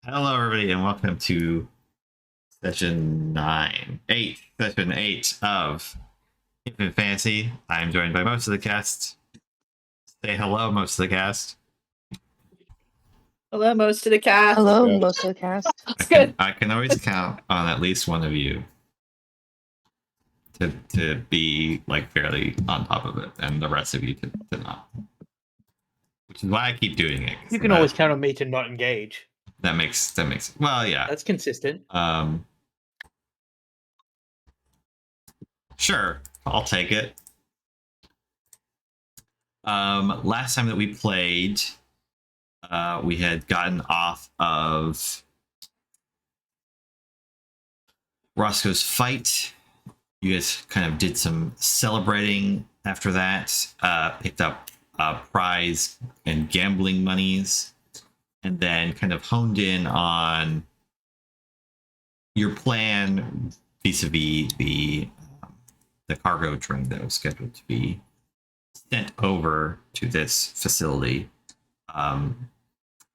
Hello, everybody, and welcome to session 8 of Infinite Fantasy. I'm joined by most of the cast. Say hello, most of the cast. Hello, most of the cast. Hello, Yeah. most of the cast. That's good. I can always count on at least one of you to be like fairly on top of it, and the rest of you to not. Which is why I keep doing it. You can always count on me to not engage. That makes well, yeah. That's consistent. Sure, I'll take it. Last time that we played, we had gotten off of Roscoe's fight. You guys kind of did some celebrating after that, picked up prize and gambling monies, and then kind of honed in on your plan vis-a-vis the cargo train that was scheduled to be sent over to this facility,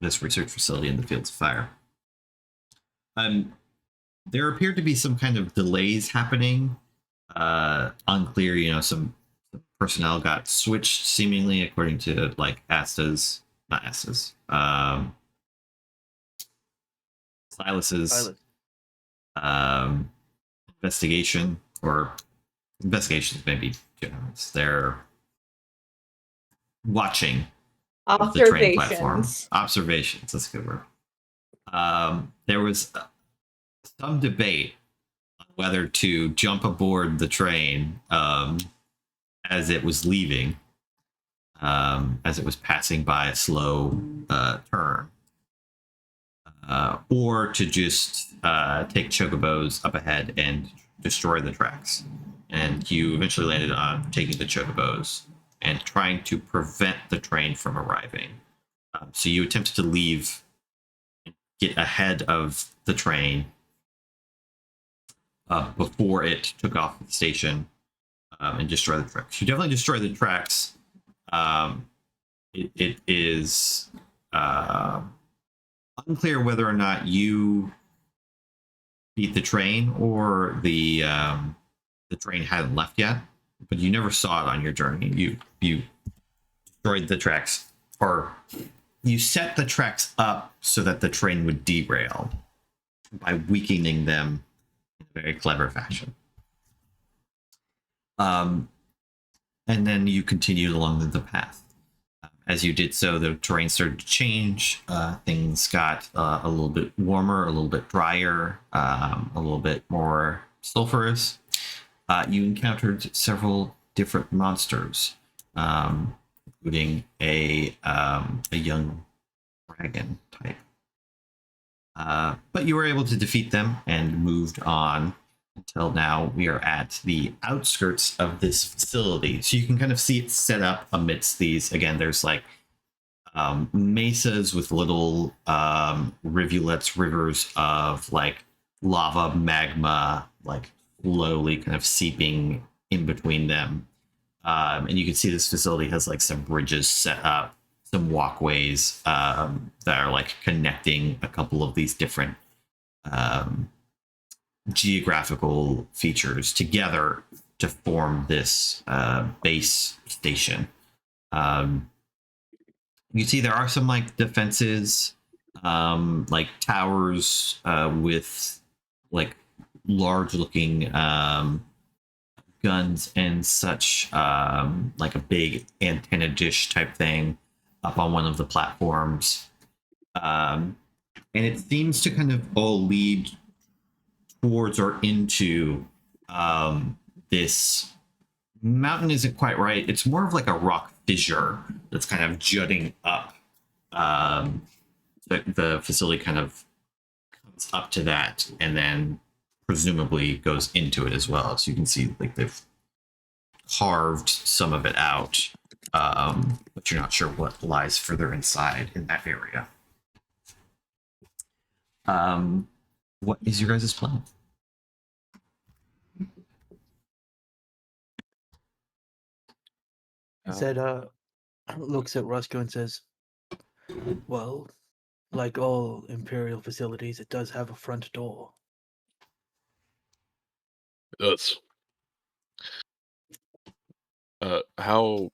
this research facility in the Fields of Fire. There appeared to be some kind of delays happening. Unclear, some personnel got switched seemingly according to like Silas's investigation, or investigations maybe generous. They're watching of the train platform. Observations, that's a good word. There was some debate on whether to jump aboard the train as it was leaving, as it was passing by a slow turn, or to just take chocobos up ahead and destroy the tracks. And you eventually landed on taking the chocobos and trying to prevent the train from arriving. So you attempted to leave, get ahead of the train before it took off at the station, and destroy the tracks. You definitely destroy the tracks. It is unclear whether or not you beat the train or the train hadn't left yet, but you never saw it on your journey. You destroyed the tracks, or you set the tracks up so that the train would derail by weakening them in a very clever fashion. And then you continued along the path. As you did so, the terrain started to change. Things got a little bit warmer, a little bit drier, a little bit more sulfurous. You encountered several different monsters, including a young dragon type. But you were able to defeat them and moved on until now we are at the outskirts of this facility. So you can kind of see it set up amidst these. Again, there's like mesas with little rivulets, rivers of like lava, magma, like slowly kind of seeping in between them. And you can see this facility has like some bridges set up, some walkways that are like connecting a couple of these different geographical features together to form this base station. You see there are some like defenses, like towers with like large looking guns and such, like a big antenna dish type thing up on one of the platforms. And it seems to kind of all lead towards or into this mountain. Isn't quite right. It's more of like a rock fissure that's kind of jutting up. The facility kind of comes up to that and then presumably goes into it as well. So you can see like they've carved some of it out, but you're not sure what lies further inside in that area. What is your guys' plan? He said, looks at Roscoe and says, well, like all Imperial facilities, it does have a front door. It does. How,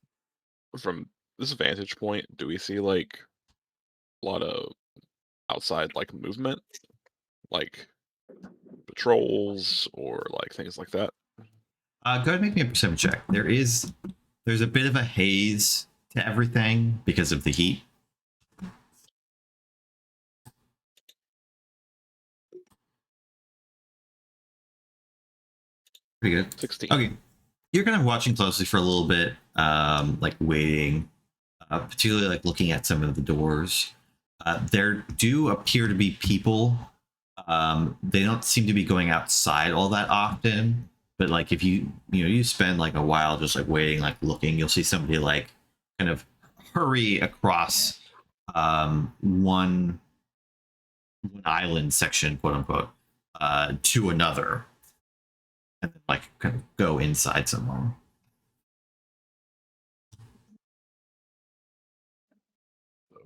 from this vantage point, do we see like a lot of outside like movement, like patrols or like things like that? Go ahead and make me a perception check. There's a bit of a haze to everything because of the heat. Pretty good. 16. Okay. You're kind of watching closely for a little bit, like waiting, particularly like looking at some of the doors. There do appear to be people. They don't seem to be going outside all that often, but like if you spend like a while just like waiting, like looking, you'll see somebody like kind of hurry across one island section, quote unquote, to another, and then like kind of go inside somewhere.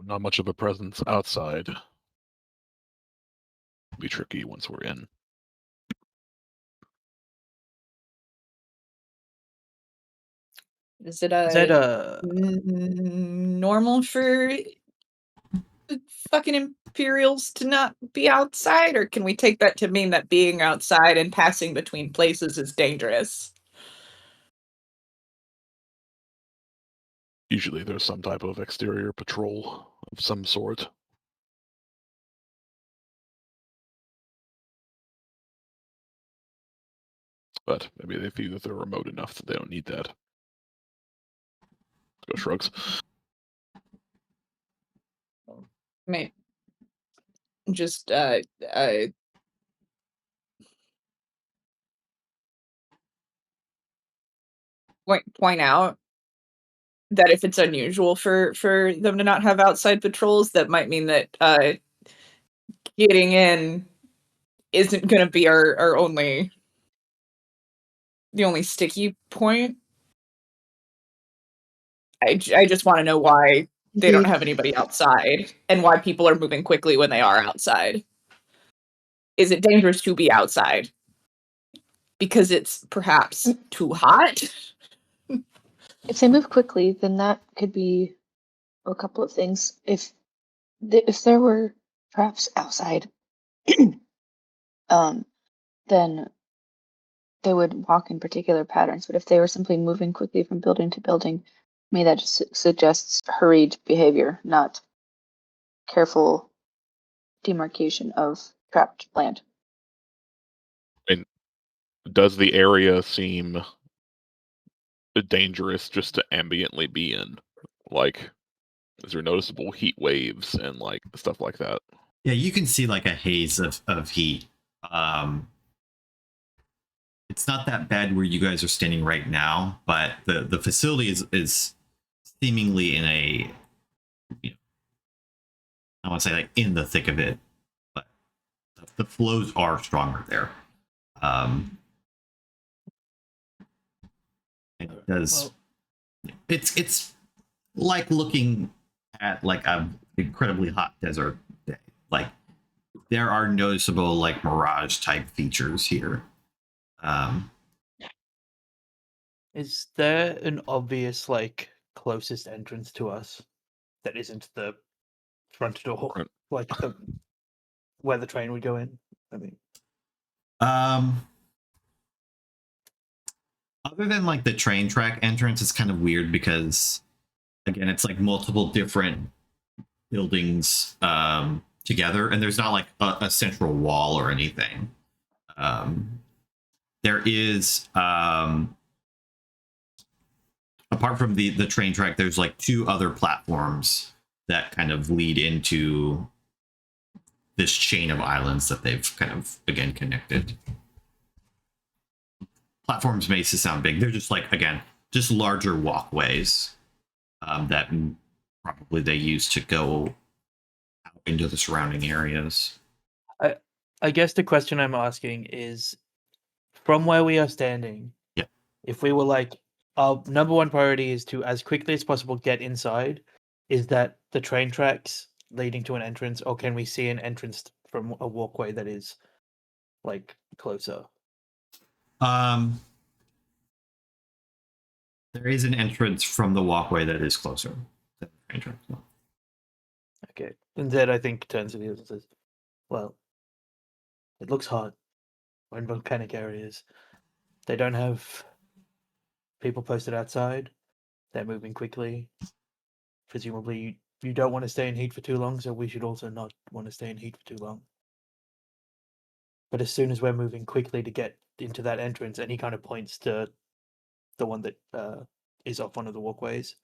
Not much of a presence outside. Be tricky once we're in. Is it Is that a normal for fucking Imperials to not be outside, or can we take that to mean that being outside and passing between places is dangerous? Usually there's some type of exterior patrol of some sort. But maybe they feel that they're remote enough that they don't need that. Go shrugs. May just point out that if it's unusual for them to not have outside patrols, that might mean that getting in isn't going to be our only sticky point. I just want to know why they don't have anybody outside and why people are moving quickly when they are outside. Is it dangerous to be outside? Because it's perhaps too hot? If they move quickly, then that could be a couple of things. If there were traps outside, then they would walk in particular patterns. But if they were simply moving quickly from building to building, maybe that just suggests hurried behavior, not careful demarcation of trapped land. And does the area seem dangerous just to ambiently be in? Like, is there noticeable heat waves and like stuff like that? Yeah, you can see like a haze of heat. It's not that bad where you guys are standing right now, but the facility is seemingly in a, I want to say like in the thick of it, but the flows are stronger there. It does. Well, It's like looking at like an incredibly hot desert day. Like there are noticeable like mirage type features here. is there an obvious like closest entrance to us that isn't the front door, Front. like where the train would go in? I mean, Other than like the train track entrance, it's kind of weird because again, it's like multiple different buildings together, and there's not like a central wall or anything. There is apart from the train track, there's like two other platforms that kind of lead into this chain of islands that they've kind of again connected. Platforms may sound big. They're just like, again, just larger walkways that probably they use to go out into the surrounding areas. I guess the question I'm asking is, from where we are standing, yeah, if we were like, our number one priority is to, as quickly as possible, get inside, is that the train tracks leading to an entrance, or can we see an entrance from a walkway that is like closer? There is an entrance from the walkway that is closer than the entrance. Okay. And Zed, I think, turns to the others and says, well, it looks hard. We're in volcanic areas. They don't have people posted outside. They're moving quickly. Presumably, you don't want to stay in heat for too long, so we should also not want to stay in heat for too long. But as soon as we're moving quickly to get into that entrance, and he kind of points to the one that is off one of the walkways,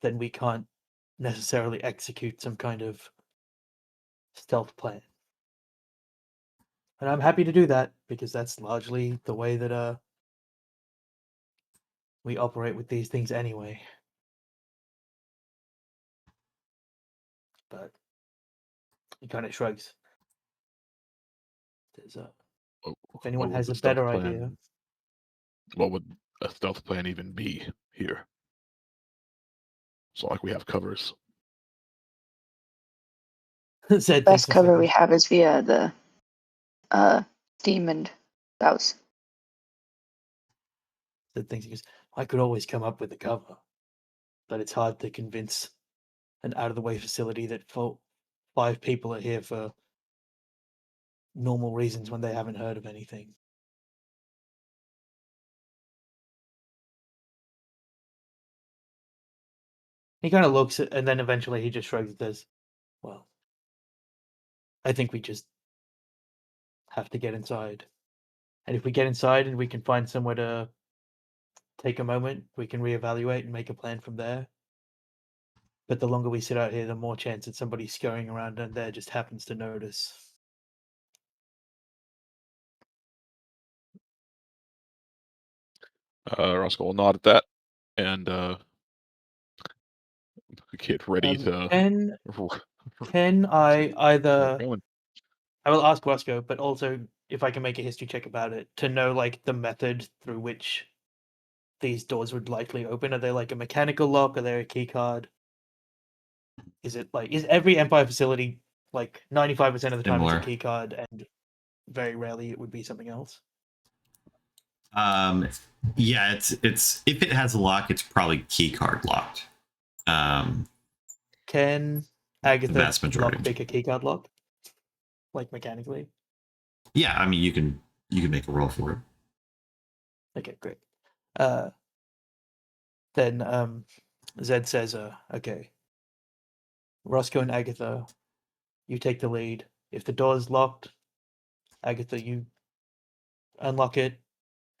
then we can't necessarily execute some kind of stealth plan. And I'm happy to do that because that's largely the way that we operate with these things anyway. But he kind of shrugs. There's if anyone What would has the a stealth better plan- idea. What would a stealth plan even be here? It's not like we have covers. Zed Best thinks a cover we second. have is via the steam and spouts. Zed thinks he goes, I could always come up with a cover, but it's hard to convince an out-of-the-way facility that 5 people are here for normal reasons when they haven't heard of anything. He kind of looks at, and then eventually he just shrugs and says, well, I think we just have to get inside. And if we get inside and we can find somewhere to take a moment, we can reevaluate and make a plan from there. But the longer we sit out here, the more chance that somebody scurrying around and there just happens to notice. Roscoe will nod at that and get ready to. Can I either... Going. I will ask Roscoe, but also if I can make a history check about it to know like the method through which these doors would likely open. Are they like a mechanical lock? Are they a key card? Is it like, is every Empire facility like 95% of the time it's Similar. a key card and very rarely it would be something else? Yeah, it's if it has a lock, it's probably key card locked. Can Agatha vast majority. pick a key card lock? Like mechanically? Yeah, I mean you can make a roll for it. Okay, great. Then Zed says, okay. Roscoe and Agatha, you take the lead. If the door's locked, Agatha, you unlock it.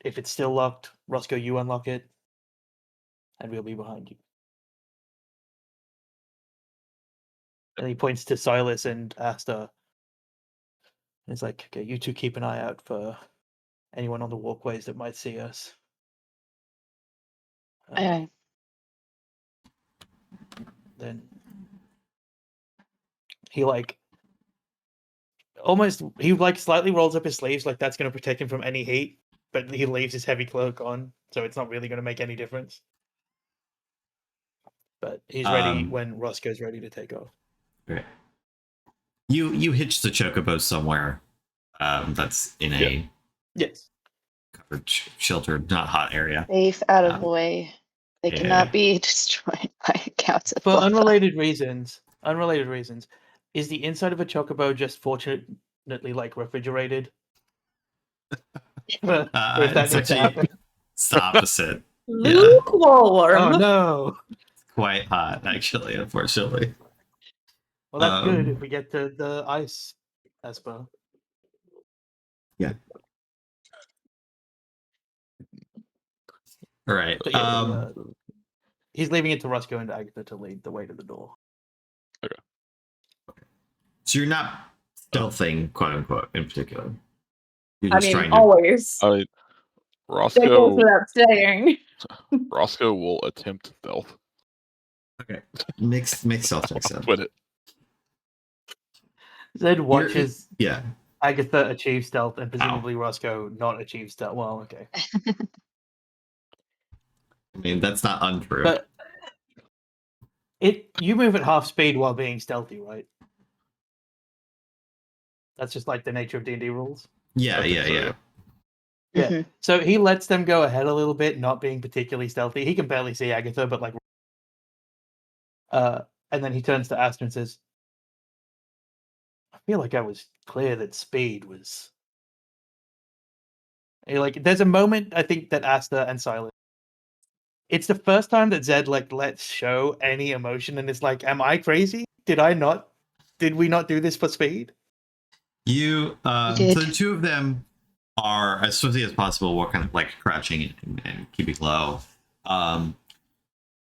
If it's still locked, Roscoe, you unlock it. And we'll be behind you. And he points to Silas and Asta. And it's like, okay, you two keep an eye out for anyone on the walkways that might see us. Aye. Then he like almost he like slightly rolls up his sleeves like that's going to protect him from any heat, but he leaves his heavy cloak on, so it's not really going to make any difference. But he's ready when Roscoe's ready to take off. Right. You hitch the chocobo somewhere that's in a Yes. covered, sheltered, not hot area. Safe, out of the way. They yeah. cannot be destroyed by accounts of For Boba. unrelated reasons, is the inside of a chocobo just fortunately like refrigerated? If that It's needs to actually happen. it's the opposite. Lukewarm. Oh no! Quite hot, actually, unfortunately. Well, that's good Um, if we get to the ice, Espo. Yeah. All right. But yeah, he's leaving it to Roscoe and Agatha to lead the way to the door. So you're not stealthing, quote unquote, in particular. You're I just mean, trying to. always. I That Roscoe goes without saying. Roscoe will attempt stealth. Okay. Make stealth checks then. Quit it. Zed watches Yeah. Agatha achieve stealth and presumably Roscoe not achieve stealth. Well, okay. I mean, that's not untrue. But You move at half speed while being stealthy, right? That's just like the nature of D&D rules. Yeah, I think yeah, so, yeah. Yeah. Mhm. So he lets them go ahead a little bit, not being particularly stealthy. He can barely see Agatha, but like, and then he turns to Asta and says, "I feel like I was clear that speed was." Like, there's a moment I think that Asta and Silas. It's the first time that Zed like lets show any emotion, and it's like, "Am I crazy? Did we not do this for speed?" You, did. so the two of them are as swiftly as possible, what kind of like crouching and keeping low.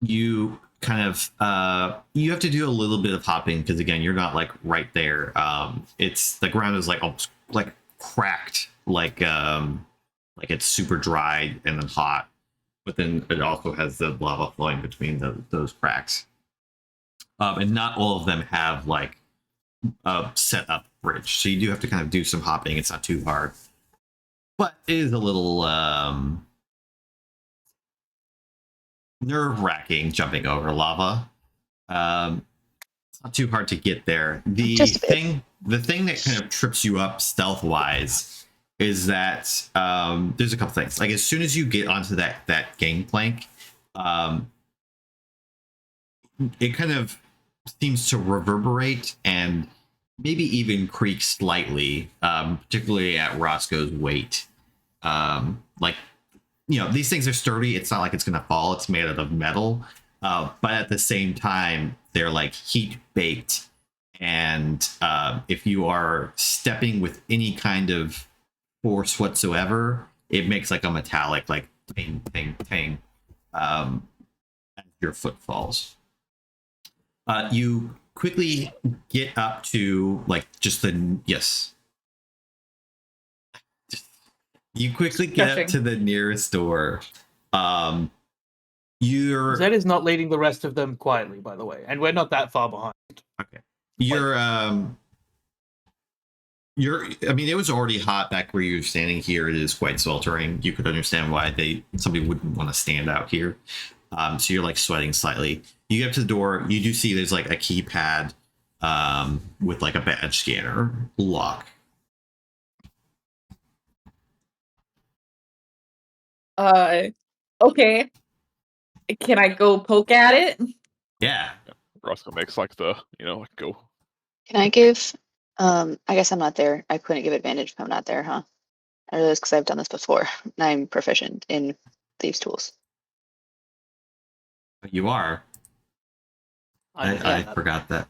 You kind of, you have to do a little bit of hopping because again, you're not like right there. It's the ground is like almost like cracked, like it's super dry and then hot, but then it also has the lava flowing between those cracks. And not all of them have like a set up bridge, so you do have to kind of do some hopping. It's not too hard, but it is a little nerve-wracking jumping over lava. It's not too hard to get there. The Just a bit. thing that kind of trips you up stealth-wise is that there's a couple things. Like as soon as you get onto that gangplank, it kind of seems to reverberate and maybe even creak slightly, particularly at Roscoe's weight. Like, you know, these things are sturdy. It's not like it's going to fall. It's made out of metal. But at the same time, they're like heat baked. And if you are stepping with any kind of force whatsoever, it makes like a metallic, like ping, ping, ping, as your foot falls. You quickly get up to like just the yes. You quickly get up Gushing. to the nearest door. You're Zed is not leading the rest of them quietly, by the way, and we're not that far behind. you're I mean, it was already hot back where you're standing. Here it is quite sweltering. You could understand why somebody wouldn't want to stand out here. So you're like sweating slightly. You get up to the door. You do see there's like a keypad with like a badge scanner lock. Okay. Can I go poke at it? Yeah. Roscoe makes like the, like go. Can I give? I guess I'm not there. I couldn't give advantage if I'm not there, huh? I realize because I've done this before. And I'm proficient in thieves' tools. You are. I Yeah. forgot that.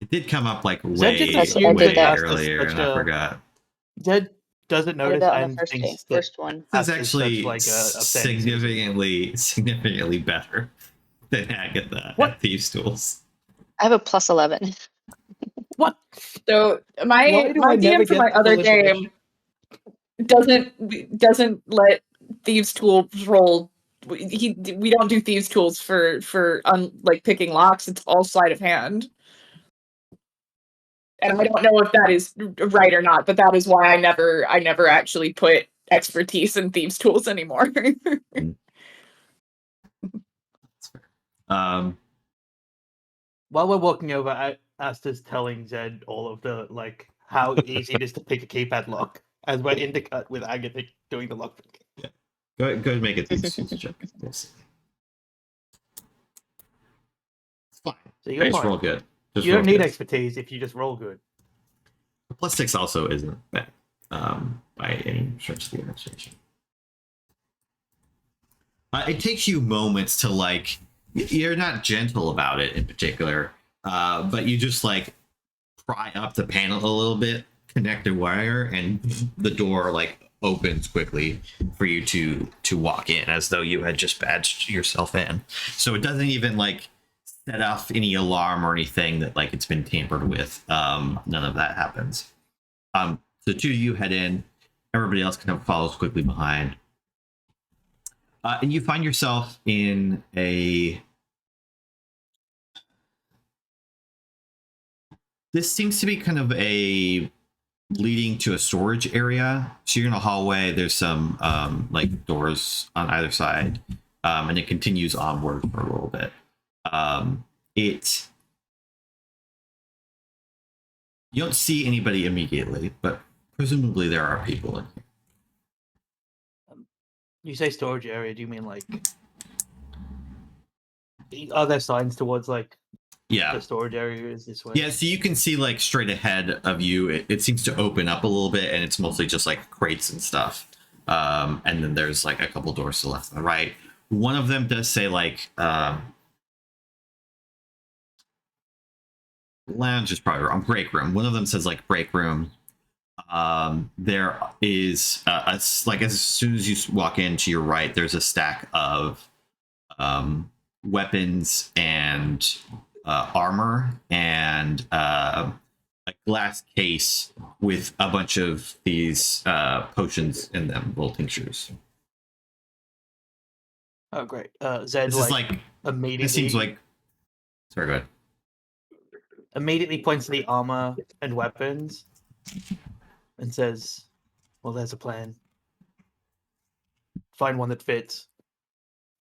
It did come up like Zed way, just assumed way that earlier, such and I a- forgot. Zed doesn't I did notice that on and the first thinks day, that first one. This is Asta's such, actually like, a upsetting significantly better than Agatha What? at Thieves' Tools. I have a plus 11. What? So Why my do I never DM for get my the other full game doesn't let thieves tools roll. We don't do thieves tools for like picking locks. It's all sleight of hand. And I don't know if that is right or not, but that is why I never actually put expertise in thieves tools anymore. That's fair. While we're walking over, Asta's telling Zed all of the like how easy it is to pick a keypad lock as we're in the cut with Agatha doing the lockpick. Go ahead and make a Thieves' Tools check. Yes. It's fine. So you're Just fine. roll good. Just You don't roll need good. expertise if you just roll good. +6 also isn't bad by any stretch of the imagination. It takes you moments to like, you're not gentle about it in particular, but you just like pry up the panel a little bit, connect a wire, and the door like opens quickly for you to walk in as though you had just badged yourself in. So it doesn't even like set off any alarm or anything that like it's been tampered with. None of that happens. So two of you head in. Everybody else kind of follows quickly behind. And you find yourself in this seems to be kind of a leading to a storage area. So you're in a hallway. There's some like doors on either side, and it continues onward for a little bit. it. You don't see anybody immediately, but presumably there are people in here. You say storage area, do you mean like are there signs towards like Yeah. the storage area is this way? Yeah, so you can see like straight ahead of you, it seems to open up a little bit, and it's mostly just like crates and stuff. And then there's like a couple doors to the left and the right. One of them does say like lounge is probably wrong. Break room. One of them says like break room. There is like as soon as you walk in to your right, there's a stack of weapons and armor and a glass case with a bunch of these potions in them, little tinctures. Oh great. Zed This is like immediately this seems like. Sorry, go ahead. immediately points to the armor and weapons and says, well, there's a plan. Find one that fits.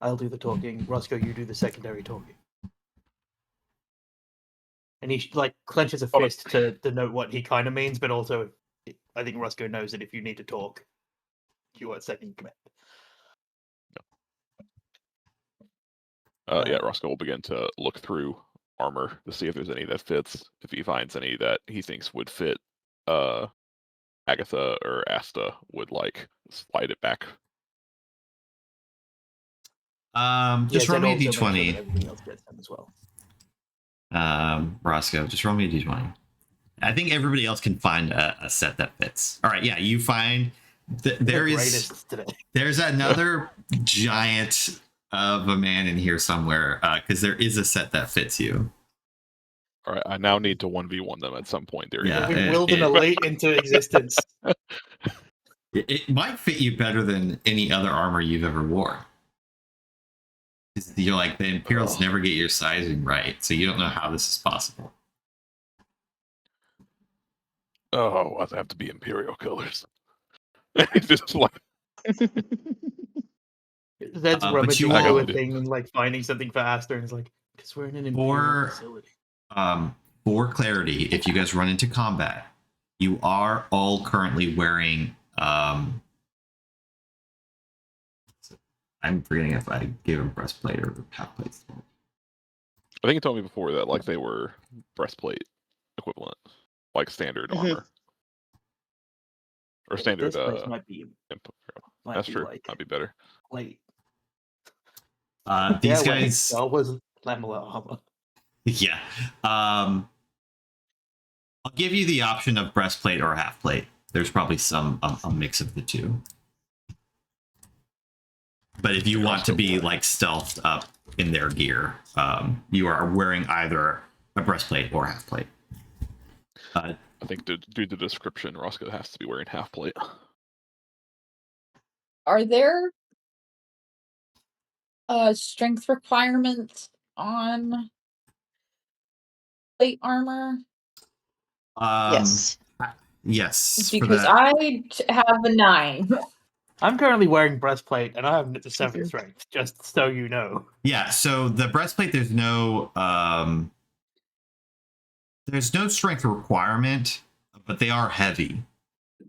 I'll do the talking. Roscoe, you do the secondary talking. And he like clenches a fist to denote what he kind of means, but also I think Roscoe knows that if you need to talk, you are second in command. Yeah, Roscoe will begin to look through armor to see if there's any that fits. If he finds any that he thinks would fit, Agatha or Asta would like slide it back. Just roll me a Zed also makes sure that d20. everything else gets done as well. Roscoe, just roll me a d20. I think everybody else can find a set that fits. All right, yeah, you find there The is greatest today. there's another giant of a man in here somewhere because there is a set that fits you. All right, I now need to 1v1 them at some point. There, Yeah. We willed an elite into existence. It might fit you better than any other armor you've ever worn. 'Cause you're like the Imperials never get your sizing right, so you don't know how this is possible. Oh, I have to be Imperial colors. Just like Zed's but rummaging you through all- a thing and like finding something faster, and it's like, because we're in an imperial For- facility. For clarity, if you guys run into combat, you are all currently wearing. I'm forgetting if I gave a breastplate or half plate. I think you told me before that like they were breastplate equivalent, like standard Mhm. armor or standard. This place might be That's true. like Uh, Might be better. late. These Yeah, guys. Star Wars lamellar armor. Yeah. I'll give you the option of breastplate or half plate. There's probably some a mix of the two. But if you want to be like stealthed up in their gear, you are wearing either a breastplate or half plate. I think due to the description, Roscoe has to be wearing half plate. Are there strength requirements on plate armor? Yes. Yes. for Because that. I have a 9. I'm currently wearing breastplate, and I have the 7th strength. Just so you know. Yeah, so the breastplate, there's no strength requirement, but they are heavy.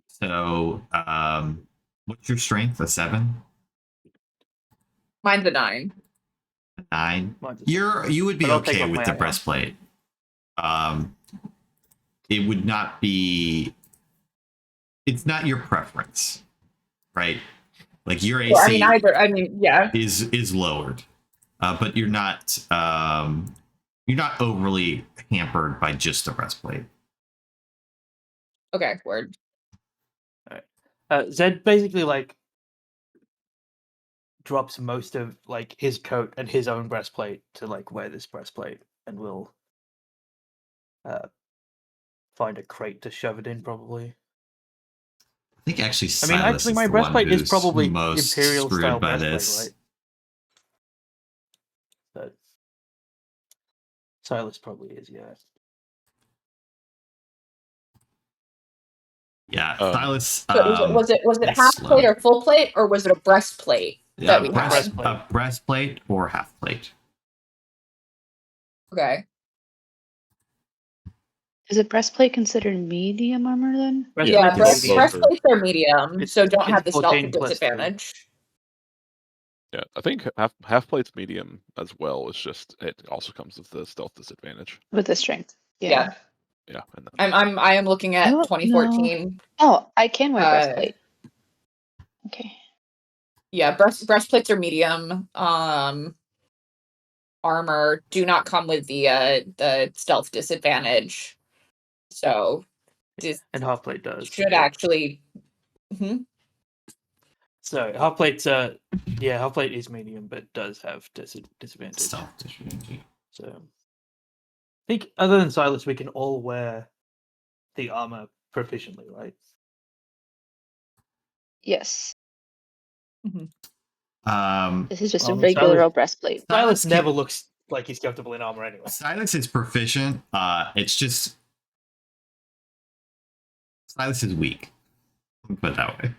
So what's your strength? A 7? Mine's a 9. A 9? Mine's a You would be But I'll take okay off with my the armor. breastplate. It would not be. It's not your preference, right? Like your AC Well, I mean, yeah. is lowered, but you're not overly hampered by just the breastplate. Okay, word. Zed basically like drops most of like his coat and his own breastplate to like wear this breastplate, and will find a crate to shove it in, probably. I think actually, I mean, Silas actually, is my the one breastplate is who's probably most Imperial screwed style by breastplate, this. right? But Silas probably is, yeah. Yeah, Um, Silas. So was it it's half slow. plate or full plate, or was it a breastplate that we had? breastplate. A breastplate or half plate. Okay. Is a breastplate considered medium armor then? Yeah, Breastplates breast- both are- breastplates are medium, It's- so don't it's have the stealth 14 plus 2. disadvantage. Yeah, I think half plate's medium as well. It's just it also comes with the stealth disadvantage. With the strength. Yeah. Yeah, and then, I am looking at Oh, no. 2014. Oh, I can wear Uh, breastplate. Okay. Yeah, breastplates are medium. Armor do not come with the stealth disadvantage. So this And half plate does. should actually. Mhm. So half plate's half plate is medium, but does have disadvantage. Stealth disadvantage. So I think other than Silas, we can all wear the armor proficiently, right? Yes. This is just a Well, regular Silas- old breastplate. Silas Silas never can- looks like he's comfortable in armor anyway. Silas is proficient. It's just Silas is weak. Let me put it that way.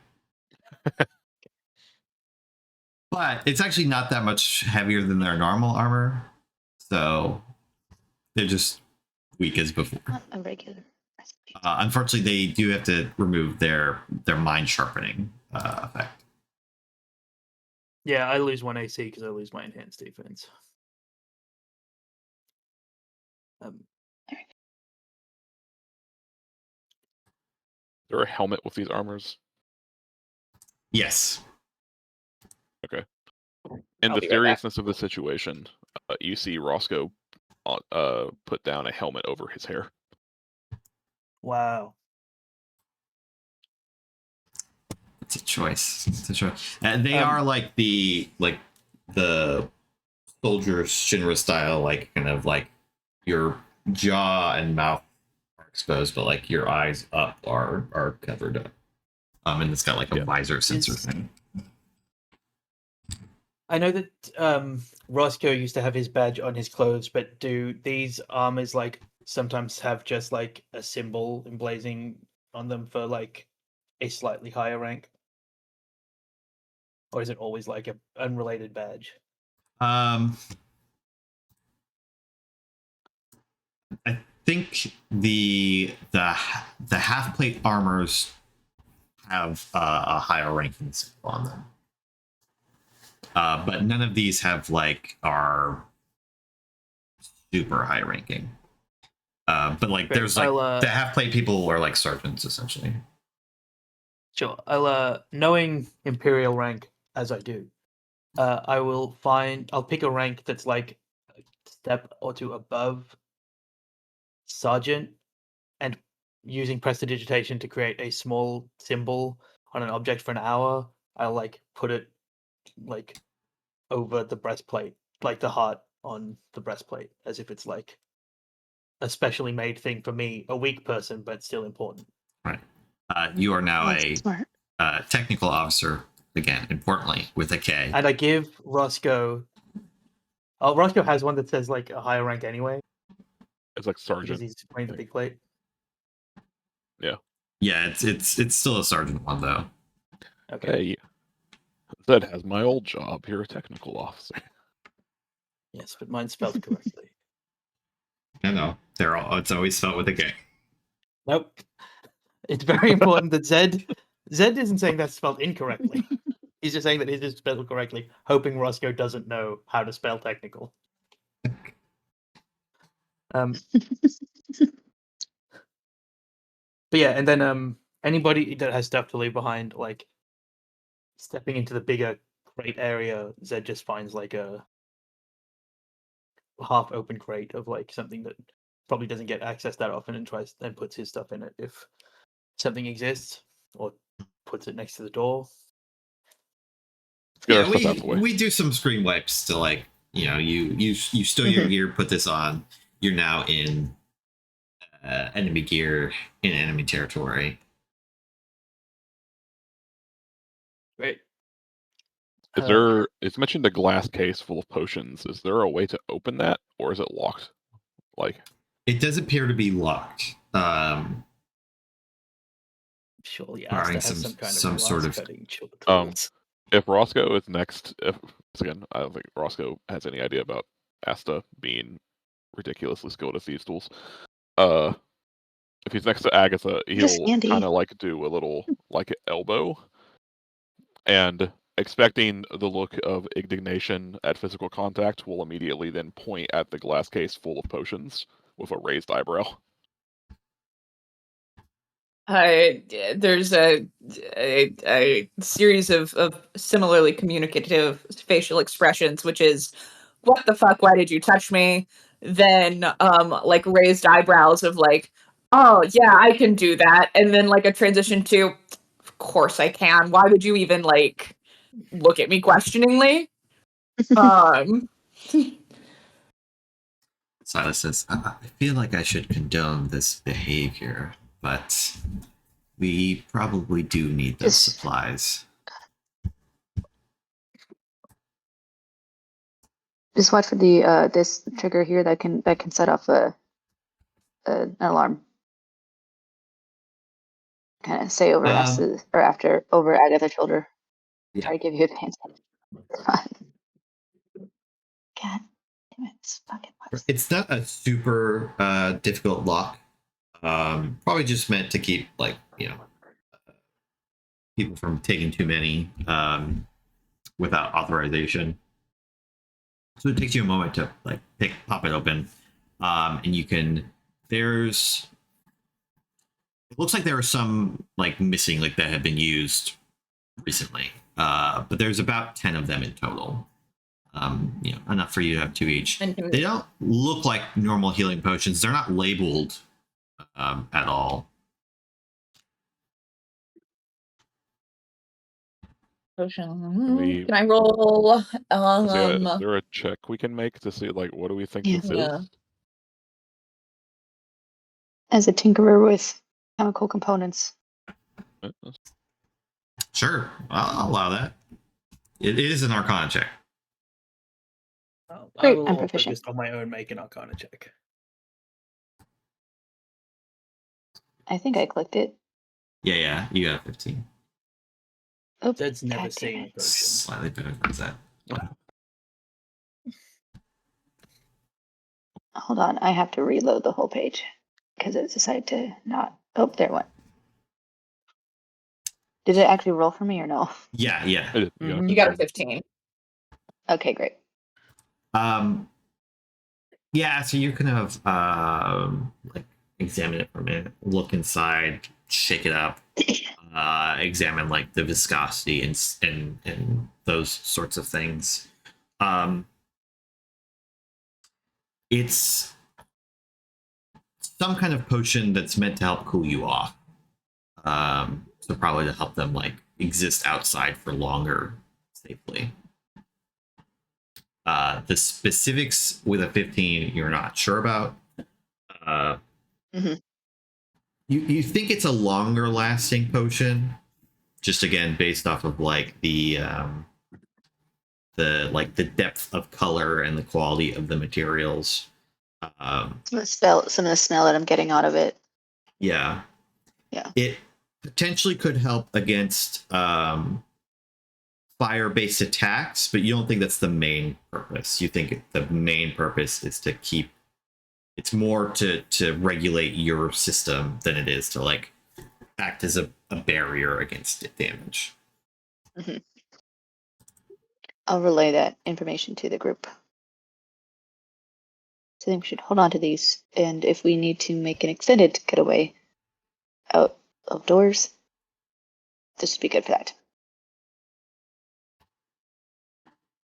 But it's actually not that much heavier than their normal armor, so they're just weak as before. Not a regular breastplate. Unfortunately, they do have to remove their mind sharpening effect. Yeah, I lose 1 AC because I lose my enhanced defense. is there a helmet with these armors? Yes. In I'll the be right back. seriousness of the situation, you see Roscoe put down a helmet over his hair. Wow. It's a choice. It's a choice. And they Um, are like the soldier Shinra style, like kind of like your jaw and mouth are exposed, but like your eyes up are covered up. And it's got like a Yeah. visor sensor It's- thing. I know that Roscoe used to have his badge on his clothes, but do these armors like sometimes have just like a symbol emblazing on them for like a slightly higher rank? Or is it always like a unrelated badge? I think the half plate armors have a higher ranking symbol on them, but none of these have like are super high ranking. But like Great. there's like I'll, the half plate people are like sergeants essentially. Sure. I'll knowing Imperial rank as I do, I'll pick a rank that's like a step or two above Sergeant, and using prestidigitation to create a small symbol on an object for an hour, I'll like put it like over the breastplate, like the heart on the breastplate, as if it's like a specially made thing for me, a weak person, but still important. Right. You are now That's smart. a technical officer again. Importantly, with a K. And I give Roscoe. Oh, Roscoe has one that says like a higher rank anyway, It's like because sergeant. he's wearing the big plate. Yeah, it's still a sergeant one though. Okay. Hey, Zed has my old job. You're a technical officer. Yes, but mine's spelled correctly. No, they're all. It's always spelled with a K. Nope. It's very important that Zed isn't saying that's spelled incorrectly. He's just saying that it is spelled correctly, hoping Roscoe doesn't know how to spell technical. But yeah, and then anybody that has stuff to leave behind, like stepping into the bigger crate area, Zed just finds like a half open crate of like something that probably doesn't get accessed that often, and tries and puts his stuff in it if something exists, or puts it next to the door. Let's get Yeah, our stuff out the way. we do some screen wipes to like you stow your gear, put this on. You're now in enemy gear in enemy territory. Great. Is there? It's mentioned a glass case full of potions. Is there a way to open that, or is it locked? Like, It does appear to be locked. Surely barring Asta has some- some kind of some sort glass of- cutting tools. if Roscoe is next, if again, I don't think Roscoe has any idea about Asta being ridiculously skilled at thieves' tools. If he's next to Agatha, Just he'll Andy. kind of like do a little like elbow, and expecting the look of indignation at physical contact, will immediately then point at the glass case full of potions with a raised eyebrow. There's a series of similarly communicative facial expressions, which is, "What the fuck? Why did you touch me?" Then like raised eyebrows of like, "Oh yeah, I can do that," and then like a transition to, "Of course I can. Why would you even like look at me questioningly?" um, Silas says, I feel like I should condone this behavior, but we probably do need those Just- supplies. Just watch for the this trigger here that can set off an alarm. Kind of say over us or after over Agatha's shoulder. Yeah. Try to give you a hint. God damn it! This fucking works. It's not a super difficult lock. Probably just meant to keep, like, people from taking too many without authorization. So it takes you a moment to like pop it open, and you can. It looks like there are some like missing, like that have been used recently, but there's about 10 of them in total. Enough for you to have 2 each. and can, They don't look like normal healing potions. They're not labeled at all. Can I roll? Is there a check we can make to see like what do we think Yeah. this Yeah. is? As a tinkerer with chemical components. Sure, I'll allow that. It is an Arcana check. I Great, will I'm also proficient. just on my own make an Arcana check. I think I clicked it. Yeah, you got 15. Oops. Zed's never God damn seen it. potions. Slightly better than that. Hold on, I have to reload the whole page because it decided to not. Oh, there it went. Did it actually roll for me or no? Yeah. You got a 15. Okay, great. Yeah, so you kind of like examine it for a minute, look inside, shake it up, examine like the viscosity and those sorts of things. It's some kind of potion that's meant to help cool you off. So probably to help them like exist outside for longer safely. The specifics with a 15 you're not sure about. Mhm. You think it's a longer lasting potion, just again based off of like the depth of color and the quality of the materials. Some of the smell that I'm getting out of it. Yeah. It potentially could help against fire-based attacks, but you don't think that's the main purpose. You think the main purpose is to keep. It's more to regulate your system than it is to like act as a barrier against damage. Mm-hmm. I'll relay that information to the group. So I think we should hold on to these, and if we need to make an extended getaway outdoors, this would be good for that.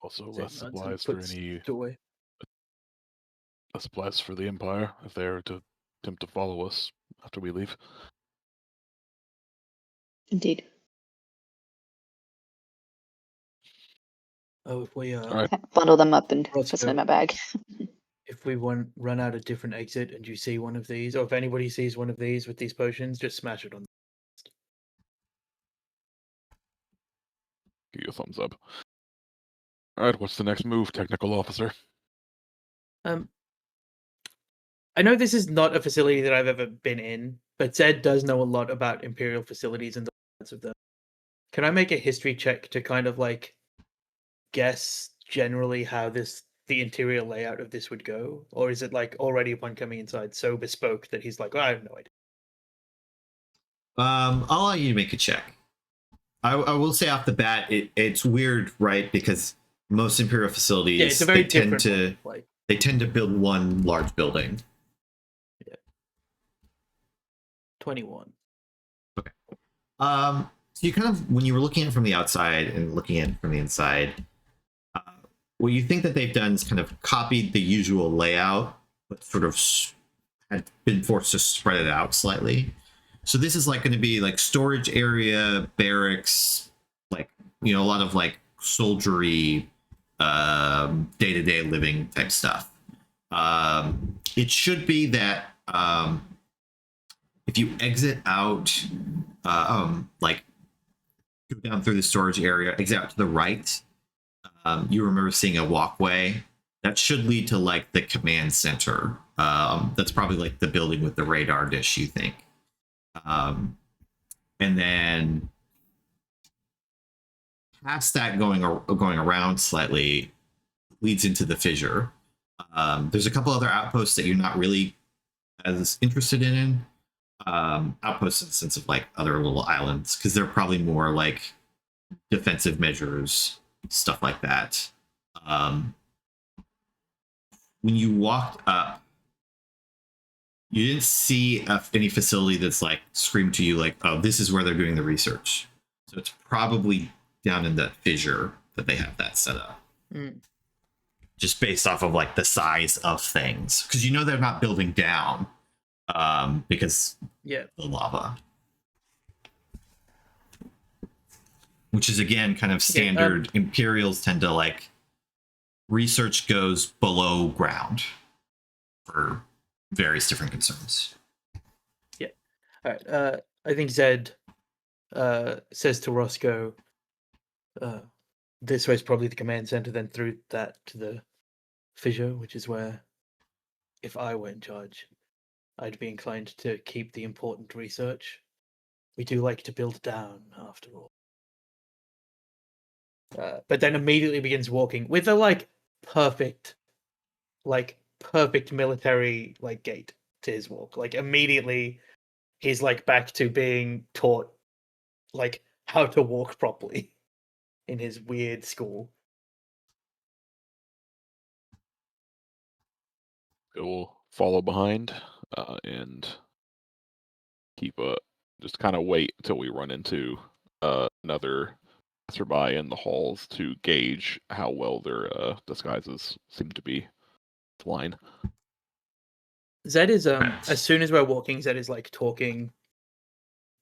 Also, Zed less nods and supplies for puts any it away. supplies for the Empire if they are to attempt to follow us after we leave. Indeed. Oh, if we Alright. Bundle them up and Let's put them in go. my bag. if we run out a different exit and you see one of these, or if anybody sees one of these with these potions, just smash it on. Give you a thumbs up. Alright, what's the next move, technical officer? I know this is not a facility that I've ever been in, but Zed does know a lot about Imperial facilities and the parts of them. Can I make a history check to kind of like guess generally how this the interior layout of this would go, or is it like already upon coming inside so bespoke that he's like, I have no idea. I'll allow you to make a check. I will say off the bat, it's weird, right? Because most Imperial facilities, Yeah, it's a very they tend different to one, like they tend to build one large building. 21. So you kind of, when you were looking at it from the outside and looking at it from the inside, what you think that they've done is kind of copied the usual layout, but sort of had been forced to spread it out slightly. So this is like going to be like storage area, barracks, like, you know, a lot of like soldiery, day-to-day living type stuff. It should be that if you exit out, like go down through the storage area, exit out to the right, you remember seeing a walkway that should lead to like the command center. That's probably like the building with the radar dish, you think. And then past that, going around slightly, leads into the fissure. There's a couple other outposts that you're not really as interested in. Outposts in the sense of like other little islands, because they're probably more like defensive measures, stuff like that. When you walked up, you didn't see any facility that's like screamed to you like, oh, this is where they're doing the research. So it's probably down in that fissure that they have that set up. Just based off of like the size of things, because you know they're not building down, because Yeah. the lava, which is again kind of standard. Imperials tend to like research goes below ground for various different concerns. All right. I think Zed says to Roscoe, this way is probably the command center, then through that to the fissure, which is where, if I were in charge, I'd be inclined to keep the important research. We do like to build down, after all. But then immediately begins walking with a perfect military gait to his walk. Like immediately, he's back to being taught how to walk properly in his weird school. We'll follow behind and keep just kind of wait until we run into another passerby in the halls to gauge how well their disguises seem to be flying. Zed is as soon as we're walking, Zed is talking,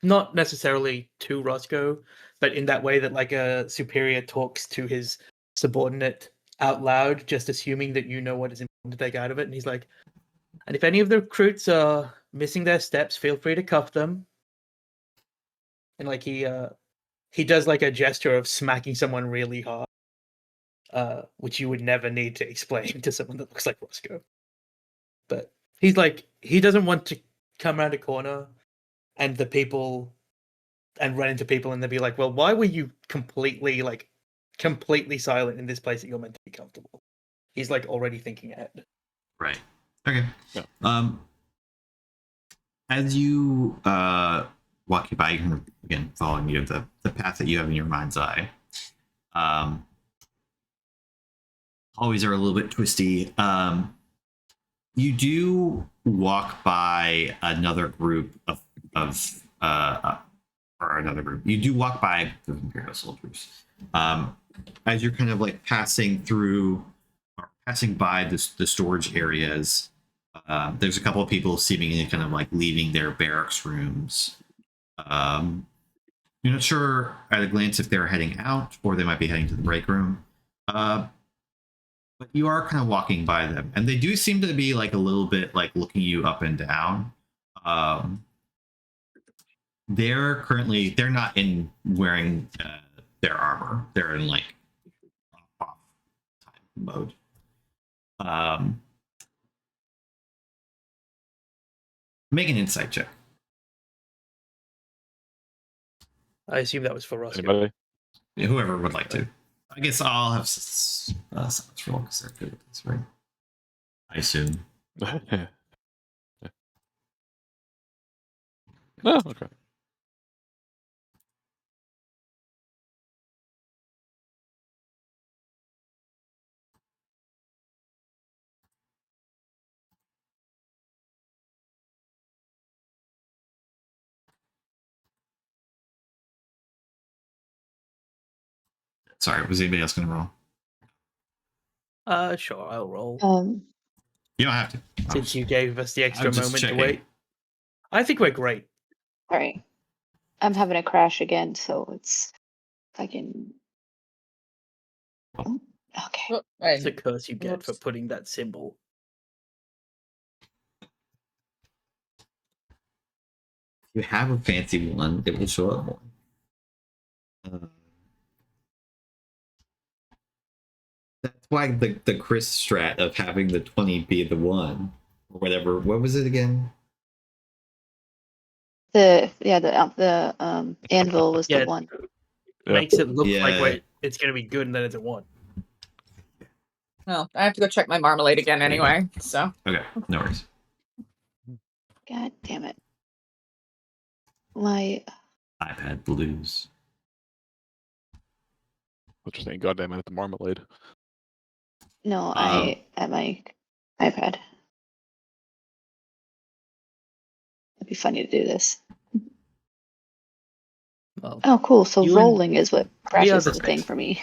not necessarily to Roscoe, but in that way that a superior talks to his subordinate out loud, just assuming that you know what is important to take out of it. And he's like, and if any of the recruits are missing their steps, feel free to cuff them. And he does a gesture of smacking someone really hard, which you would never need to explain to someone that looks like Roscoe. But he's he doesn't want to come around a corner and run into people and they'll be like, well, why were you completely silent in this place that you're meant to be comfortable? He's already thinking ahead. Right. Okay. Yeah. As you walk by, you can again following you the path that you have in your mind's eye. Always are a little bit twisty. You do walk by another group or another group. You do walk by the Imperial soldiers. As you're kind of passing through or passing by the storage areas, there's a couple of people seemingly kind of leaving their barracks rooms. You're not sure at a glance if they're heading out or they might be heading to the break room. But you are kind of walking by them, and they do seem to be a little bit looking you up and down. They're not in wearing their armor. They're in off time mode. Make an insight check. I assume that was for Roscoe. Anybody? Whoever would like to. I guess I'll have science roll because they're good at this, right? I assume. No, okay. Sorry, was anybody else going to roll? Sure, I'll roll. You don't have to. Since you gave us the extra just moment checking. to wait. I think we're great. All right. I'm having a crash again, so it's fucking. Oh, okay. Oh, It's a and curse you get for Whoops. putting that symbol. If you have a fancy one, it will show up more. That's why the Chris strat of having the 20 be the one or whatever. What was it again? The anvil was Yeah. the one. Yeah. Makes it look Yeah. like it's going to be good, and then it's a 1. well, I have to go check my marmalade again There you go. anyway. So Okay, no worries. God damn it. My iPad blues. What you saying? Goddamn it, the marmalade. no, I at my iPad. It'd be funny to do this. Well, Oh, cool. So You and rolling is what crashes the the thing same. for me.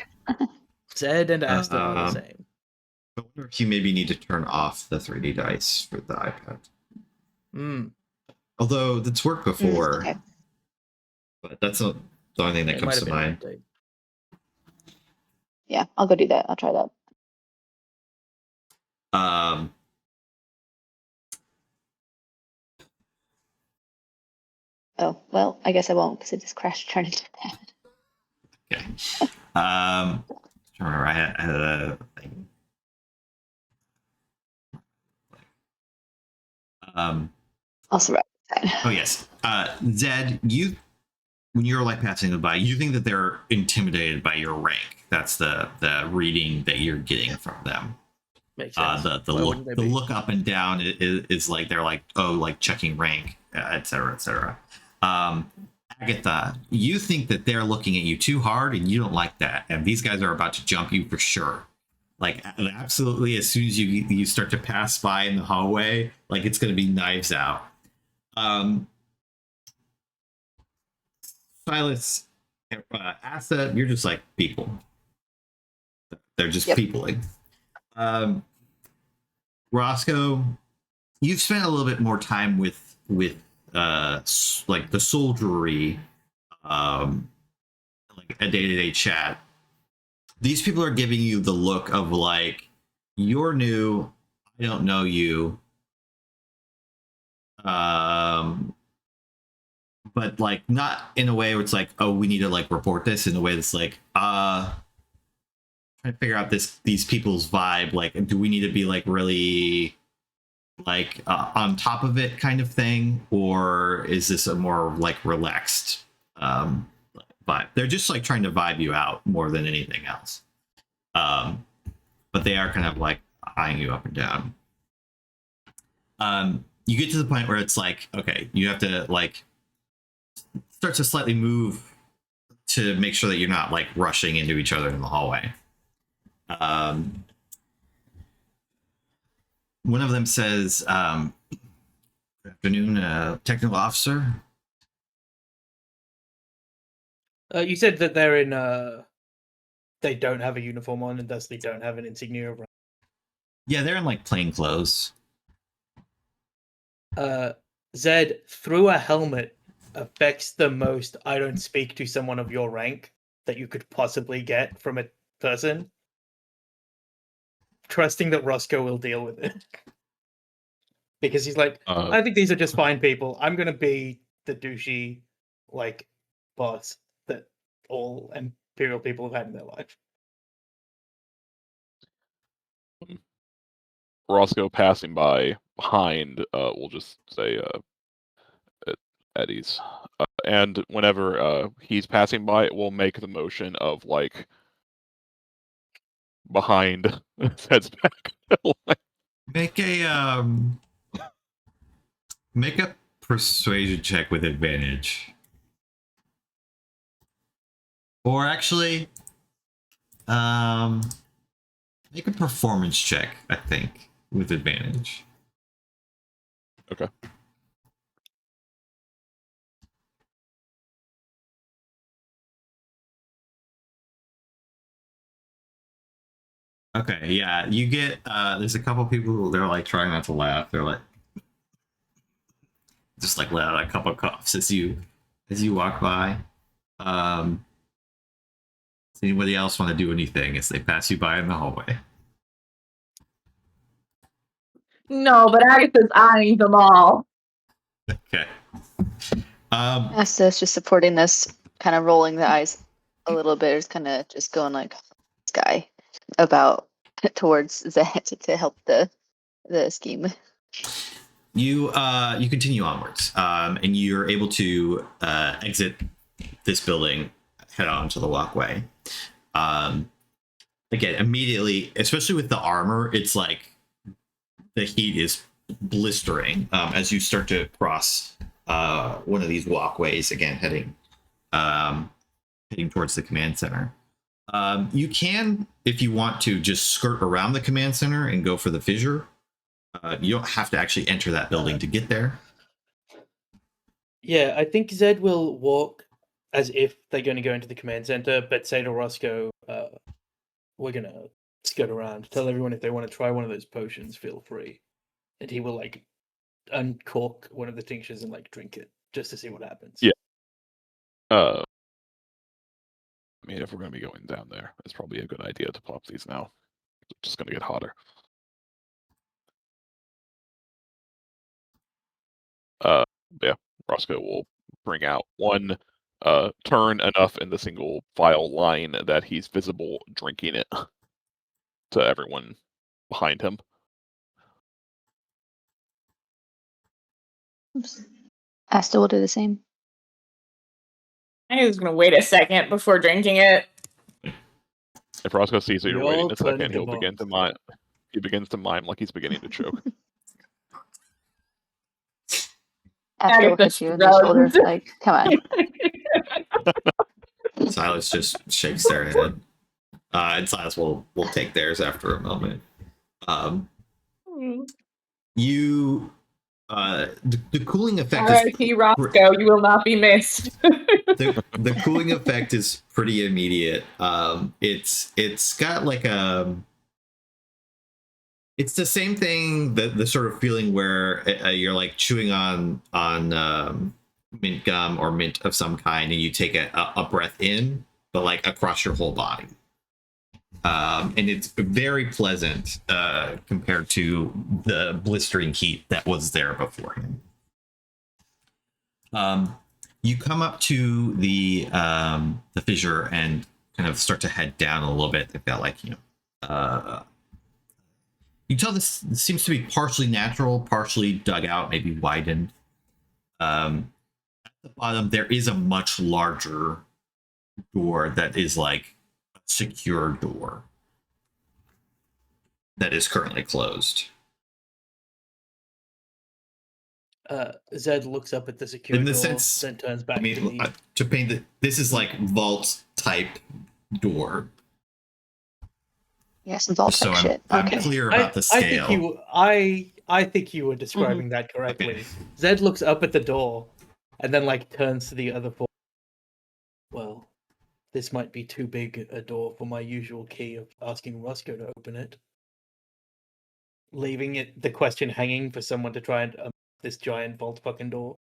Zed and Aston are the Um, same. I wonder if you maybe need to turn off the 3D dice for the iPad. Hmm. Although that's worked before, Okay. but that's the only thing that It comes might to have been an mind. update. Yeah, I'll go do that. I'll try that. Oh, well, I guess I won't because it just crashed trying to do that. Okay. Remember, I had a thing. I'll survive that. Oh yes, Zed, when you're like passing by, you think that they're intimidated by your rank. That's the reading that you're getting from them. Makes sense. The Why look wouldn't they be? up and down is like they're like, oh, like checking rank, etc. etc. Agatha, you think that they're looking at you too hard, and you don't like that, and these guys are about to jump you for sure. Like absolutely, as soon as you start to pass by in the hallway, like it's going to be knives out. Silas, Asa, you're just like people. They're just Yep. peopling. Roscoe, you've spent a little bit more time with like the soldiery, like a day-to-day chat. These people are giving you the look of like, you're new, I don't know you. But like not in a way where it's like, oh, we need to like report this, in a way that's like, trying to figure out these people's vibe. Like, do we need to be like really like on top of it kind of thing, or is this a more like relaxed vibe? They're just like trying to vibe you out more than anything else. But they are kind of like eyeing you up and down. You get to the point where it's like, okay, you have to like start to slightly move to make sure that you're not like rushing into each other in the hallway. One of them says, good afternoon, technical officer. You said that they're in. They don't have a uniform on, and thus they don't have an insignia of rank. Yeah, they're in like plain clothes. Zed, through a helmet affects the most I don't speak to someone of your rank that you could possibly get from a person. Trusting that Roscoe will deal with it. Because he's like, I think these are just fine people. I'm going to be the douchey, like, boss that all Imperial people have had in their life. Roscoe passing by behind, we'll just say Eddie's. And whenever he's passing by, we'll make the motion of like behind Zed's back. Make a persuasion check with advantage. Or actually, make a performance check, I think, with advantage. Okay. Okay, yeah, you get there's a couple people who they're like trying not to laugh. They're like just like let out a couple coughs as you walk by. Does anybody else want to do anything as they pass you by in the hallway? No, but Agatha's eyeing them all. Okay. Asta's just supporting this, kind of rolling the eyes a little bit, is kind of just going like this guy about towards Zed to help the scheme. You continue onwards, and you're able to exit this building, head on to the walkway. Again, immediately, especially with the armor, it's like the heat is blistering as you start to cross one of these walkways. Again, heading towards the command center. You can, if you want to, just skirt around the command center and go for the fissure. You don't have to actually enter that building to get there. Yeah, I think Zed will walk as if they're going to go into the command center, but say to Roscoe, we're going to skirt around. Tell everyone if they want to try one of those potions, feel free. And he will, like, uncork one of the tinctures and, like, drink it, just to see what happens. Yeah. I mean, if we're going to be going down there, it's probably a good idea to pop these now. It's just going to get hotter. Yeah, Roscoe will bring out one, turn enough in the single file line that he's visible drinking it to everyone behind him. Oops. Asta will do the same. I was gonna wait a second before drinking it. If Roscoe sees that you're We waiting all a second, turn he'll to begin to mime. He begins to mime like he's beginning to choke. Asta will hit you in the shoulder, like, come on. Silas just shakes their head. And Silas will take theirs after a moment. You the cooling effect R.I.P. Roscoe, you will not be missed. the cooling effect is pretty immediate. It's got like it's the same thing, the sort of feeling where you're like chewing on mint gum or mint of some kind, and you take a breath in, but like across your whole body. And it's very pleasant compared to the blistering heat that was there beforehand. You come up to the fissure and kind of start to head down a little bit. They've got like, you tell this seems to be partially natural, partially dug out, maybe widened. At the bottom, there is a much larger door that is like a secure door that is currently closed. Zed looks up at the secure In the door, sense, then turns back I mean, to me. to paint that, this is like vault type door. Yeah, some vault So type I'm, shit. I'm Okay. clear about the scale. I think you were describing that correctly. Okay. Zed looks up at the door and then like turns to the other four. Well, this might be too big a door for my usual key of asking Roscoe to open it. Leaving the question hanging for someone to try and this giant vault fucking door.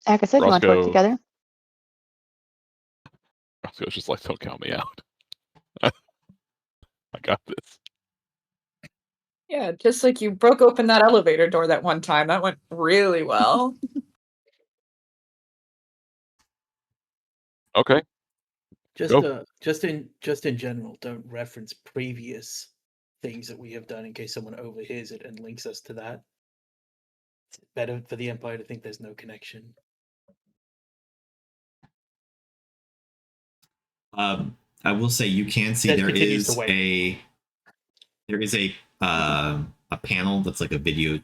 Agatha, do you want to work Roscoe- together? Roscoe's just like, don't count me out. I got this. Yeah, just like you broke open that elevator door that one time. That went really well. Okay. Just in general, don't reference previous things that we have done in case someone overhears it and links us to that. It's better for the Empire to think there's no connection. I will say you can see Zed there continues to is wait. a panel that's like a video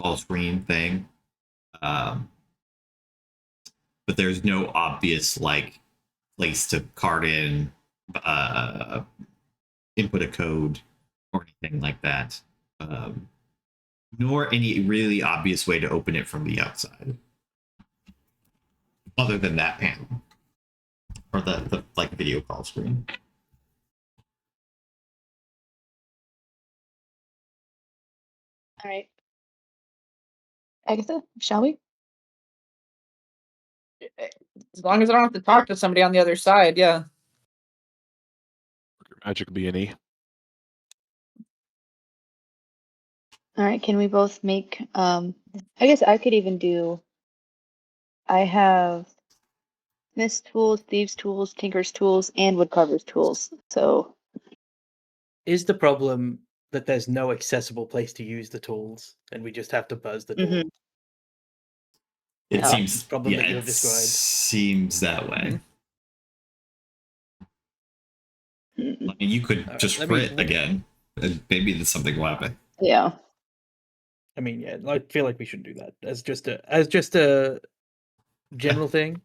call screen thing, but there's no obvious like place to card in, input a code or anything like that, nor any really obvious way to open it from the outside, other than that panel or the like video call screen. All right. Agatha, shall we? As long as I don't have to talk to somebody on the other side, yeah. Your magic B&E. All right, can we both make, I guess I could even do, I have Smith's tools, Thieves' tools, Tinker's tools, and Woodcarver's tools. So, Is the problem that there's no accessible place to use the tools, and we just have to buzz the door? Mhm. It Yeah. seems Problem that you it have described. seems that way. mm, I mean, you could All right, just let me- crit again, and maybe there's something will happen. yeah. I mean, yeah, I feel like we shouldn't do that as just a general thing.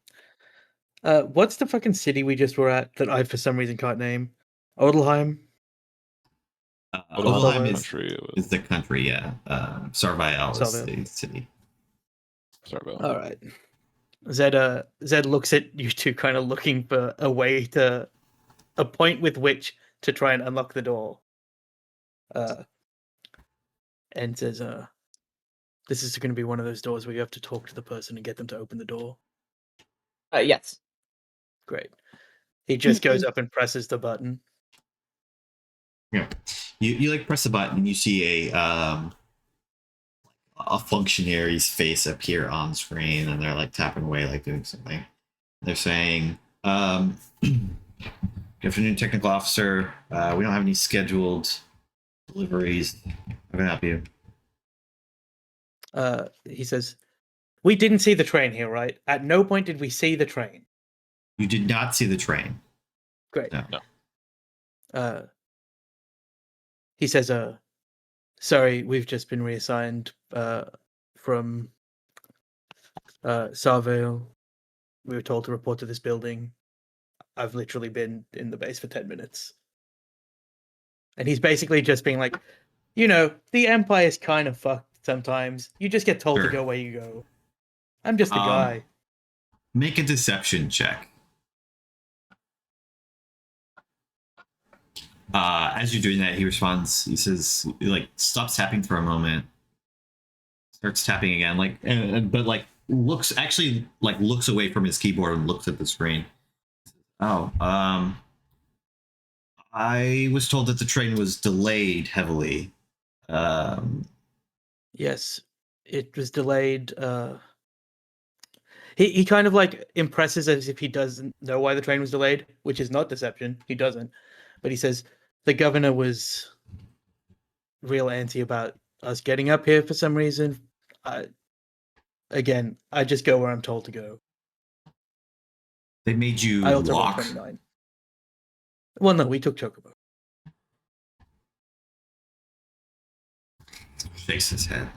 What's the fucking city we just were at that I for some reason can't name? Odelheim. Odelheim country. is the country, yeah. Sarviel is Sarviel. the city. Sorry about. All right. Zed looks at you two, kind of looking for a point with which to try and unlock the door. And says, "This is going to be one of those doors where you have to talk to the person and get them to open the door." Yes. Great. He just goes up and presses the button. Yeah. You like press the button and you see a functionary's face appear on screen, and they're like tapping away, like doing something. They're saying, "Good afternoon, technical officer. We don't have any scheduled deliveries. How can I help you?" He says, "We didn't see the train here, right? At no point did we see the train." You did not see the train. Great. No. He says, "Sorry, we've just been reassigned from Sarvale. We were told to report to this building. I've literally been in the base for 10 minutes." And he's basically just being like, the Empire's kind of fucked sometimes. You just get told Sure. to go where you go. I'm just a Um, guy. Make a deception check. As you're doing that, he responds. He says, he, like, stops tapping for a moment, starts tapping again, but looks away from his keyboard and looks at the screen. Oh, I was told that the train was delayed heavily. Yes, it was delayed. He kind of like impresses as if he doesn't know why the train was delayed, which is not deception. He doesn't. But he says the governor was real antsy about us getting up here for some reason. I just go where I'm told to go. They made you I also rolled walk. 29. Well, no, we took Chocobo. Shakes his head.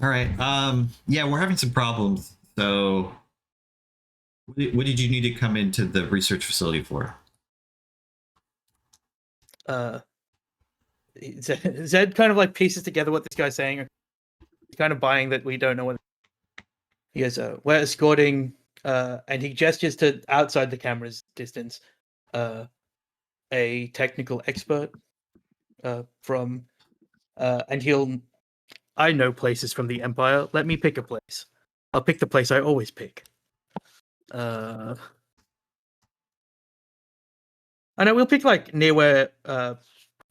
All right. Yeah, we're having some problems. So, what did you need to come into the research facility for? Zed kind of like pieces together what this guy's saying. He's kind of buying that we don't know what he goes. We're escorting, and he gestures to outside the camera's distance, a technical expert from, and I know places from the Empire. Let me pick a place. I'll pick the place I always pick. I know we'll pick like near where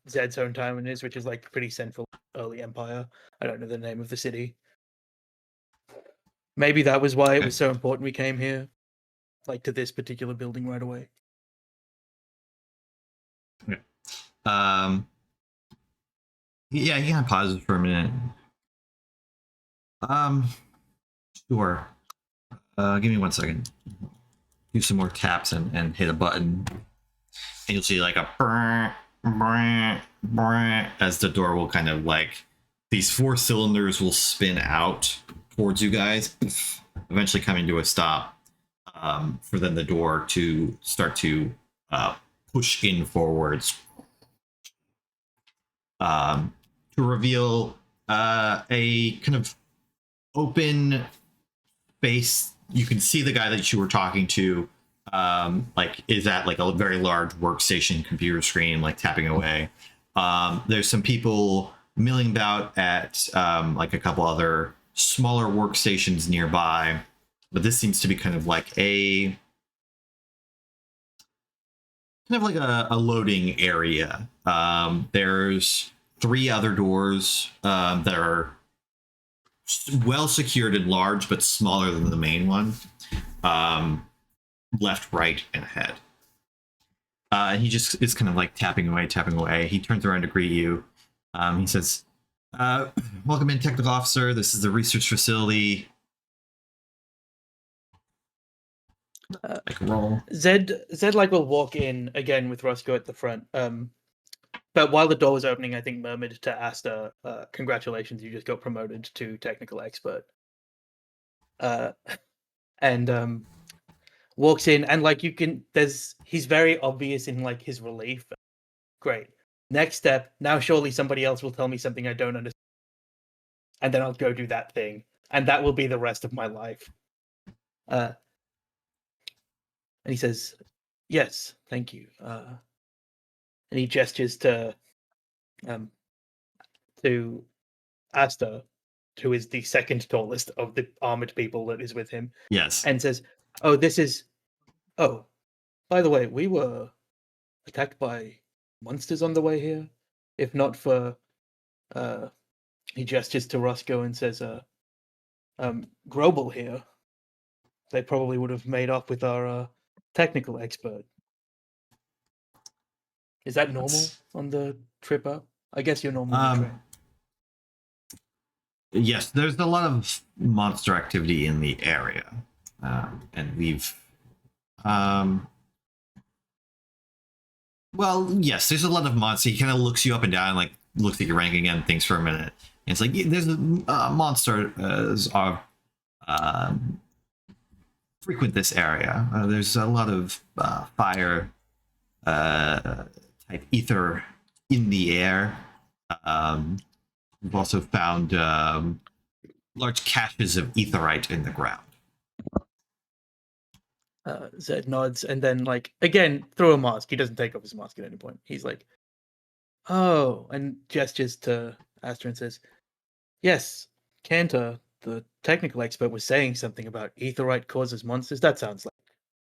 Zed's hometown is, which is like pretty central early Empire. I don't know the name of the city. Maybe that was why it was so important we came here, like to this particular building right away. Yeah, he kind of pauses for a minute. Sure. Give me 1 second. do some more taps and hit a button, and you'll see like a brr, brr, brr, as the door will kind of like these 4 cylinders will spin out towards you guys, eventually coming to a stop. For then the door to start to push in forwards, to reveal a kind of open space. You can see the guy that you were talking to, like is at like a very large workstation computer screen, like tapping away. There's some people milling about at like a couple other smaller workstations nearby, but this seems to be kind of like a loading area. There's 3 other doors that are well secured and large, but smaller than the main one. Left, right, and ahead. And he just is kind of like tapping away. He turns around to greet you. He says, welcome in, technical officer. This is the research facility. Like roll. Zed like will walk in again with Roscoe at the front. But while the door was opening, I think murmured to Asta, congratulations, you just got promoted to technical expert. And walks in, and like he's very obvious in like his relief. Great. Next step, now surely somebody else will tell me something I don't understand. And then I'll go do that thing. And that will be the rest of my life. And he says, yes, thank you. And he gestures to Asta, who is the second tallest of the armored people that is with him. Yes. And says, by the way, we were attacked by monsters on the way here. If not for, he gestures to Roscoe and says, Grobel here, they probably would have made off with our technical expert. Is that normal on the trip up? I guess you're normal on the train. Yes, there's a lot of monster activity in the area. And we've... well, yes, there's a lot of monsters. He kind of looks you up and down, like looks at your rank again, thinks for a minute. And it's like, there's a monster frequent this area. There's a lot of fire type ether in the air. We've also found large caches of etherite in the ground. Zed nods and then, like, again, through a mask. He doesn't take off his mask at any point. He's like, oh, and gestures to Astra and says, yes, Cantor, the technical expert, was saying something about etherite causes monsters. That sounds like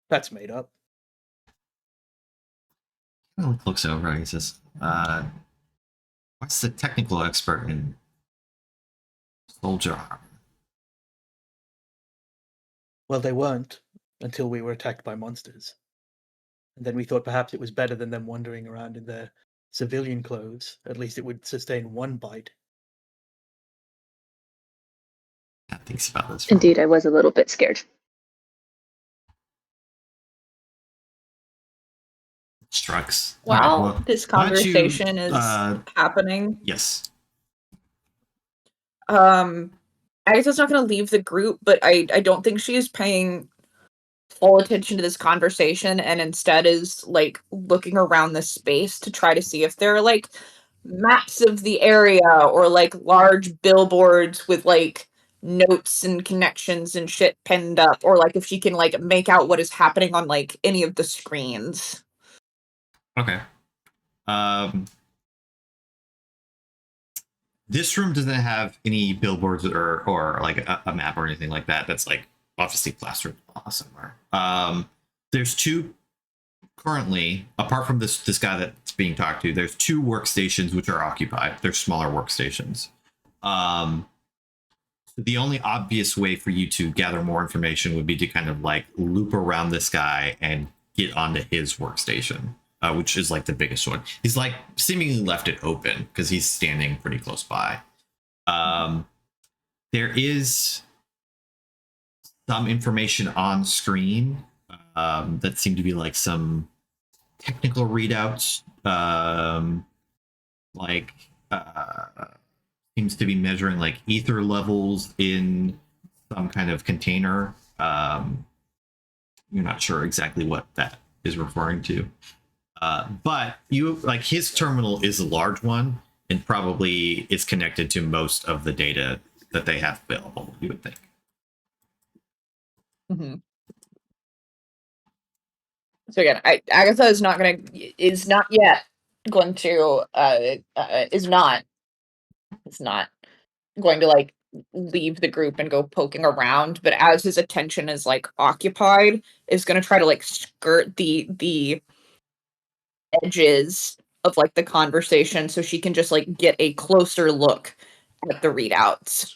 that's made up. He looks over. He says, what's the technical expert in soldier armor? Well, they weren't until we were attacked by monsters. And then we thought perhaps it was better than them wandering around in their civilian clothes. At least it would sustain one bite. That thinks about this. Indeed, I was a little bit scared. Strux. While this why don't you, conversation is happening, yes. I guess it's not going to leave the group, but I don't think she is paying full attention to this conversation, and instead is like looking around the space to try to see if there are like maps of the area or like large billboards with like notes and connections and shit pinned up, or like if she can like make out what is happening on like any of the screens. Okay. This room doesn't have any billboards or like a map or anything like that. That's like obviously plastered somewhere. There's 2 currently, apart from this guy that's being talked to. There's 2 workstations which are occupied. They're smaller workstations. The only obvious way for you to gather more information would be to kind of like loop around this guy and get onto his workstation. Which is like the biggest one. He's like seemingly left it open because he's standing pretty close by. There is some information on screen that seem to be like some technical readouts. Like seems to be measuring like ether levels in some kind of container. You're not sure exactly what that is referring to. But you like his terminal is a large one and probably is connected to most of the data that they have available, you would think. Mm-hmm. So again, Agatha is not yet going to is not going to like leave the group and go poking around, but as his attention is like occupied, is going to try to like skirt the edges of like the conversation so she can just like get a closer look at the readouts.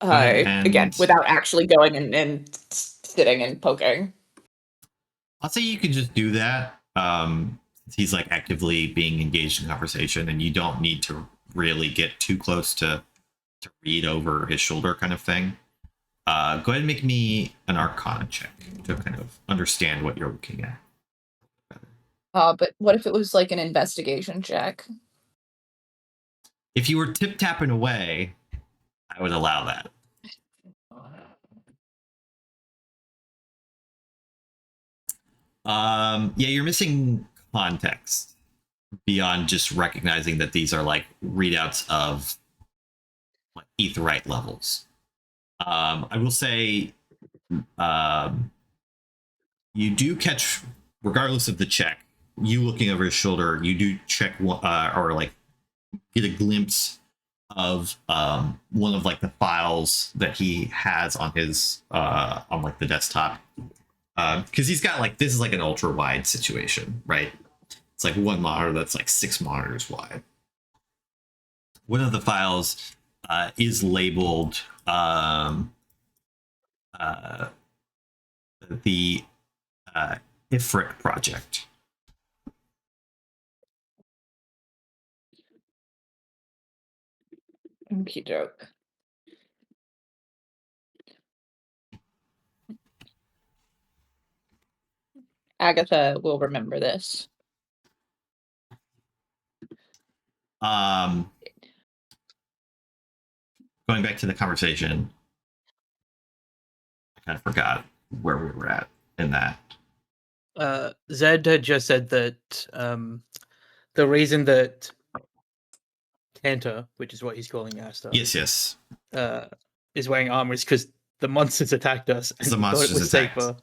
Again, without actually going and sitting and poking. I'll say you can just do that. He's like actively being engaged in conversation, and you don't need to really get too close to read over his shoulder, kind of thing. Go ahead and make me an Arcana check to kind of understand what you're looking at. But what if it was like an investigation check? If you were tip tapping away, I would allow that. Yeah, you're missing context beyond just recognizing that these are like readouts of like etherite levels. I will say, you do catch, regardless of the check, you looking over his shoulder, you do check or like get a glimpse of one of like the files that he has on his on like the desktop, because he's got like, this is like an ultra wide situation, right? It's like one monitor that's like 6 monitors wide. One of the files is labeled the Ifrit project. Okie doke. Agatha will remember this. Going back to the conversation, I kind of forgot where we were at in that. Zed had just said that the reason that Kanta, which is what he's calling Asta, Yes. is wearing armor is because the monsters attacked us, and The he thought monsters it was attacked. safer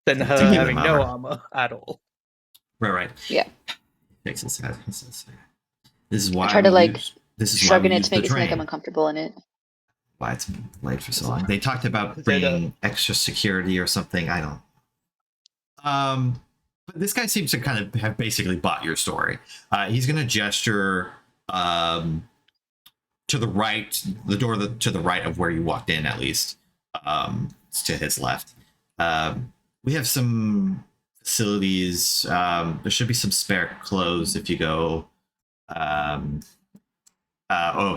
than To her give having them no armor. armor at all. Right. Yeah. Takes his head. This is why I try to like this is why shrug we in it use to make the it seem like I'm train. uncomfortable in it. Why it's been delayed for so long. They talked about Is that bringing extra security or something. I don't. But this guy seems to kind of have basically bought your story. He's going to gesture to the right, the door to the right of where you walked in, at least. It's to his left. We have some facilities. There should be some spare clothes if you go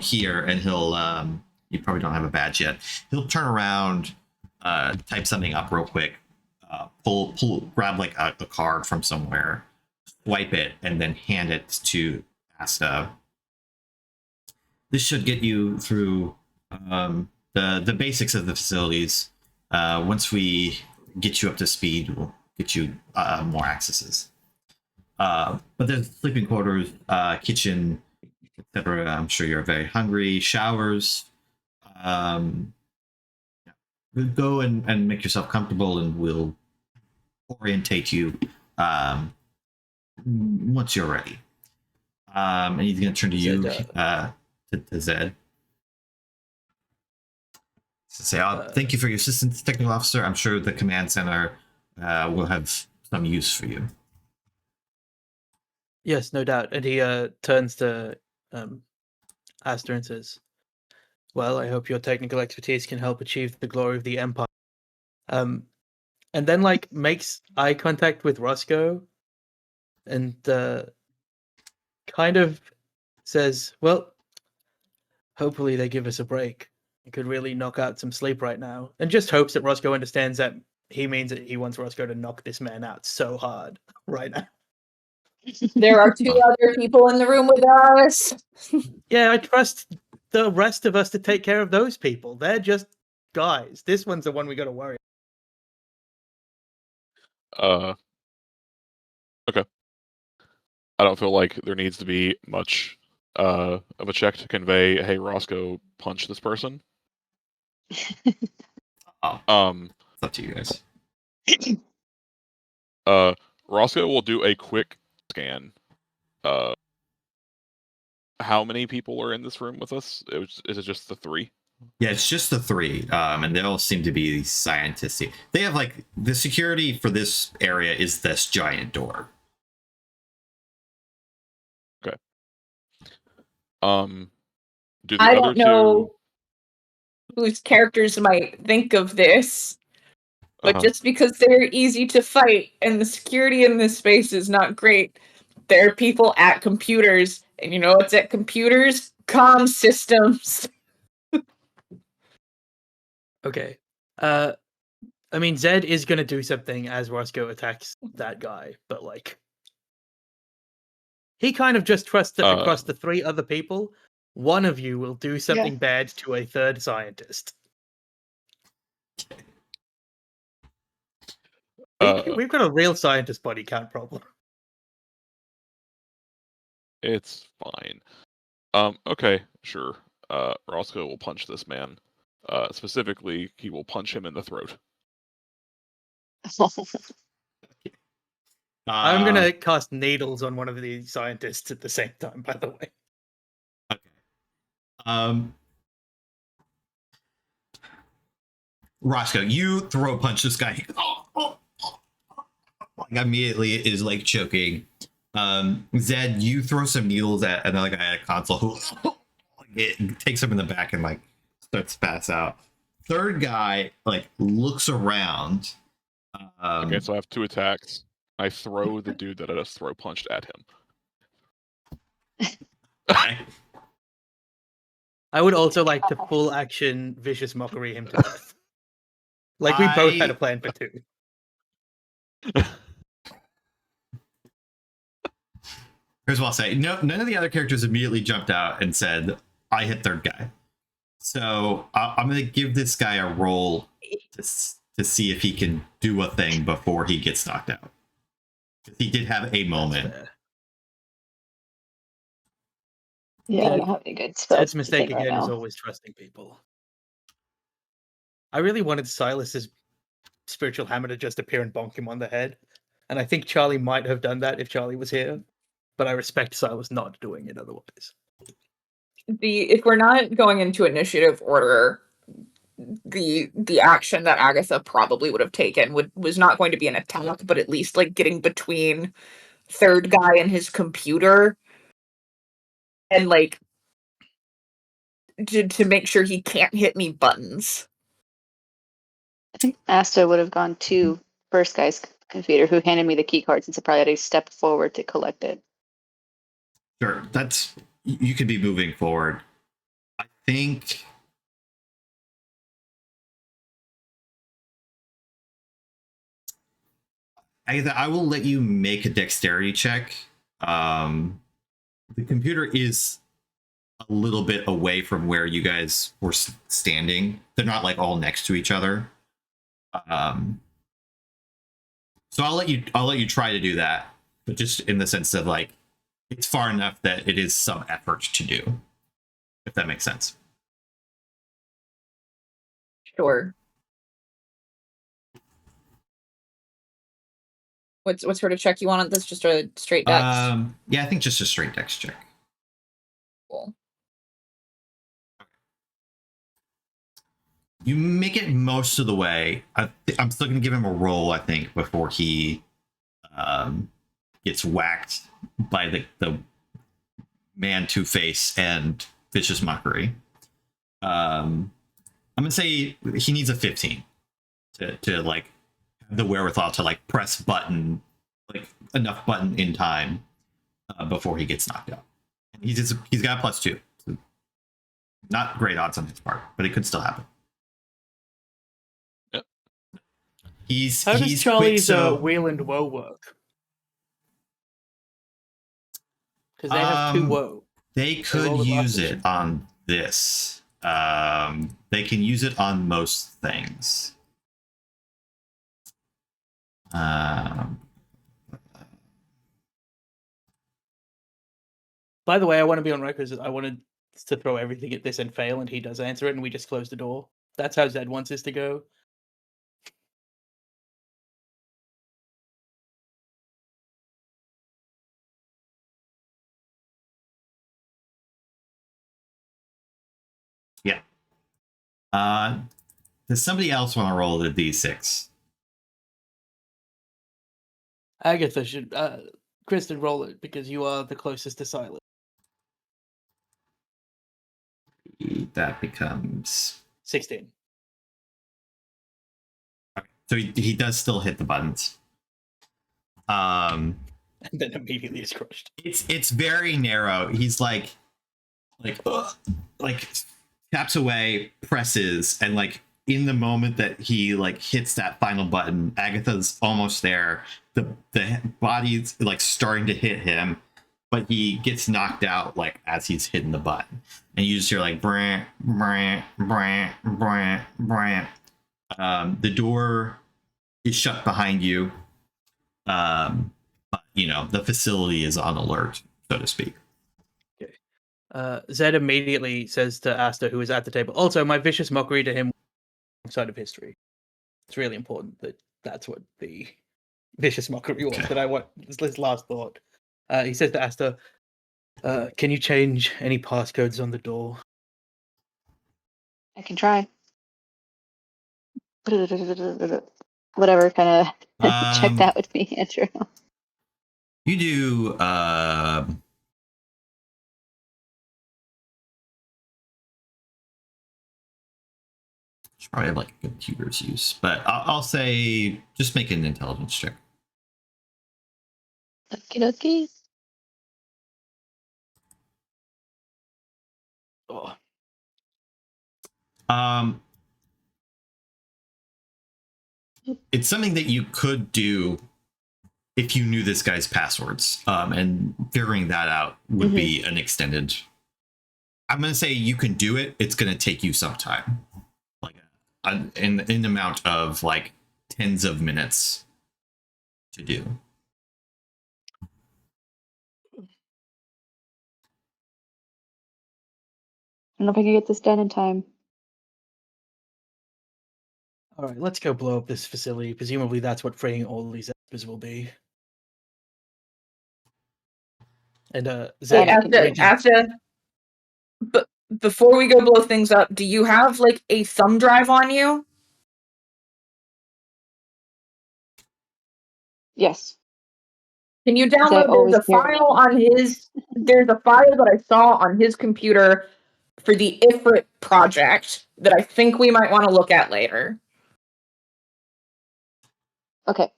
here, and he'll you probably don't have a badge yet. He'll turn around, type something up real quick, grab like a card from somewhere, swipe it, and then hand it to Asta. This should get you through the basics of the facilities. Once we get you up to speed, we'll get you more accesses. But there's sleeping quarters, kitchen, etc. I'm sure you're very hungry. Showers. Go and make yourself comfortable, and we'll orientate you once you're ready. And he's going to turn to you, to Zed. To say, thank you for your assistance, technical officer. I'm sure the command center will have some use for you. Yes, no doubt. And he turns to Asta and says, "Well, I hope your technical expertise can help achieve the glory of the Empire." And then like makes eye contact with Roscoe, and kind of says, "Well, hopefully they give us a break. He could really knock out some sleep right now, and just hopes that Roscoe understands that he means that he wants Roscoe to knock this man out so hard right now. There are two other people in the room with us. Yeah, I trust the rest of us to take care of those people. They're just guys. This one's the one we got to worry. Okay. I don't feel like there needs to be much of a check to convey, hey, Roscoe, punch this person. Oh, it's up to you guys. Roscoe will do a quick scan. How many people are in this room with us? Is it just the 3? Yeah, it's just the 3, and they all seem to be scientists. They have like the security for this area is this giant door. Okay. Do the I other don't know two? whose characters might think of this, but Uh-huh. just because they're easy to fight and the security in this space is not great, there are people at computers, and you know what's at computers? Comm systems. Okay. I mean, Zed is going to do something as Roscoe attacks that guy, but like, he kind of just trusts that across the 3 other people, one of you will do something bad to a third scientist. We've got a real scientist body count problem. It's fine. Okay, sure. Roscoe will punch this man. Specifically, he will punch him in the throat. I'm going to cast needles on one of the scientists at the same time, by the way. Roscoe, you throw punch this guy. Immediately is like choking. Zed, you throw some needles at another guy at a console who it takes him in the back and like starts to pass out. Third guy like looks around. Okay, so I have 2 attacks. I throw the dude that I just throw punched at him. I would also like to full action vicious mockery him to death. Like we both had a plan for 2. Here's what I'll say. No, none of the other characters immediately jumped out and said, I hit third guy. So I'm going to give this guy a roll to see if he can do a thing before he gets knocked out. He did have a moment. Yeah, I don't have any good spells. That's mistake right again now. is always trusting people. I really wanted Silas's spiritual hammer to just appear and bonk him on the head. And I think Charlie might have done that if Charlie was here. But I respect Silas not doing it otherwise. If we're not going into initiative order, the action that Agatha probably would have taken was not going to be an attack, but at least like getting between third guy and his computer and like to make sure he can't hit me buttons. I think Asta would have gone to first guy's computer who handed me the key cards and so probably had to step forward to collect it. Sure, you could be moving forward. I think I will let you make a dexterity check. The computer is a little bit away from where you guys were standing. They're not like all next to each other. So I'll let you try to do that, but just in the sense of like it's far enough that it is some effort to do, if that makes sense. Sure. What sort of check you want on this? Just a straight dex? Yeah, I think just a straight dex check. Cool. You make it most of the way. I'm still going to give him a roll, I think, before he gets whacked by the man Two-Face and vicious mockery. I'm going to say he needs a 15 to like have the wherewithal to like press button, like enough button in time before he gets knocked out. And he's got a +2. Not great odds on his part, but it could still happen. Yep. How does he's Charlie's quick, so wheel and woe work? Because they have two woe. they roll could it last use session. it on this. They can use it on most things. By the way, I want to be on record. I wanted to throw everything at this and fail, and he does answer it, and we just close the door. That's how Zed wants us to go. Yeah. Does somebody else want to roll the d6? Agatha should. Kristen, roll it because you are the closest to silence. That becomes 16. so he does still hit the buttons. And then immediately is crushed. It's very narrow. He's like taps away, presses, and like in the moment that he like hits that final button, Agatha's almost there. The body's like starting to hit him, but he gets knocked out like as he's hitting the button, and you just hear like brant brant brant brant brant. The door is shut behind you. But you know the facility is on alert, so to speak. Zed immediately says to Asta, who is at the table, also, my vicious mockery to him side of history. It's really important that that's what the vicious mockery was. That I want his last thought. He says to Asta, can you change any passcodes on the door? I can try. Whatever kind of check that with me, Andrew. You do should probably have like a computer's use, but I'll say just make an intelligence check. Okie dokie. Oh. It's something that you could do if you knew this guy's passwords, and figuring that out would be an extended. I'm gonna say you can do it. It's gonna take you some time, like an amount of like tens of minutes to do. I don't know if I can get this done in time. All right, let's go blow up this facility. Presumably, that's what freeing all these espers will be. And Zed, After, but before we go blow things up, do you have like a thumb drive on you? Yes. Can you I download? always There's a carry file on his. There's a file that I saw on his computer for the Ifrit project that I think we might want to look at later. Okay.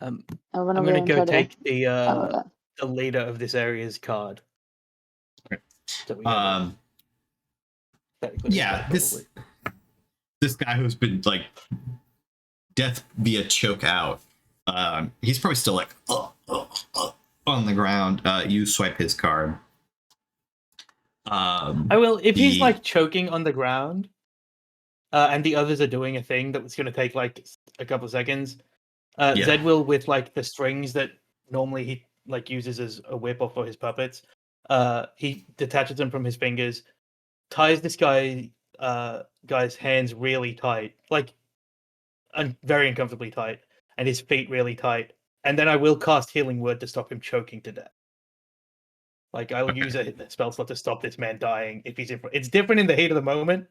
I'm I'm going to go take the leader of this area's card. Okay. So we have yeah, this guy who's been like death via choke out. He's probably still like on the ground. You swipe his card. I will if he's like choking on the ground, and the others are doing a thing that was going to take like a couple of seconds. Zed will, with like the strings that normally he like uses as a whip or for his puppets, he detaches them from his fingers, ties this guy's hands really tight, like very uncomfortably tight, and his feet really tight, and then I will cast Healing Word to stop him choking to death. Like I will use a spell slot to stop this man dying if he's in front. It's different in the heat of the moment,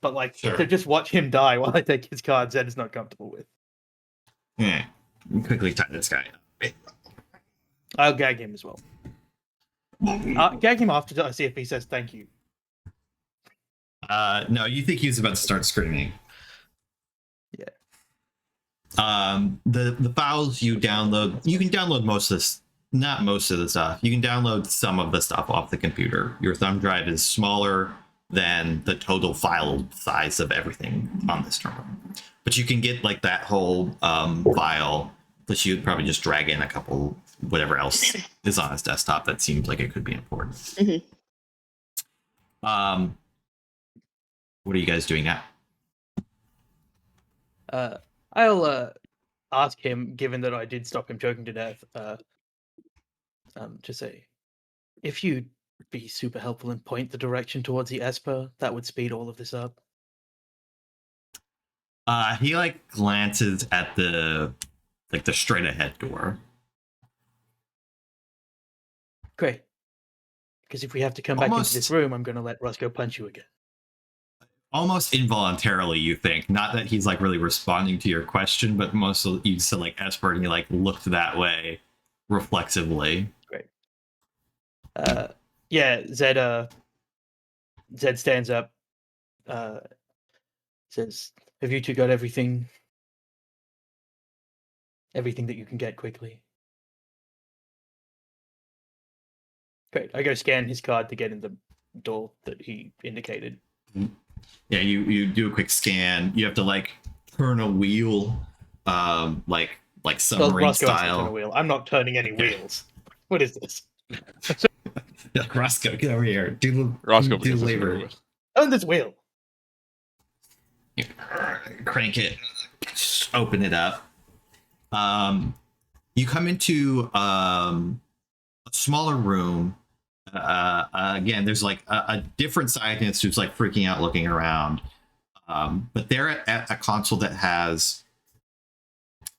but like to just watch him die while I take his card, Zed is not comfortable with. Yeah, quickly tie this guy up. I'll gag him as well. Gag him after to see if he says thank you. No, you think he's about to start screaming. Yeah. The files you download, you can download most of not most of the stuff. You can download some of the stuff off the computer. Your thumb drive is smaller than the total file size of everything on this terminal. But you can get like that whole file, but you would probably just drag in a couple, whatever else is on his desktop that seems like it could be important. Mhm. What are you guys doing now? I'll ask him, given that I did stop him choking to death, to say, if you'd be super helpful and point the direction towards the Esper, that would speed all of this up. He like glances at the straight ahead door. Great. Because if we have to come back into Almost- this room, I'm going to let Roscoe punch you again. Almost involuntarily, you think. Not that he's like really responding to your question, but most of you said like Esper and you like looked that way reflexively. Yeah, Zed stands up, says, have you two got everything that you can get quickly? Great. I go scan his card to get in the door that he indicated. Yeah, you do a quick scan. You have to like turn a wheel, like Well, submarine Roscoe has to turn a style. wheel. I'm not turning any Okay. wheels. What is this? Yeah, Roscoe, get over here. Roscoe do begins to labor. screw with. On this wheel. You crank it, open it up. You come into a smaller room. Again, there's like a different scientist who's like freaking out looking around. But they're at a console that has,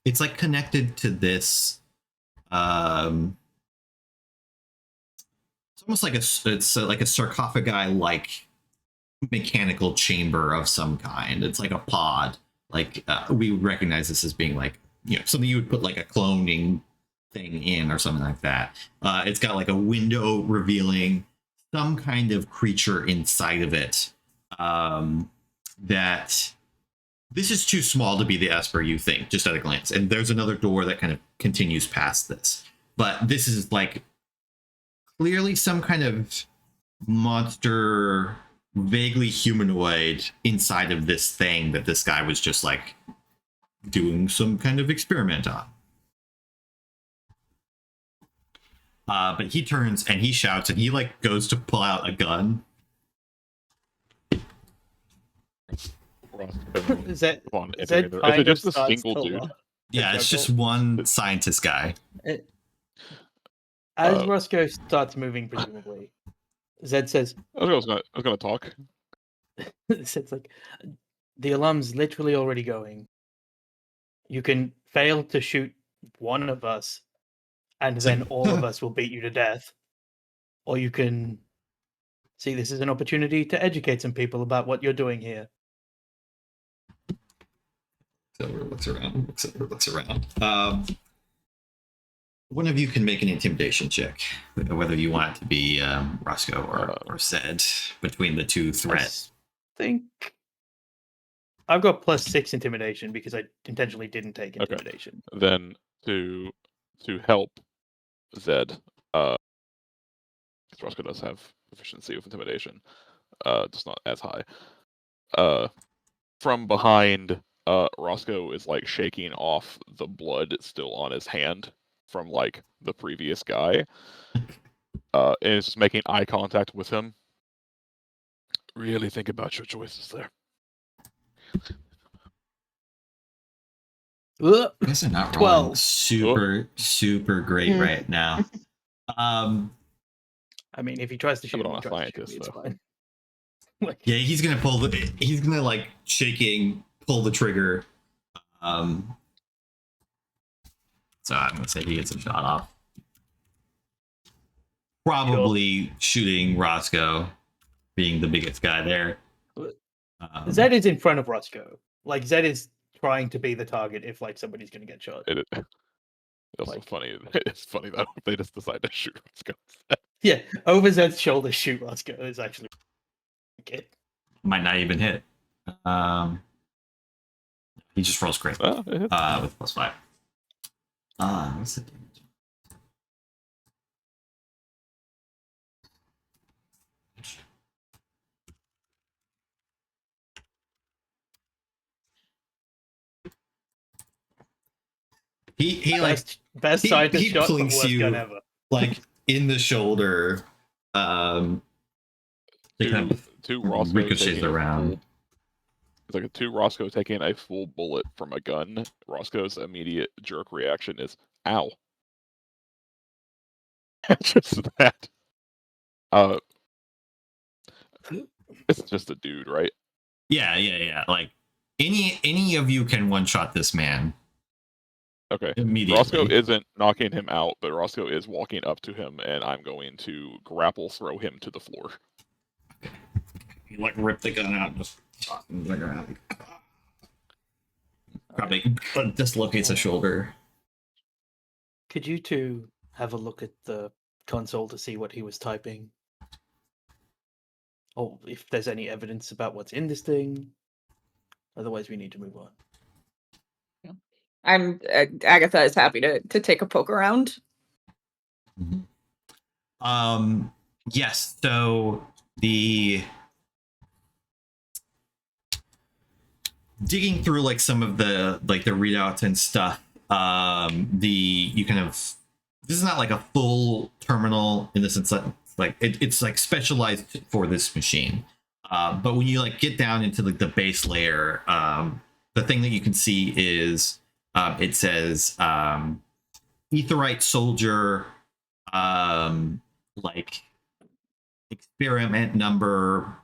it's like connected to this. It's almost like a sarcophagi like mechanical chamber of some kind. It's like a pod. Like we would recognize this as being like, you know, something you would put like a cloning thing in or something like that. It's got like a window revealing some kind of creature inside of it. That this is too small to be the Esper, you think, just at a glance. And there's another door that kind of continues past this. But this is like clearly some kind of monster, vaguely humanoid inside of this thing that this guy was just like doing some kind of experiment on. But he turns and he shouts and he like goes to pull out a gun. Roscoe, Is that come on, is enter that either. Is it kind of just a starts single to dude? laugh? Yeah, it's just one scientist guy. As Roscoe starts moving, presumably, Zed says, I was gonna talk. Zed's like, the alarm's literally already going. You can fail to shoot one of us, and then all of us will beat you to death. Or you can see this as an opportunity to educate some people about what you're doing here. Looks around. One of you can make an intimidation check, whether you want it to be Roscoe or Zed, between the two threats. I think I've got +6 intimidation because I intentionally didn't take Okay. intimidation. Then to help Zed, because Roscoe does have proficiency with intimidation, just not as high. From behind, Roscoe is like shaking off the blood still on his hand from like the previous guy, and is just making eye contact with him. Really think about your choices there. Ugh. You guys are not 12. rolling super great Mm. right now. I mean, if he tries to shoot Coming me, on he a tries to shoot scientist, me, it's though. fine. Like, Yeah, he's gonna like shaking, pull the trigger. So I'm gonna say he gets a shot off. Probably shooting Roscoe, being the biggest guy there. Zed is in front of Roscoe. Like, Zed is trying to be the target if like somebody's going to get shot. It's also Like- funny. It's funny that they just decide to shoot Roscoe. Yeah, over Zed's shoulder, shoot Roscoe is actually okay. Might not even hit. He just rolls great It hits. with +5. What's the damage? He like best he- scientist he shot, but plinks worst you. gun ever. like in the shoulder. They kind of Two Roscoe ricochets taking a around. full- it's like two Roscoe taking a full bullet from a gun. Roscoe's immediate jerk reaction is "ow." Just that. It's just a dude, right? Yeah. Like any of you can one shot this man Okay. immediately. Roscoe isn't knocking him out, but Roscoe is walking up to him, and I'm going to grapple throw him to the floor. You like rip the gun out and just toss him to the ground. Probably dislocates a shoulder. Could you two have a look at the console to see what he was typing? Or if there's any evidence about what's in this thing? Otherwise, we need to move on. I'm Agatha is happy to take a poke around. Yes, so the digging through like some of the like the readouts and stuff, you kind of, this is not like a full terminal in the sense that like it's like specialized for this machine. But when you like get down into like the base layer, the thing that you can see is it says Aetheryte soldier, like experiment number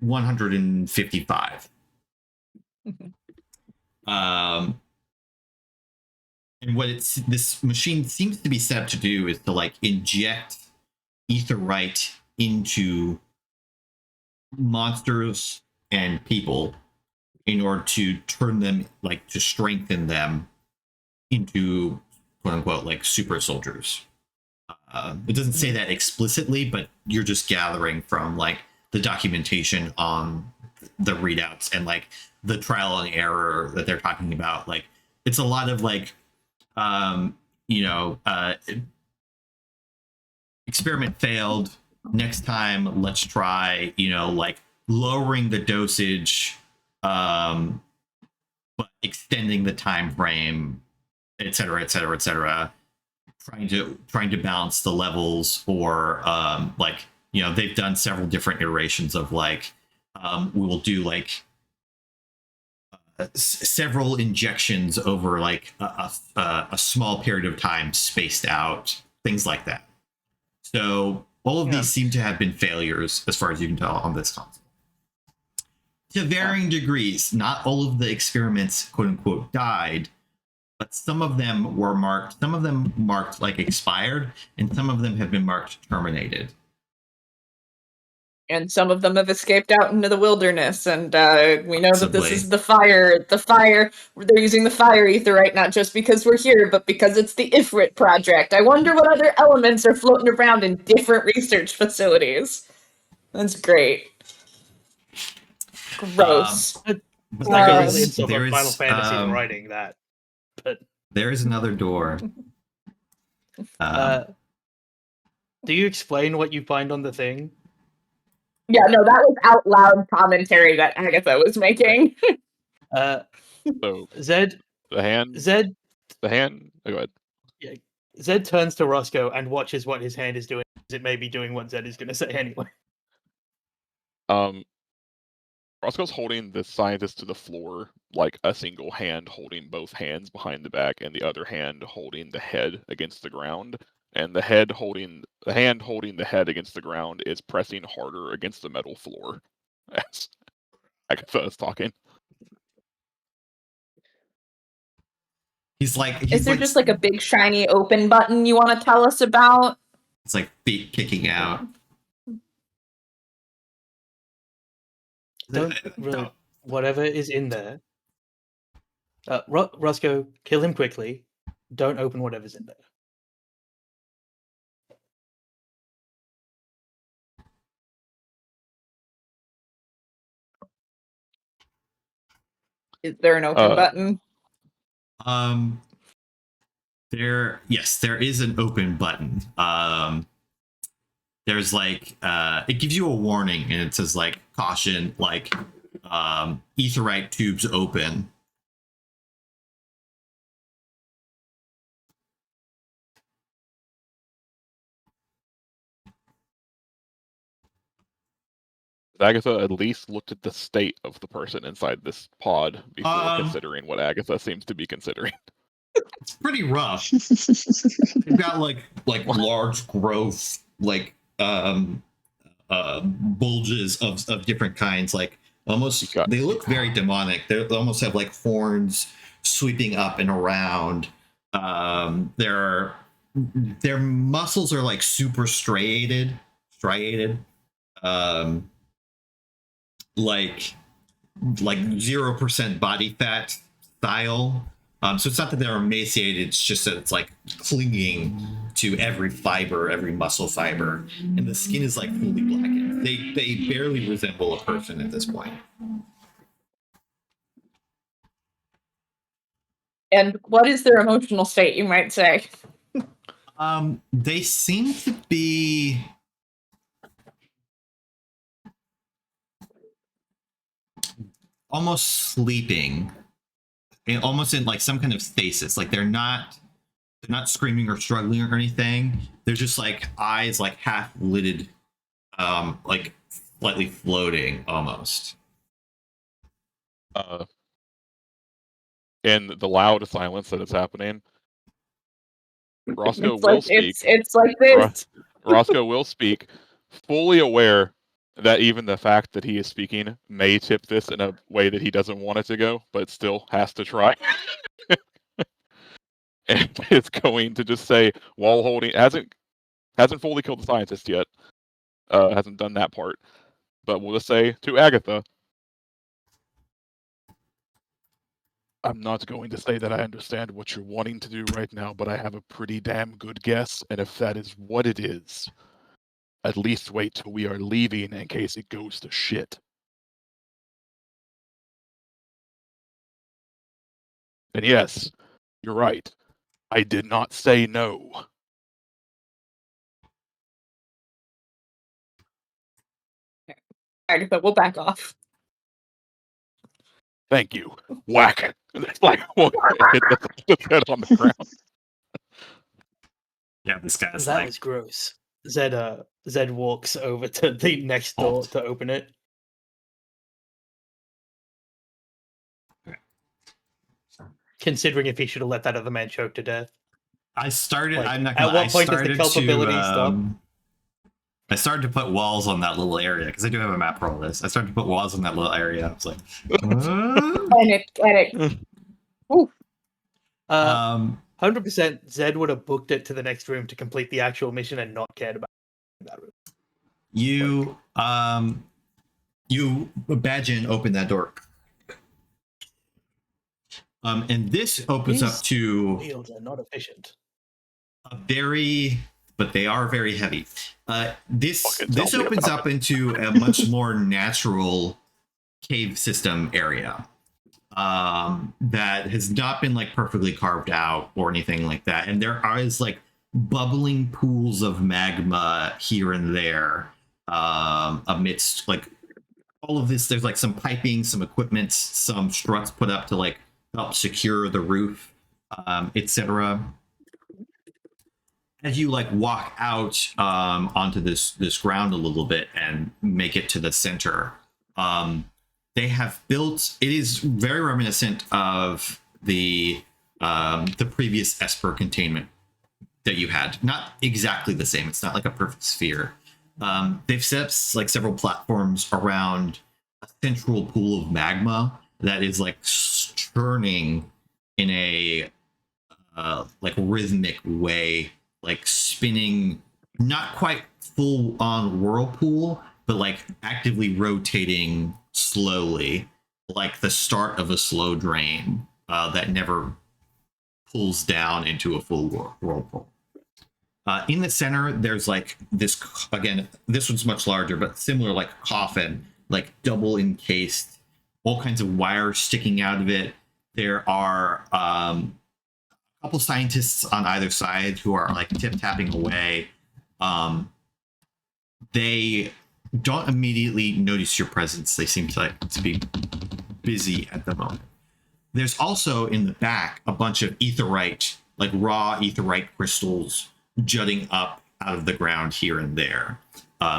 155. And what this machine seems to be set up to do is to like inject Aetheryte into monsters and people in order to turn them, like to strengthen them into quote unquote like super soldiers. It doesn't say that explicitly, but you're just gathering from like the documentation on the readouts and like the trial and error that they're talking about. Like it's a lot of like experiment failed, next time let's try like lowering the dosage, but extending the time frame, etc., trying to balance the levels for they've done several different iterations of like we will do like several injections over like a small period of time spaced out, things like that. So all of these seem to have been failures as far as you can tell on this console. To varying degrees, not all of the experiments quote unquote died, but some of them were marked, like expired, and some of them have been marked terminated. And some of them have escaped out into the wilderness, and we know that this Possibly. is the fire. The fire, they're using the fire Aetheryte not just because we're here, but because it's the Ifrit project. I wonder what other elements are floating around in different research facilities. That's great. Gross. But It's like a real there insult on is, Final Fantasy writing that. But there is another door. do you explain what you find on the thing? Yeah, no, that was out loud commentary that Agatha was making. So Zed. the hand. Oh, go ahead. Zed turns to Roscoe and watches what his hand is doing. It may be doing what Zed is going to say anyway. Roscoe's holding the scientist to the floor, like a single hand holding both hands behind the back, and the other hand holding the head against the ground. And the hand holding the head against the ground is pressing harder against the metal floor as Agatha is talking. Is there just like a big shiny open button you want to tell us about? It's like feet kicking out. Don't really. Whatever is in there. Roscoe, kill him quickly. Don't open whatever's in there. Is there an open button? There is an open button. There's like it gives you a warning and it says like caution, like Aetheryte tubes open. Agatha at least looked at the state of the person inside this pod before considering what Agatha seems to be considering? It's pretty rough. They've got like large growth, like bulges of different kinds, like almost they look very demonic. They almost have like horns sweeping up and around. Their muscles are like super striated, like 0% body fat style. So it's not that they're emaciated, it's just that it's like clinging to every fiber, every muscle fiber, and the skin is like fully blackened. They barely resemble a person at this point. And what is their emotional state, you might say? They seem to be almost sleeping, almost in like some kind of stasis. Like they're not screaming or struggling or anything. They're just like eyes like half lidded, like slightly floating almost. In the loud silence that is happening, Roscoe It's will like speak. it's like this. Roscoe will speak, fully aware that even the fact that he is speaking may tip this in a way that he doesn't want it to go, but still has to try. And it's going to just say, while holding, hasn't fully killed the scientist yet, hasn't done that part, but we'll just say to Agatha, I'm not going to say that I understand what you're wanting to do right now, but I have a pretty damn good guess, and if that is what it is, at least wait till we are leaving in case it goes to shit. And yes, you're right. I did not say no. Agatha, we'll back off. Thank you. Whack. It's like hit the head on the ground. Yeah, this guy's That like, was gross. Zed walks over to the next door to open it. Okay. Considering if he should have let that other man choke to death. I started. Like, I'm not. at Gonna, what I point does the started culpability to, stop? I started to put walls on that little area because I do have a map for all this. I started to put walls on that little area. I was like, And it. Ooh. 100% Zed would have booked it to the next room to complete the actual mission and not cared about that room. you badge in, open that door. And this opens up to Wheels are not efficient. a very, but they are very heavy. This Fucking tell me opens about up into a much more natural cave system area that has not been like perfectly carved out or anything like that. And there is like bubbling pools of magma here and there amidst like all of this. There's like some piping, some equipment, some struts put up to like help secure the roof, etc. As you like walk out onto this ground a little bit and make it to the center, they have built. It is very reminiscent of the previous Esper containment that you had. Not exactly the same. It's not like a perfect sphere. They've set up like several platforms around a central pool of magma that is like churning in a like rhythmic way, like spinning, not quite full on whirlpool, but like actively rotating slowly, like the start of a slow drain that never pulls down into a full whirlpool. In the center, there's like this, again, this one's much larger, but similar, like coffin, like double encased, all kinds of wires sticking out of it. There are a couple scientists on either side who are like tip-tapping away. They don't immediately notice your presence. They seem to be busy at the moment. There's also in the back a bunch of aetheryte, like raw aetheryte crystals jutting up out of the ground here and there.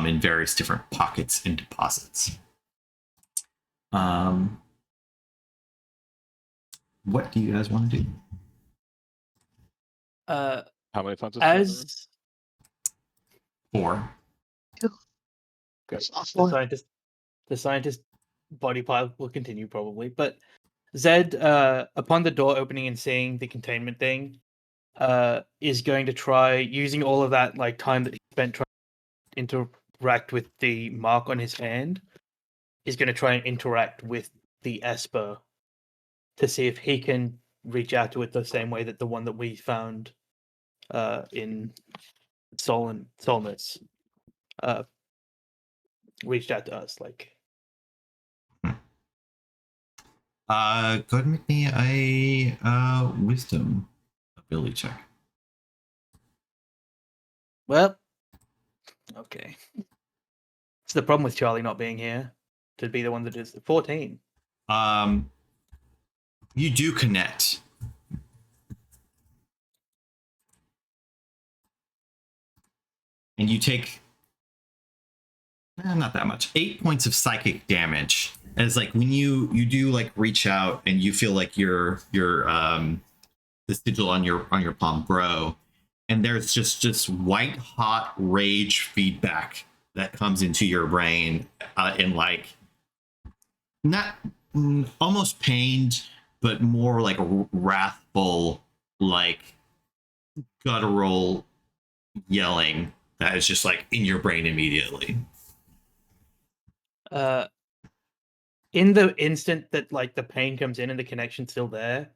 in various different pockets and deposits. What do you guys want to do? How many times? As 4. Great. Four. The scientist body pile will continue probably, but Zed, upon the door opening and seeing the containment thing, is going to try using all of that like time that he spent trying to interact with the mark on his hand. Is going to try and interact with the Esper to see if he can reach out to it the same way that the one that we found in Solnus reached out to us. Like, Go ahead and make me a wisdom ability check. well, okay. It's the problem with Charlie not being here to be the one that is 14. You do connect. And you take not that much. 8 points of psychic damage. As like when you do like reach out and you feel like your the sigil on your palm grow, and there's just white hot rage feedback that comes into your brain in like not almost pained, but more like wrathful, like guttural yelling that is just like in your brain immediately. In the instant that like the pain comes in and the connection's still there,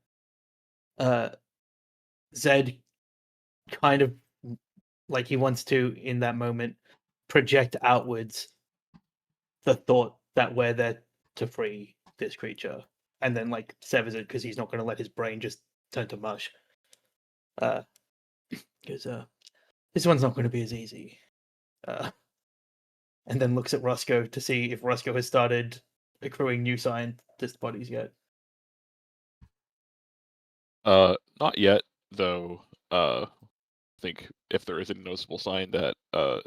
Zed kind of like he wants to in that moment project outwards the thought that we're there to free this creature, and then like severs it because he's not going to let his brain just turn to mush. Because this one's not going to be as easy. And then looks at Roscoe to see if Roscoe has started accruing new scientist bodies yet. Not yet, though. I think if there is a noticeable sign that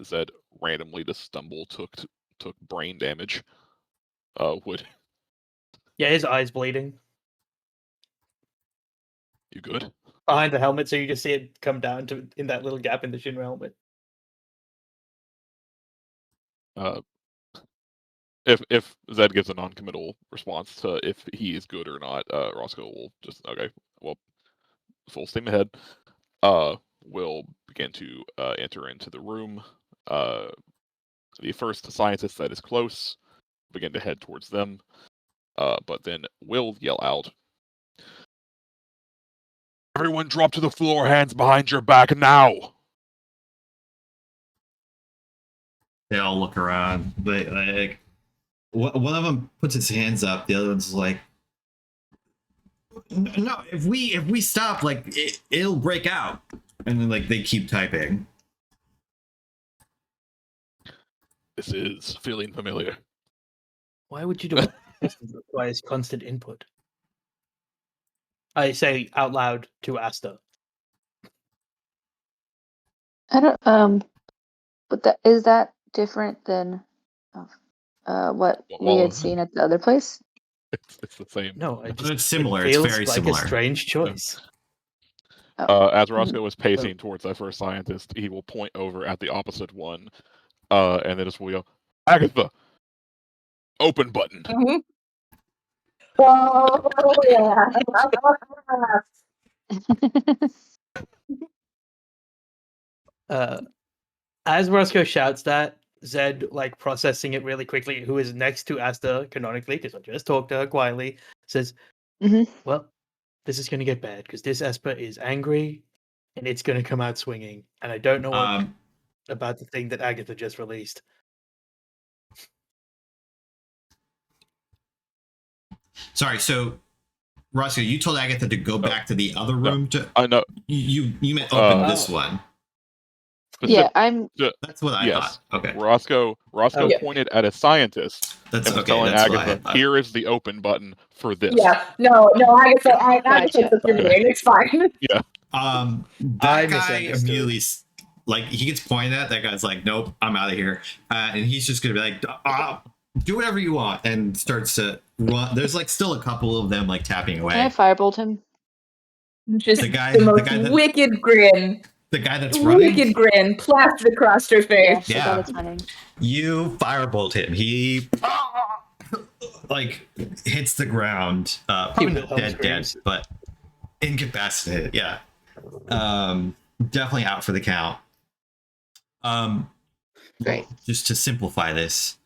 Zed randomly to stumble took brain damage, would Yeah, his eye's bleeding you good? behind the helmet, so you just see it come down to in that little gap in the Shinra helmet. If Zed gives a non-committal response to if he is good or not, Roscoe will just well, full steam ahead. Will begin to enter into the room. The first scientist that is close begin to head towards them, but then will yell out, "Everyone drop to the floor, hands behind your back now!" They all look around. They like one of them puts his hands up. The other one's like, "No, if we stop, like it'll break out." And then like they keep typing. This is feeling familiar. Why would you do it? This requires constant input. I say out loud to Asta. I don't. But is that different than what we Well, had seen at the other place? It's the same. No, But it's similar. It's feels very like similar. a strange choice. As Roscoe was pacing towards that first scientist, he will point over at the opposite one, and then just will yell, "Agatha, open button." Mhm. Oh, yeah. As Roscoe shouts that, Zed, like processing it really quickly, who is next to Asta canonically, because I just talked to her quietly, says, Mhm. well, this is going to get bad because this Esper is angry and it's going to come out swinging. And I don't know what about the thing that Agatha just released. Sorry, so Roscoe, you told Agatha to go back to the other room to I know. you meant open Oh. this one. Yeah, I'm. That's what I Yes. thought. Okay. Roscoe Yeah. pointed at a scientist That's and was okay. telling That's what I Agatha, thought. "Here is the open button for this." Yeah, no, I Gotcha. took what you're doing. It's fine. That I guy misunderstood. immediately like he gets pointed at. That guy's like, nope, I'm out of here, and he's just gonna be like, do whatever you want, and starts to run. There's like still a couple of them like tapping Can I away. firebolt him? Just The guy- the the most guy that- wicked grin. The guy that's running, Wicked grin plastered across her face. The Yeah. guy that's running. you firebolt him. He like hits the ground. Probably Keep not it home dead, screens. but incapacitated. Yeah. Definitely out for the count. Great. Just to simplify this,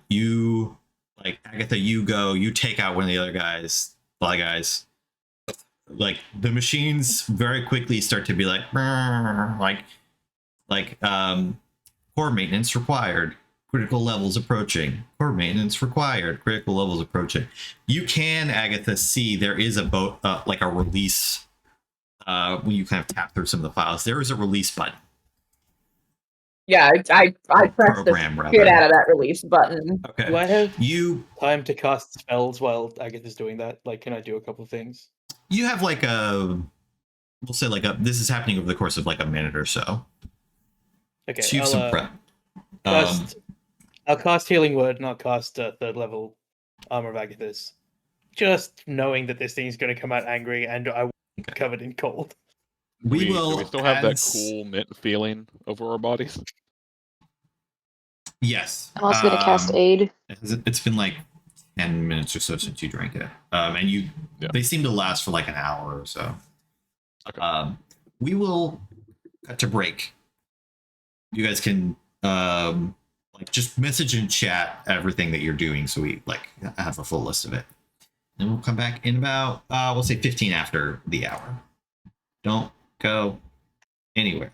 you like Agatha, you take out one of the other guys, fly guys. Like the machines very quickly start to be like core maintenance required, critical levels approaching, core maintenance required, critical levels approaching. You can, Agatha, see there is a boat like a release when you kind of tap through some of the files. There is a release button. Yeah, I pressed the Program, shit rather. out of that release button. Okay. Do I have You time to cast spells while Agatha's doing that? Like, can I do a couple things? you have like we'll say like this is happening over the course of like a minute or so. Okay, So you have some prep. I'll cast Healing Word, not cast third level Armor of Agatha's. Just knowing that this thing's going to come out angry and I will be covered in cold. We Do will we still have that as- cool mint feeling over our bodies? Yes. I'm also going to cast Um, Aid. It's been like 10 minutes or so since you drank it. And they seem to last for like an hour or so. Okay. We will cut to break. You guys can like just message in chat everything that you're doing so we like have a full list of it. And we'll come back in about we'll say 15 after the hour. Don't go anywhere.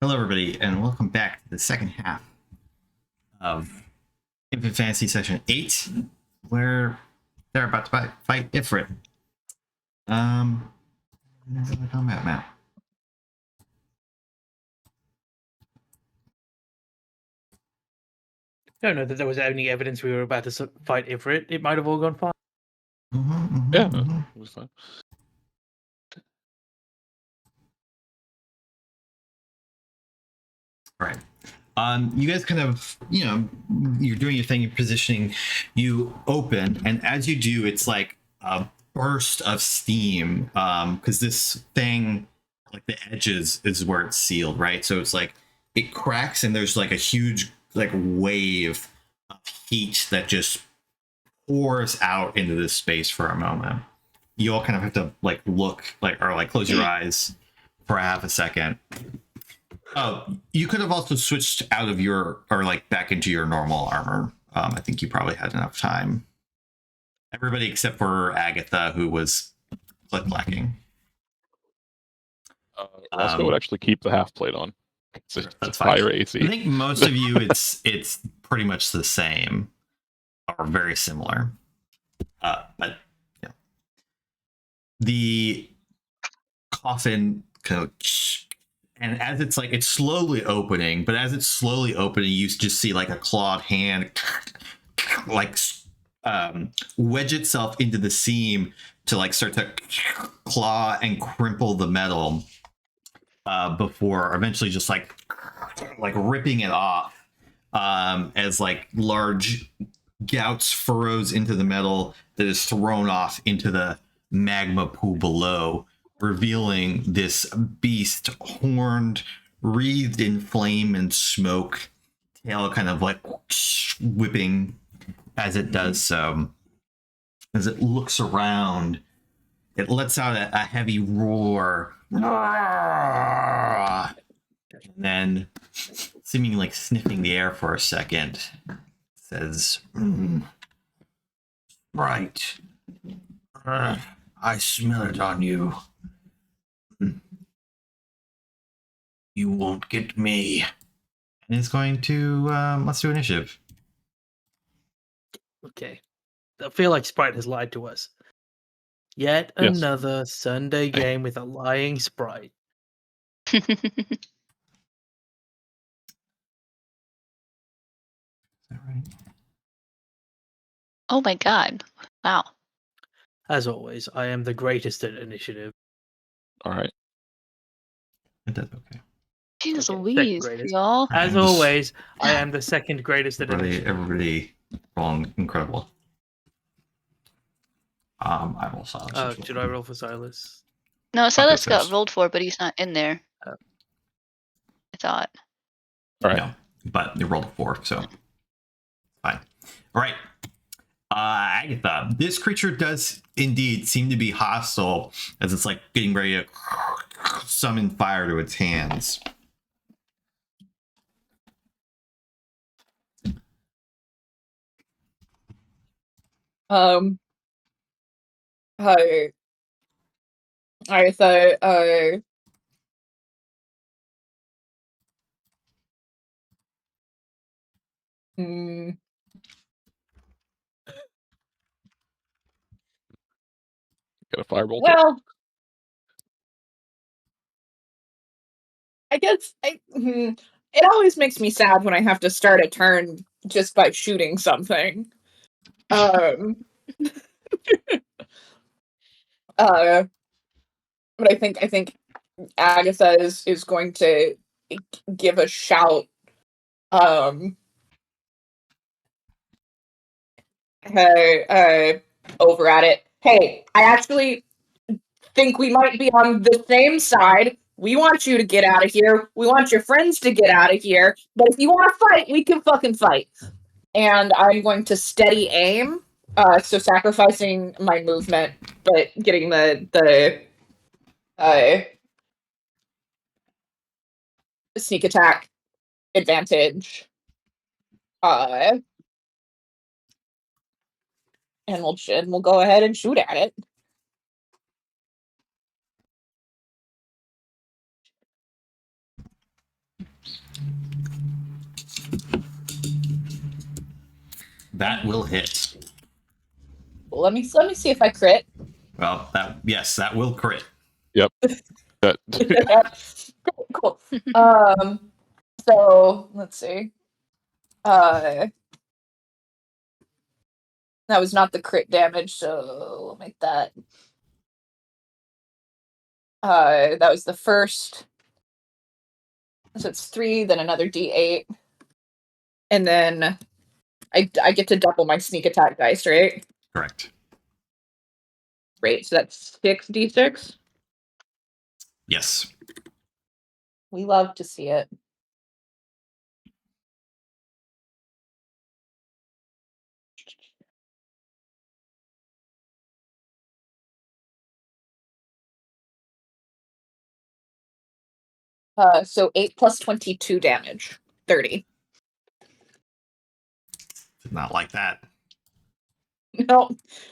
Hello, everybody, and welcome back to the second half of Infant Fantasy Section 8, where they're about to fight Ifrit. There's the combat map. I don't know that there was any evidence we were about to fight Ifrit. It might have all gone fine. Yeah, it was fine. Right. You guys kind of, you're doing your thing, you're positioning, you open, and as you do, it's like a burst of steam, because this thing, like the edges is where it's sealed, right? So it's like it cracks and there's like a huge like wave of heat that just pours out into this space for a moment. You all kind of have to like look like or like close your eyes for a half a second. Oh, you could have also switched out of your or like back into your normal armor. I think you probably had enough time. Everybody except for Agatha, who was click-clacking. Roscoe would actually keep the half plate on. It's That's fine. higher AC. I think most of you, it's pretty much the same or very similar. But yeah, the coffin kind of. And as it's slowly opening, but as it's slowly opening, you just see like a clawed hand like wedge itself into the seam to like start to claw and crimple the metal before eventually just like ripping it off as like large gouts furrows into the metal that is thrown off into the magma pool below, revealing this beast, horned, wreathed in flame and smoke, tail kind of like whipping as it does so. As it looks around, it lets out a heavy roar, and then, seeming like sniffing the air for a second, says, "Right, I smell it on you. You won't get me." And it's going to let's do initiative. Okay. I feel like Sprite has lied to us. Yet Yes. another Sunday game with a lying Sprite. Is that right? Oh my god. Wow. As always, I am the greatest at initiative. All right. It does okay. Jeez Okay, second Louise, greatest. y'all. As I'm just- always, I am the second greatest at initiative. Everybody wrong, incredible. I will silence. Should I roll for Silas? No, Silas got first. rolled for, but he's not in there. Oh. I thought. All right. No, but they rolled a 4, so fine. All right. Agatha, this creature does indeed seem to be hostile as it's like getting ready to summon fire to its hands. Hi. I thought, mm, Got a fireball. well, I guess it always makes me sad when I have to start a turn just by shooting something. But I think Agatha is going to give a shout. Hey, over at it. Hey, I actually think we might be on the same side. We want you to get out of here. We want your friends to get out of here. But if you want to fight, we can fucking fight. And I'm going to steady aim. So sacrificing my movement, but getting the sneak attack advantage. And we'll go ahead and shoot at it. That will hit. Let me see if I crit. Well, that will crit. That Cool. So let's see. That was not the crit damage, so we'll make that. That was the first. So it's 3, then another D8, and then I get to double my sneak attack dice, right? Correct. Right. So that's 6d6. Yes. We love to see it. So 8 plus 22 damage, 30. Did not like that. No,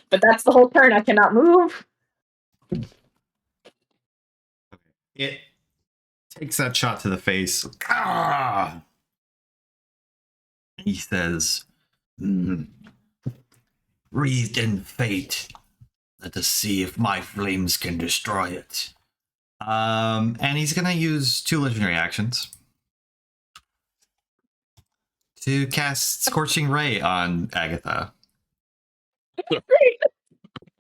but that's the whole turn. I cannot move. It takes that shot to the face. Ah! He says, breathed in fate. Let us see if my flames can destroy it. And he's gonna use 2 legendary actions to cast Scorching Ray on Agatha.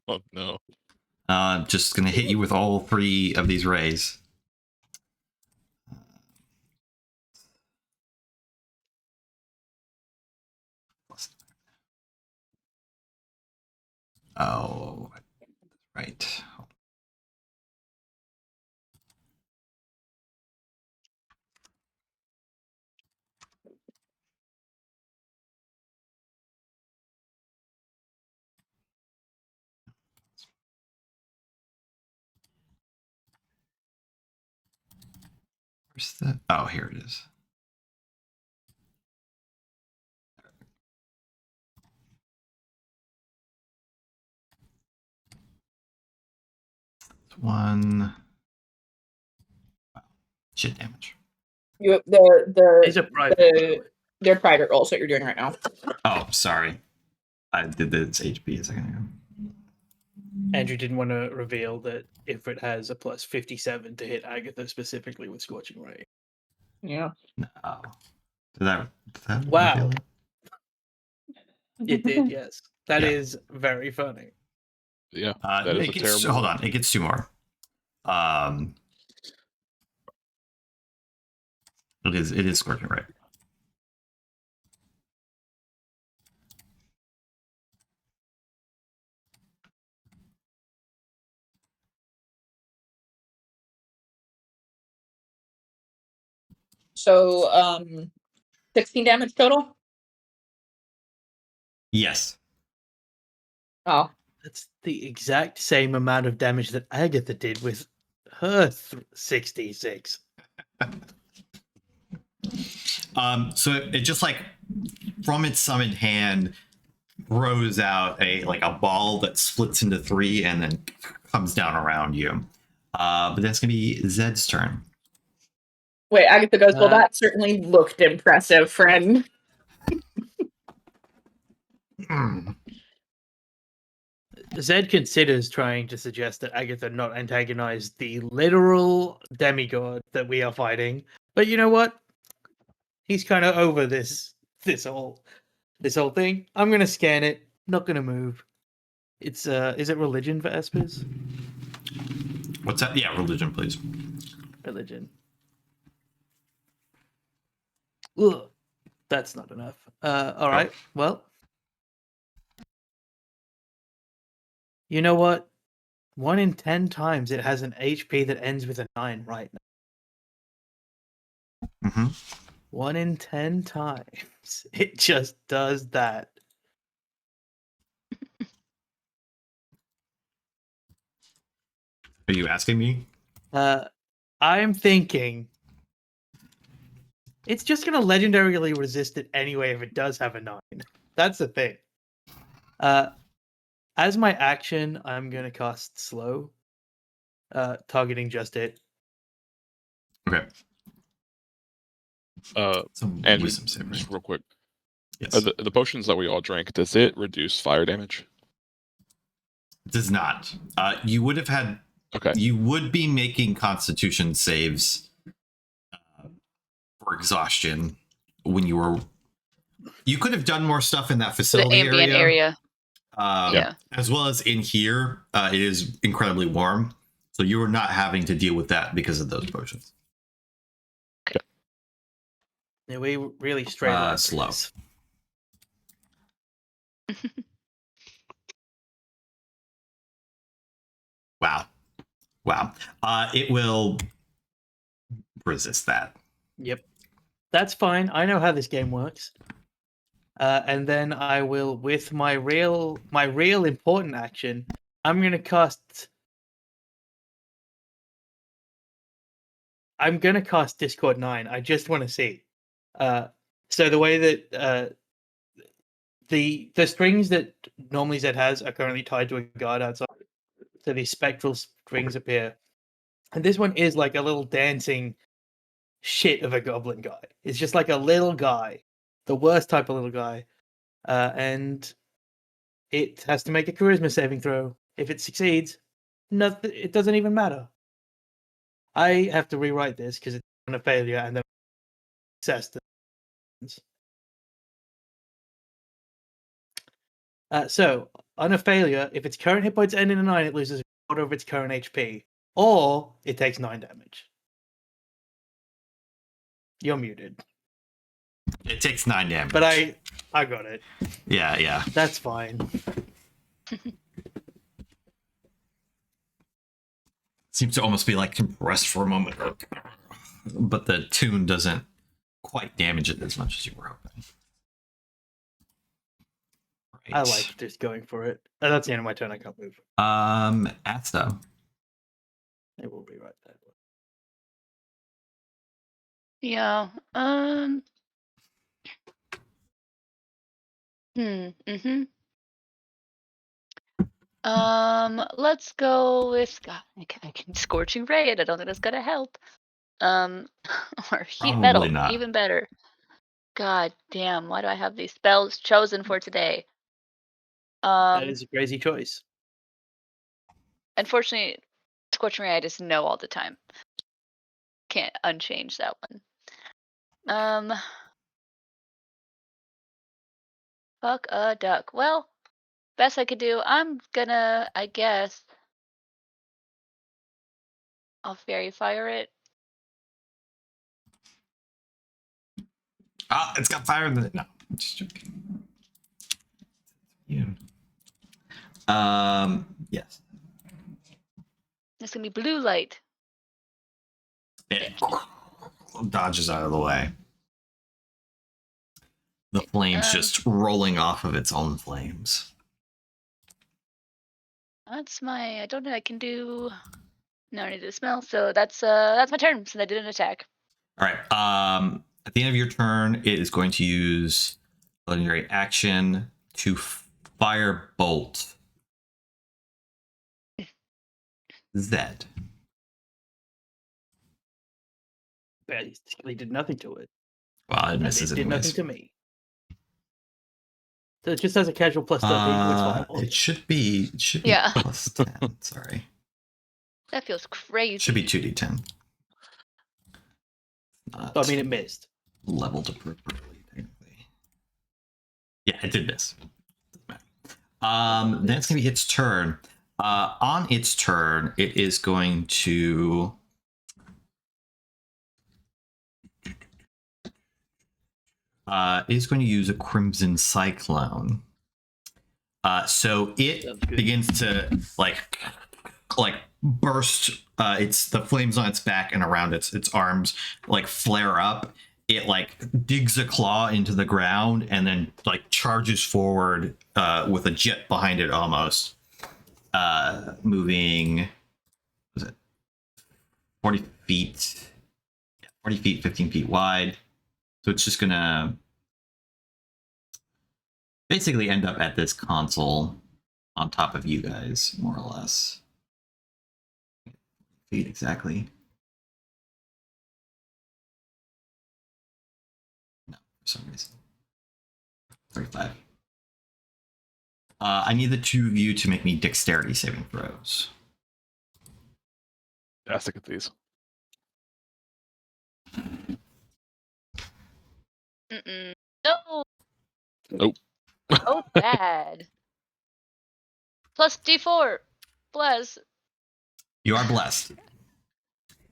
oh no. Just gonna hit you with all 3 of these rays. Oh, right. Where's the? Oh, here it is. It's 1. Wow. Shit damage. You It's a private. they're private rolls that you're doing right now. Oh, sorry. I did this HP a second ago. Andrew didn't want to reveal that if it has a plus 57 to hit Agatha specifically with Scorching Ray. Yeah. No. Did that Wow. reveal it? It did, yes. That Yeah. is very funny. Yeah. That is it a gets, terrible hold roll. on, it gets 2 more. It is Scorching Ray. So 16 damage total. Yes. Oh, That's the exact same amount of damage that Agatha did with her 66. So it just like from its summoned hand throws out a ball that splits into 3 and then comes down around you. But that's gonna be Zed's turn. wait. Agatha goes. Well, Uh, that certainly looked impressive, friend. Zed considers trying to suggest that Agatha not antagonize the literal demigod that we are fighting. But you know what? He's kind of over this whole thing. I'm gonna scan it. Not gonna move. It's is it religion for Espers? What's that? Yeah, religion, please. Religion. Ugh, that's not enough. All right. Well, you know what? 1 in 10 times it has an HP that ends with a 9 right now. Mm-hmm. 1 in 10 times it just does that. Are you asking me? I'm thinking it's just gonna legendarily resist it anyway if it does have a 9. That's the thing. As my action, I'm gonna cast slow, targeting just it. Okay. Andrew, Wisdom save, right? just real quick. Yes. The potions that we all drank, does it reduce fire damage? It does not. You would have had. Okay. You would be making Constitution saves for exhaustion when you were. You could have done more stuff in that The facility ambient area. Yeah. As well as in here. It is incredibly warm, so you are not having to deal with that because of those potions. Yeah, we really straight slow. Wow. It will resist that. Yep. That's fine. I know how this game works. And then I will, with my real important action, I'm gonna cast Discord 9. I just want to see. So the way that the strings that normally Zed has are currently tied to a guard outside. So these spectral strings appear. And this one is like a little dancing shit of a goblin guy. It's just like a little guy. The worst type of little guy. And it has to make a charisma saving throw. If it succeeds, nothing. It doesn't even matter. I have to rewrite this because it's on a failure and then success. So, on a failure, if its current hit points end in a 9, it loses a quarter of its current HP. Or it takes 9 damage. You're muted. It takes 9 damage. But I got it. Yeah. That's fine. Seems to almost be like compressed for a moment. But the tune doesn't quite damage it as much as you were hoping. Right. I like just going for it. That's the end of my turn. I can't move. Asta. It will be right there. Yeah. Let's go with God. I can Scorching Ray. I don't think that's gonna help. Or Heat Probably Metal, not. even better. God damn! Why do I have these spells chosen for today? That is a crazy choice. Unfortunately, Scorching Ray I just know all the time. Can't unchange that one. Fuck a duck. Well, best I could do. I'm gonna, I guess, I'll fairy fire it. It's got fire in the. No, I'm just joking. Yeah. Yes. It's gonna be blue light. It dodges out of the way. The flames just rolling off of its own flames. That's my. I don't know. I can do. No, I need to smell. So that's my turn. Since I did an attack. All right. At the end of your turn, it is going to use legendary action to fire bolt Zed. Basically did nothing to it. Well, it And misses it did anyways. nothing to me. So it just has a casual plus 13 to its fireball. It should be Yeah. plus 10. Sorry. That feels crazy. It should be 2d10. I mean, it missed. Leveled appropriately, technically. Yeah, it did miss. Then it's gonna be its turn. On its turn, it is going to use a Crimson Cyclone. So it begins to like burst. It's the flames on its back and around its arms like flare up. It like digs a claw into the ground and then like charges forward with a jet behind it almost. Moving, was it 40 feet? 40 feet, 15 feet wide. So it's just gonna basically end up at this console on top of you guys, more or less. Feet exactly. No, for some reason. 35. I need the two of you to make me dexterity saving throws. Fantastic at these. Mm-mm. No. Nope. Oh, bad. Plus D4. Bless. You are blessed.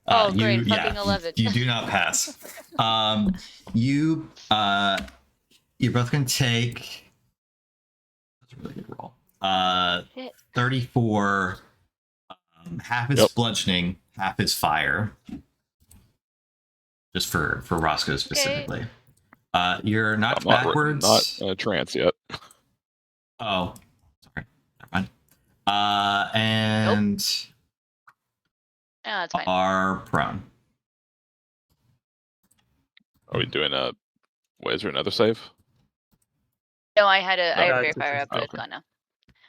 Oh, great, fucking 11. You do not pass. You're both gonna take. That's a really good roll. Shit. 34. Half is Yep. bludgeoning, half is fire. Just for Roscoe specifically. You're knocked I'm not, backwards. not in a trance yet. Oh, sorry. Never mind. And Yeah, that's fine. are prone. Are we doing a? Wait, is there another save? No, I had a No. Fairy it's Fire up, but okay. it's gone now.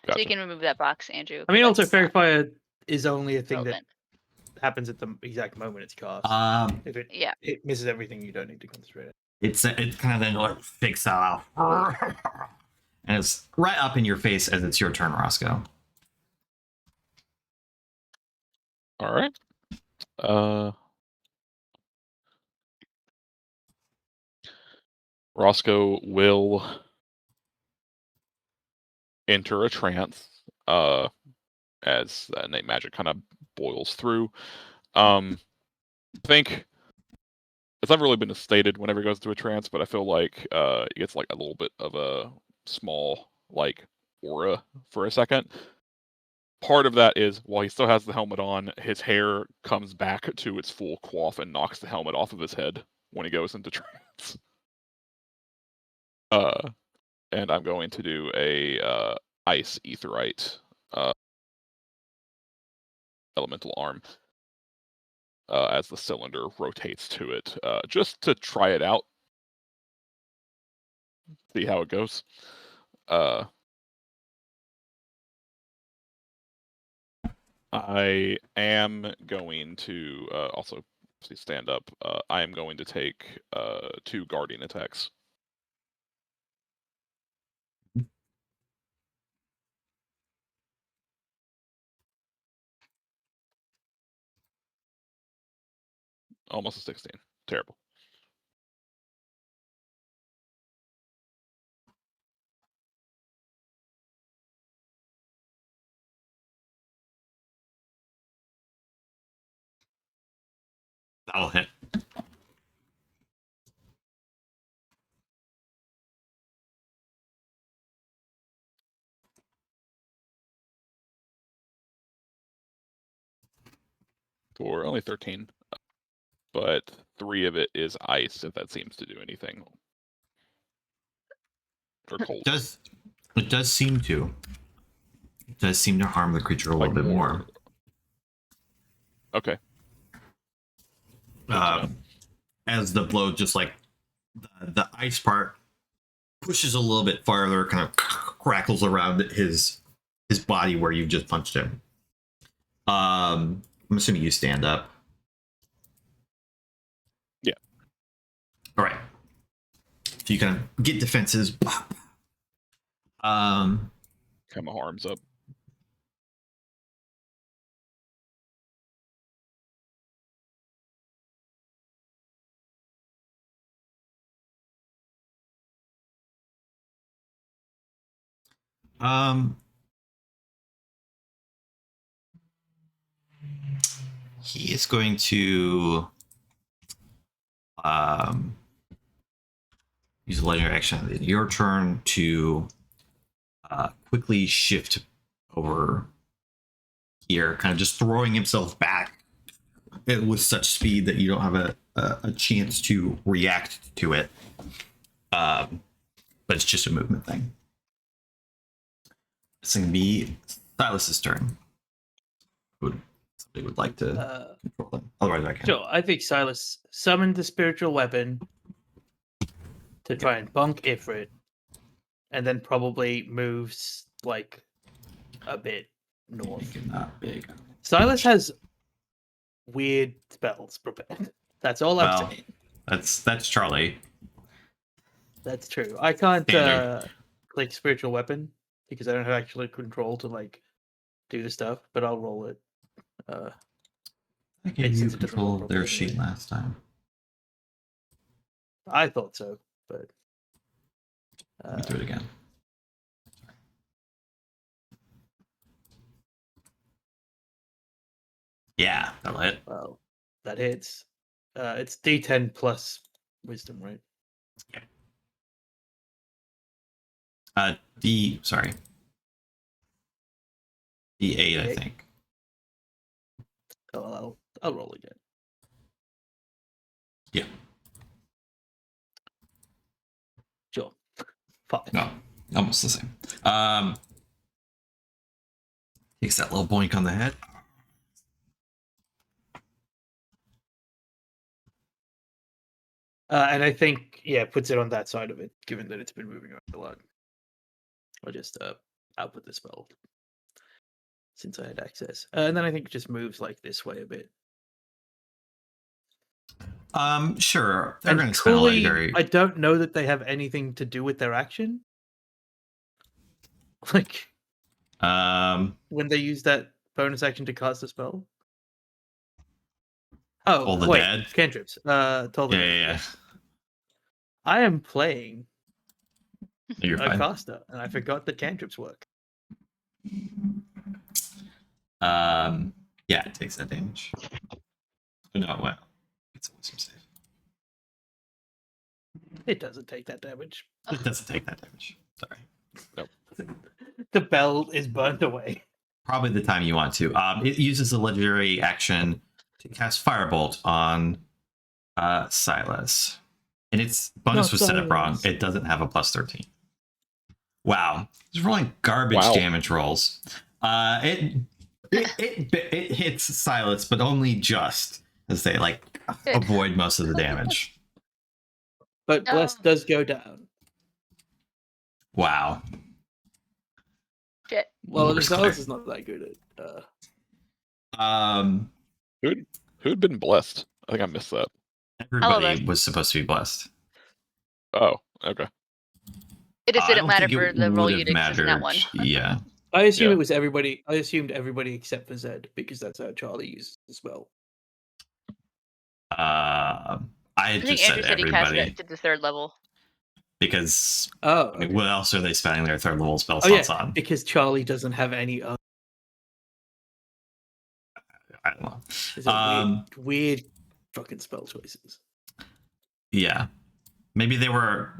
So Gotcha. you can remove that box, Andrew. I mean, 'cause also that's Fairy not Fire is only a thing relevant. that happens at the exact moment it's cast. If Yeah. it misses everything, you don't need to concentrate it. It kind of then like fakes out, and it's right up in your face as it's your turn, Roscoe. All right. Roscoe will enter a trance as innate magic kind of boils through. I think it's never really been stated whenever he goes into a trance, but I feel like he gets like a little bit of a small like aura for a second. Part of that is while he still has the helmet on, his hair comes back to its full coif and knocks the helmet off of his head when he goes into trance. And I'm going to do a ice aetheryte elemental arm as the cylinder rotates to it, just to try it out, see how it goes. I am going to also stand up. I am going to take 2 guardian attacks. Almost a 16. Terrible. That'll hit. For only 13. But 3 of it is ice, if that seems to do anything. Or cold. It does seem to. It does seem to harm the creature a little bit more. Okay. Good to know. As the blow just like the ice part pushes a little bit farther, kind of crackles around his body where you just punched him. I'm assuming you stand up. Yeah. All right. So you kind of get defenses. Kind of arms up. He is going to use a legendary action in your turn to quickly shift over here, kind of just throwing himself back with such speed that you don't have a chance to react to it. But it's just a movement thing. It's going to be Silas's turn. Somebody would like to control them. Otherwise, I can. Sure, I think Silas summoned the spiritual weapon to try and bunk Ifrit, and then probably moves like a bit north. Not big. Silas has weird spells prepared. That's all I'm Well, saying. that's Charlie. That's true. I can't Standard. click spiritual weapon because I don't have actual control to like do the stuff. But I'll roll it. I gave you since it doesn't roll control of their properly sheet anyway. last time. I thought so, but Let me do it again. Yeah, that'll hit. well, that hits. It's D10 plus wisdom, right? Sorry. D8, I Okay. think. Oh, I'll roll again. Yeah. Sure. 5. No, almost the same. Takes that little boink on the head. And I think, puts it on that side of it, given that it's been moving around a lot. I'll just output the spell since I had access. And then I think it just moves like this way a bit. Sure. They're And going to spend a truly, legendary. I don't know that they have anything to do with their action. Like, when they use that bonus action to cast a spell. Oh, Toll the wait, Dead? cantrips. Toll the Yeah, Dead, yeah, yes. I am playing yeah. You're a fine. caster, and I forgot that cantrips work. Yeah, it takes that damage. No, well, it's a wisdom save. It doesn't take that damage. It doesn't take that damage. Sorry. The bell is burnt away. Probably the time you want to. It uses a legendary action to cast Firebolt on Silas. And its bonus No, was set up wrong. Silas. It doesn't have a plus 13. Wow. It's rolling garbage Wow. damage rolls. It hits Silas, but only just as they like avoid most of the damage. But No. Bless does go down. Wow. Shit. Well, Worst Gonzalez player. is not that good at. Who'd been blessed? I think I missed that. Everybody us. was supposed to be blessed. Oh, okay. It just I didn't don't matter think for it the role would you have did in that mattered. one. Yeah. I assume Yeah. it was everybody. I assumed everybody except for Zed because that's how Charlie uses the spell. I I think just said Andrew said he cast everybody it to the 3rd level. because Oh, I mean, what else are they spending their third level spell oh yeah, slots on? because Charlie doesn't have any. I don't know. These are weird fucking spell choices. Yeah, maybe they were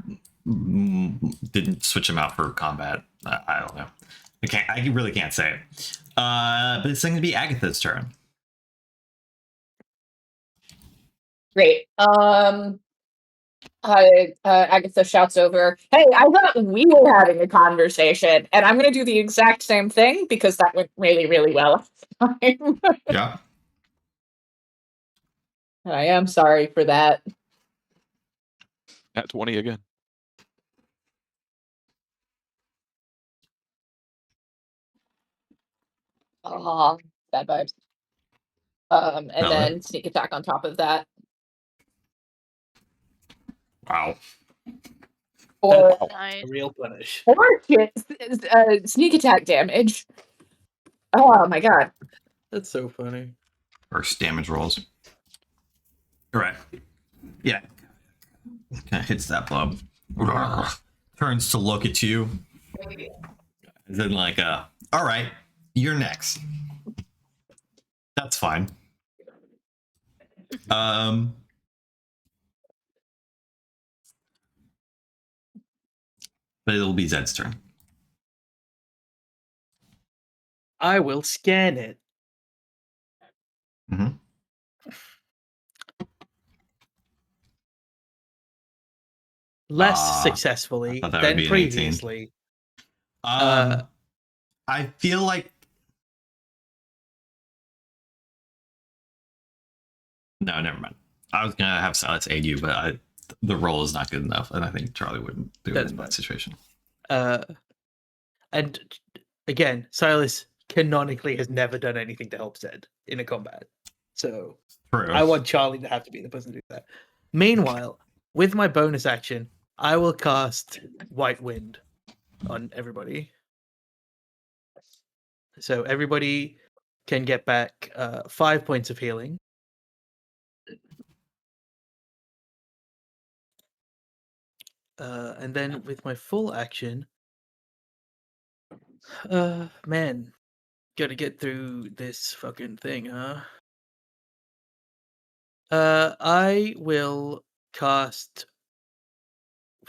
didn't switch them out for combat. I don't know. I really can't say. But it's going to be Agatha's turn. Great. Agatha shouts over, "Hey, I thought we were having a conversation," and I'm going to do the exact same thing because that went really, really well. Yeah. I am sorry for that. At 20 again. Oh, bad vibes. And Well, then sneak attack on top of that. Wow. Or Wow. Nice. A real punish. sneak attack damage. Oh my god. That's so funny. First damage rolls. Correct. Yeah. Kind of hits that blow. Turns to look at you. Then like, all right, you're next. That's fine. But it'll be Zed's turn. I will scan it. Mhm. Less successfully thought that would than be an 18. previously. I feel like no, never mind. I was gonna have Silas aid you, but the roll is not good enough, and I think Charlie wouldn't do That's it in fine. that situation. And again, Silas canonically has never done anything to help Zed in a combat. So True. I want Charlie to have to be the person to do that. Meanwhile, with my bonus action, I will cast White Wind on everybody. So everybody can get back 5 points of healing. And then with my full action, man, gotta get through this fucking thing, huh? I will cast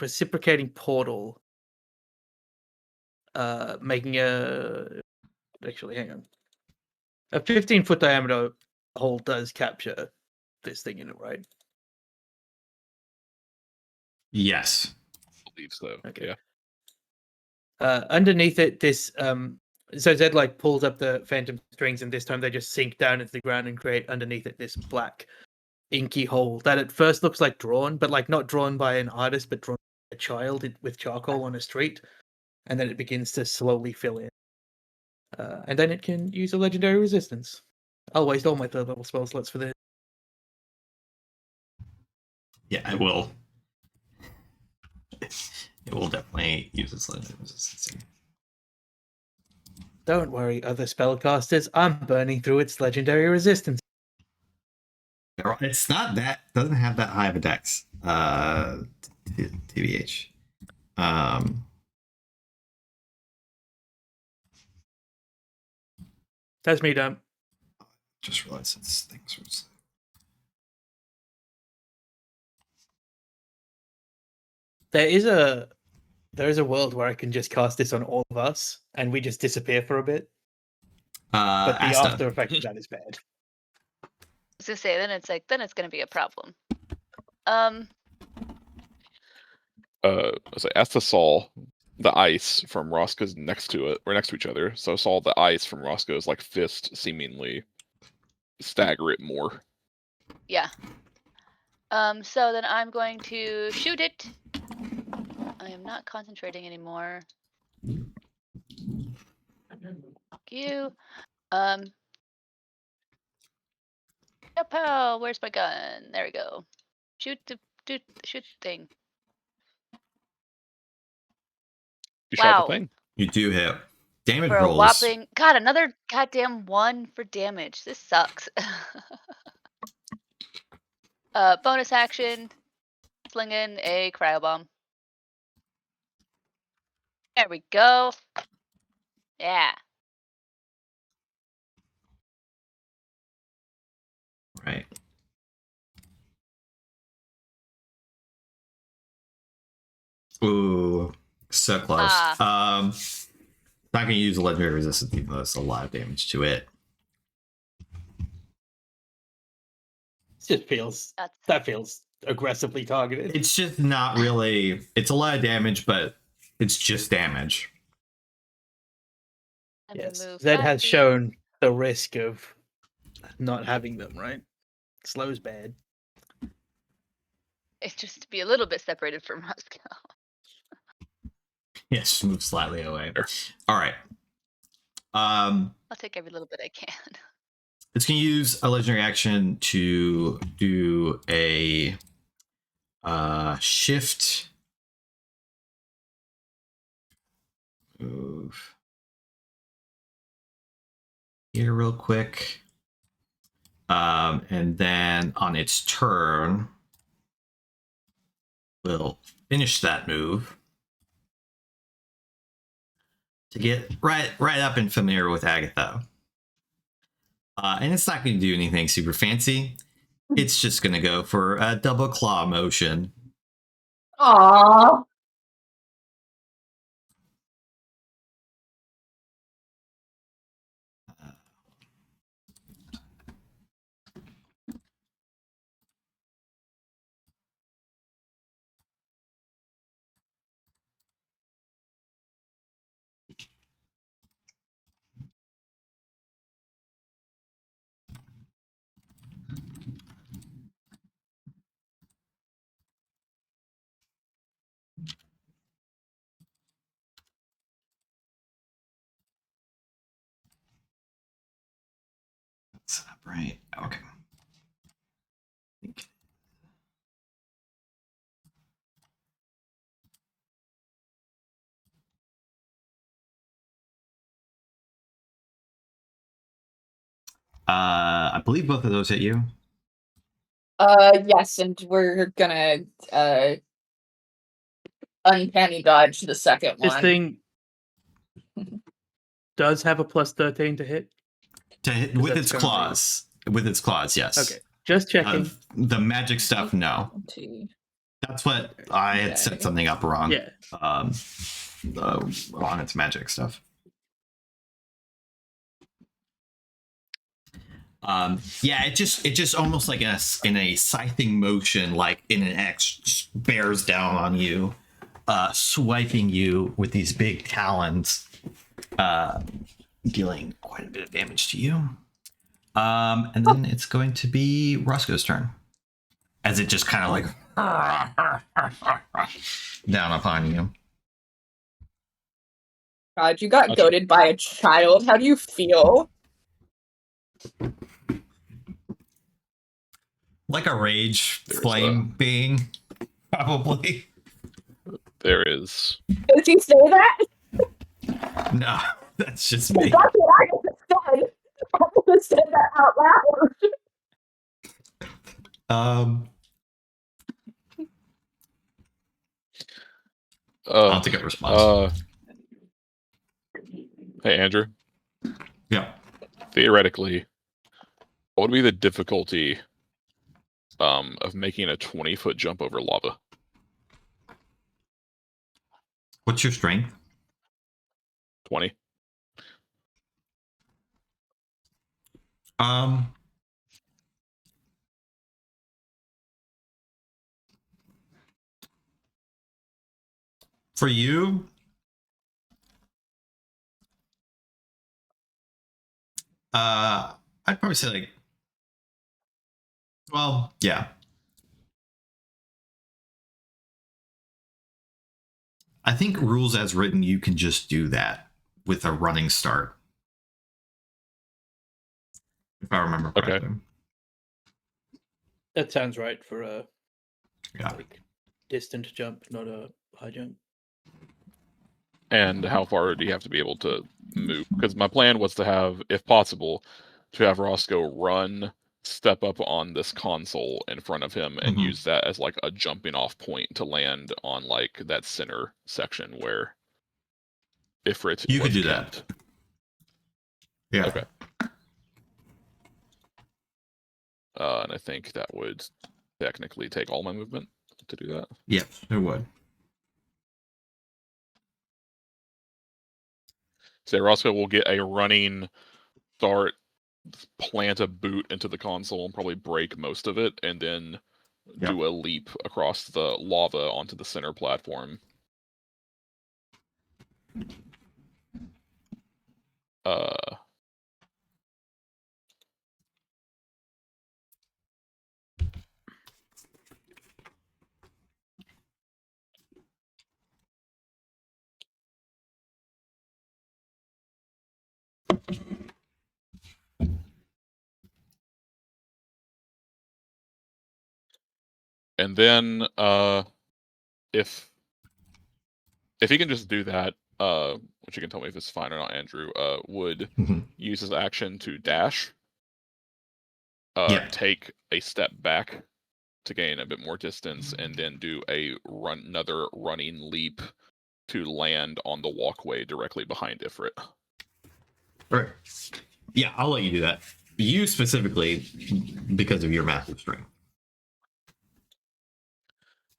Reciprocating Portal, making actually, hang on. A 15-foot diameter hole does capture this thing in it, right? Yes. I believe so. Okay. Yeah. Underneath it, this so Zed like pulls up the phantom strings, and this time they just sink down into the ground and create underneath it this black inky hole that at first looks like drawn, but like not drawn by an artist, but drawn by a child with charcoal on a street, and then it begins to slowly fill in. And then it can use a legendary resistance. I'll waste all my 3rd level spell slots for this. Yeah, I will. It will definitely use its legendary resistance. Don't worry, other spellcasters. I'm burning through its legendary resistance. It's not that, doesn't have that high of a dex. TBH. That's me done. Just realized it's things were. There is a world where I can just cast this on all of us, and we just disappear for a bit. But the Asta. after effect of that is bad. I was gonna say, then it's gonna be a problem. So Asta saw the ice from Roscoe's next to it, or next to each other. So saw the ice from Roscoe's like fist seemingly stagger it more. Yeah. So then I'm going to shoot it. I am not concentrating anymore. Thank you. Pow! Where's my gun? There we go. Shoot the thing. You shot Wow. the thing. You do hit. Damage For a rolls. whopping another goddamn 1 for damage. This sucks. Bonus action. Sling in a cryo bomb. There we go. Yeah. Right. Ooh, so close. Not gonna use a legendary resistance, even though there's a lot of damage to it. It just feels that feels aggressively targeted. It's just not really. It's a lot of damage, but it's just damage. Yes, Zed has shown the risk of not having them, right? Slow's bad. It's just to be a little bit separated from Roscoe. Yes, move slightly away. Sure. All right. I'll take every little bit I can. It's gonna use a legendary action to do a shift move here real quick. And then on its turn, we'll finish that move to get right up and familiar with Agatha. And it's not going to do anything super fancy. It's just going to go for a double claw motion. Aww. That's right. Okay. I believe both of those hit you. Yes, and we're gonna uncanny dodge the second This one. thing does have a plus 13 to hit. To hit Is with that its currently- claws. With its claws, yes. Okay, just checking. The magic stuff, no. 20. That's what I had set Okay. something up wrong. Yeah. On its magic stuff. Yeah, it just almost like in a scything motion, like in an X, just bears down on you, swiping you with these big talons, dealing quite a bit of damage to you. And then it's going to be Roscoe's turn, as it just kind of like down upon you. God, you got Okay. goaded by a child. How do you feel? Like a rage There's flame being, probably. There is. Does he say that? No, that's just me. That's what I just said. I just said that out loud. I'll have to get a response. Hey, Andrew. Yeah. Theoretically, what would be the difficulty of making a 20-foot jump over lava? What's your strength? 20. For you, I'd probably say like, well, yeah. I think rules as written, you can just do that with a running start. If I remember Okay. correctly. That sounds right for a Yeah. like distant jump, not a high jump. And how far do you have to be able to move? Because my plan was to have, if possible, to have Roscoe run, step up on this console in front of him, and Mhm. use that as like a jumping off point to land on like that center section where Ifrit You could was do that. camped. Yeah. Okay. And I think that would technically take all my movement to do that. Yes, it would. So Roscoe will get a running start, plant a boot into the console and probably break most of it, and then do a leap across the lava onto the center platform. And then if he can just do that, which you can tell me if it's fine or not, Andrew, would Mhm. use his action to dash, Yeah. take a step back to gain a bit more distance, and then do another running leap to land on the walkway directly behind Ifrit. Right. Yeah, I'll let you do that. You specifically, because of your massive strength.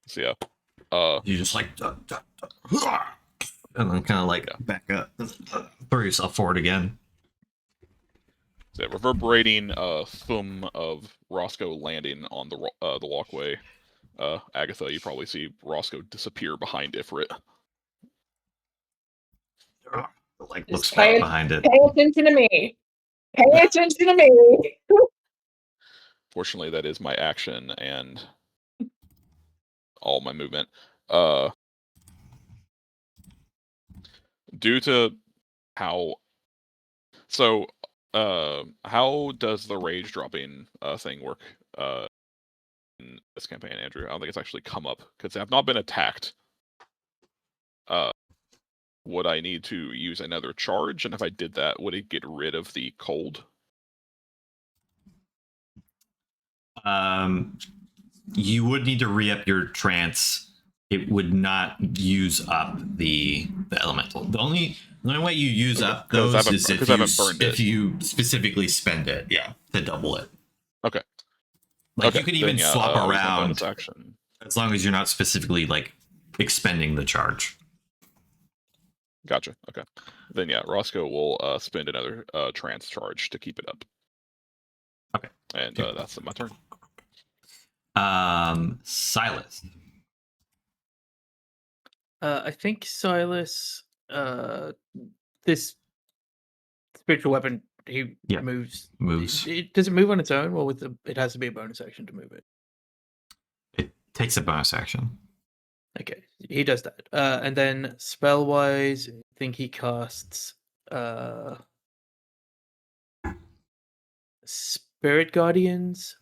So yeah, You just like, and then kind of like back up, throw yourself forward again. so reverberating thumb of Roscoe landing on the walkway. Agatha, you probably see Roscoe disappear behind Ifrit. Like Just looks pay back behind it. Pay attention to me. Pay attention to me. Fortunately, that is my action and all my movement. Due to how does the rage dropping thing work in this campaign, Andrew? I don't think it's actually come up because I've not been attacked. Would I need to use another charge? And if I did that, would it get rid of the cold? You would need to re-up your trance. It would not use up the elemental. The only way you use up 'Cause I those haven't- is if 'cause I you, haven't burned if it. you specifically spend it, yeah, to double it. Okay. Like Okay, you could then even yeah, swap I'll use my around bonus action. as long as you're not specifically like expending the charge. Gotcha. Okay. Then yeah, Roscoe will spend another trance charge to keep it up. Okay. And that's my turn. Silas. I think Silas, this spiritual weapon, he Yeah, moves. moves. Does it move on its own, or it has to be a bonus action to move it? It takes a bonus action. Okay, he does that. And then spell wise, I think he casts Spirit Guardians.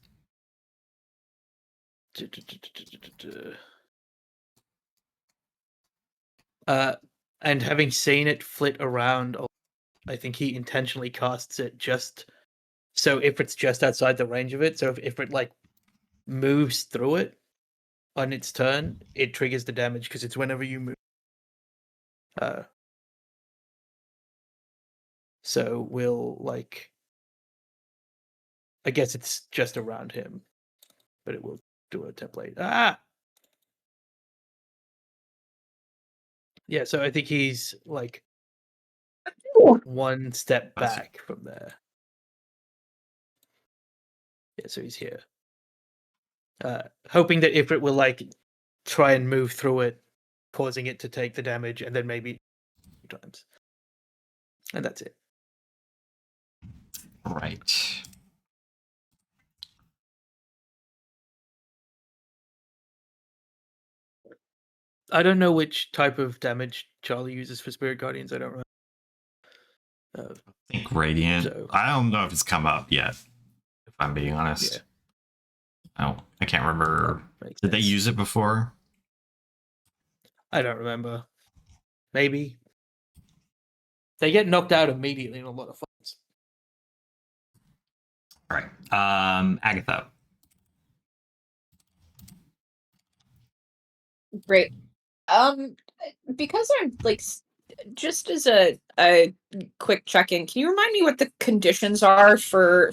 And having seen it flit around, I think he intentionally casts it just so if it's just outside the range of it. So if it like moves through it on its turn, it triggers the damage because it's whenever you move. So we'll like, I guess it's just around him, but it will do a template. Yeah, so I think he's like one step back from there. Yeah, so he's here. Hoping that if it will like try and move through it, causing it to take the damage, and then maybe 2 times. And that's it. Right. I don't know which type of damage Charlie uses for Spirit Guardians. I don't remember. I think Radiant. So- I don't know if it's come up yet, if I'm being honest. Yeah. I can't remember. Makes Did they sense. use it before? I don't remember. Maybe. They get knocked out immediately in a lot of fights. All right. Agatha. Great. Because I'm like just as a quick check-in, can you remind me what the conditions are for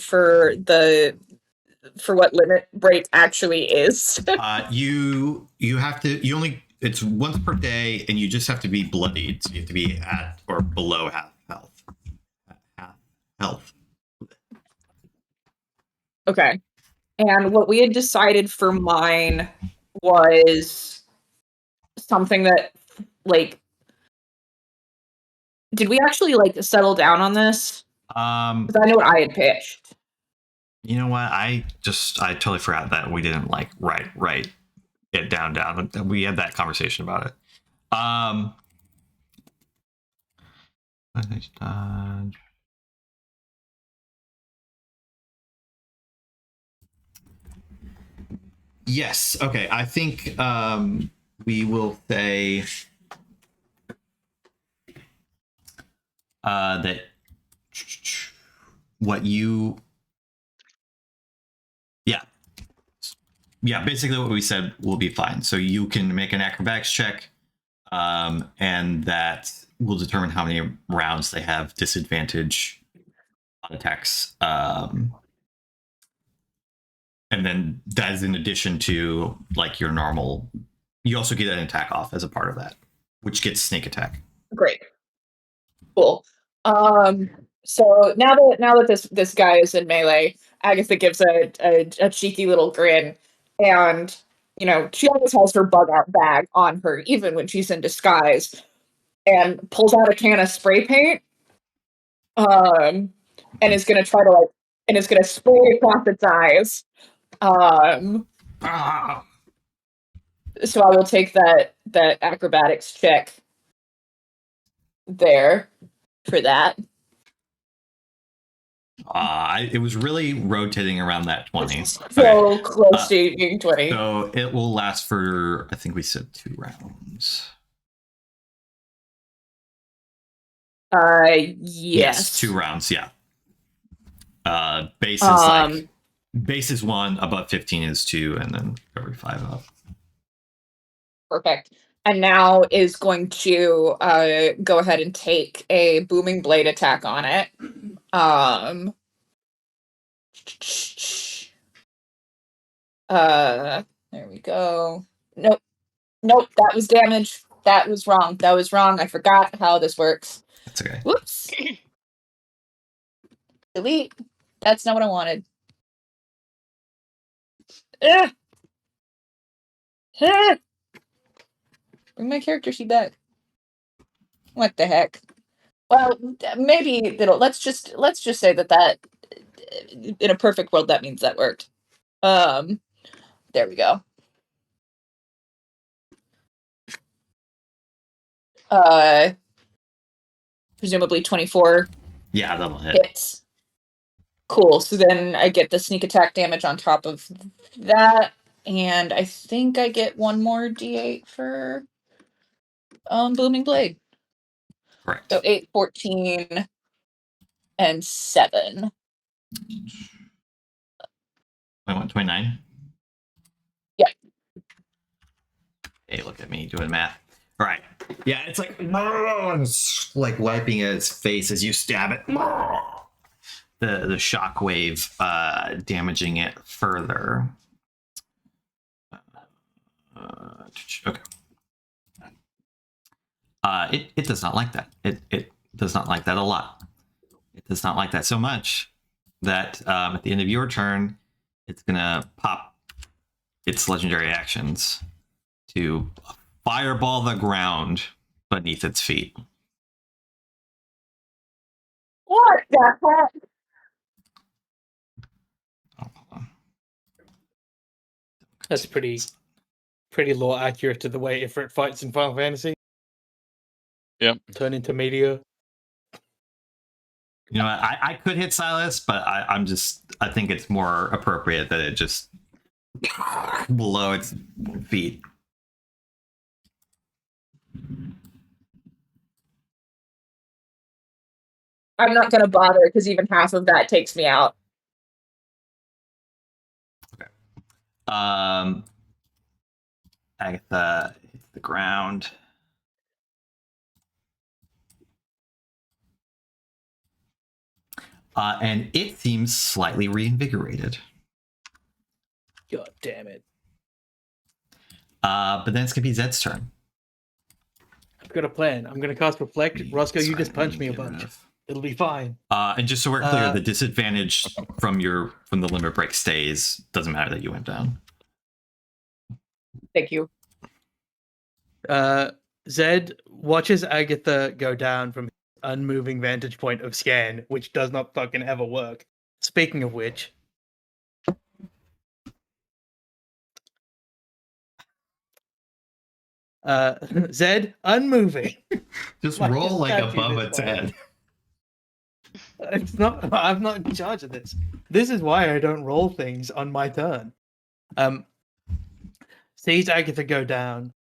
what limit break actually is? You have to. You only. It's once per day, and you just have to be bloodied. So you have to be at or below half health. Half health. Okay. And what we had decided for mine was something that, like, did we actually like settle down on this? Because I know what I had pitched. You know what? I totally forgot that we didn't like write it down. We had that conversation about it. Yes. Okay. I think we will say that what you. Yeah, basically what we said will be fine. So you can make an acrobatics check, and that will determine how many rounds they have disadvantage on attacks. And then that is in addition to like your normal. You also get an attack off as a part of that, which gets sneak attack. Great. Cool. So now that this guy is in melee, Agatha gives a cheeky little grin, and she always has her bug out bag on her, even when she's in disguise, and pulls out a can of spray paint, and is gonna try to spray across its eyes. So I will take that acrobatics check there for that. It was really rotating around that 20. So close to being 20. So it will last for, I think we said 2 rounds. Yes. 2 rounds, yeah. Base is like Base is 1, above 15 is 2, and then every 5 up. Perfect. And now is going to go ahead and take a booming blade attack on it. There we go. Nope. Nope, that was damage. That was wrong. That was wrong. I forgot how this works. That's okay. Whoops. Delete. That's not what I wanted. Ugh. Ah. Bring my character sheet back. What the heck? Well, maybe it'll. Let's just say that in a perfect world that means that worked. There we go. Presumably 24 Yeah, that'll hit. hits. Cool. So then I get the sneak attack damage on top of that, and I think I get one more D8 for booming blade. Correct. So 8, 14, and 7. 21, 29? Yeah. Hey, look at me doing math. All right. Yeah, it's like wiping at its face as you stab it. The shockwave damaging it further. Okay. It does not like that. It does not like that a lot. It does not like that so much that at the end of your turn, it's gonna pop its legendary actions to fireball the ground beneath its feet. What the heck? Oh, hold on. That's pretty lore accurate to the way Ifrit fights in Final Fantasy. Yep. Turn into meteor. You know, I could hit Silas, but I think it's more appropriate that it just below its feet. I'm not gonna bother because even half of that takes me out. Agatha hits the ground. And it seems slightly reinvigorated. God damn it. But then it's going to be Zed's turn. I've got a plan. I'm going to cast Reflect. Roscoe, you just punch me a Get rid bunch. of- It'll be fine. And just so we're clear, the disadvantage from the limit break stays. Doesn't matter that you went down. Thank you. Zed watches Agatha go down from his unmoving vantage point of scan, which does not fucking ever work. Speaking of which, Zed, unmoving. Just Like, roll like statue above this its way. head. It's not. I'm not in charge of this. This is why I don't roll things on my turn. Sees Agatha go down.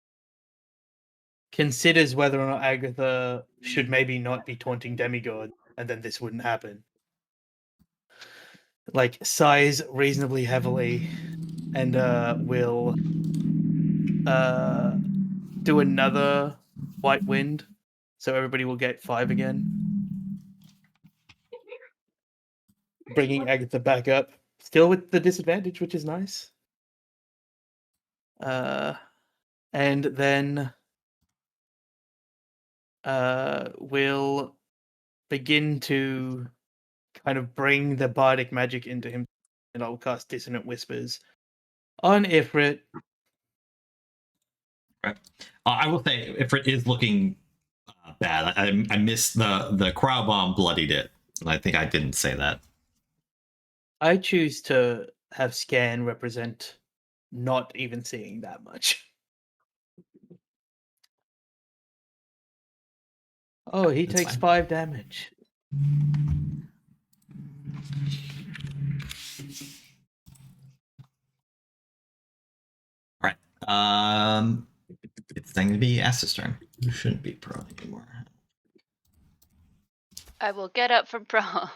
Considers whether or not Agatha should maybe not be taunting Demigod, and then this wouldn't happen. Like, sighs reasonably heavily, and will do another White Wind, so everybody will get 5 again. Bringing Agatha back up, still with the disadvantage, which is nice. And then will begin to kind of bring the bardic magic into him, and I'll cast Dissonant Whispers on Ifrit. I will say, if it is looking bad, I missed the crowd bomb bloodied it. And I think I didn't say that. I choose to have Scan represent not even seeing that much. Oh, he That's takes fine. 5 damage. All right. It's going to be Asta's turn. You shouldn't be prone anymore. I will get up from prone.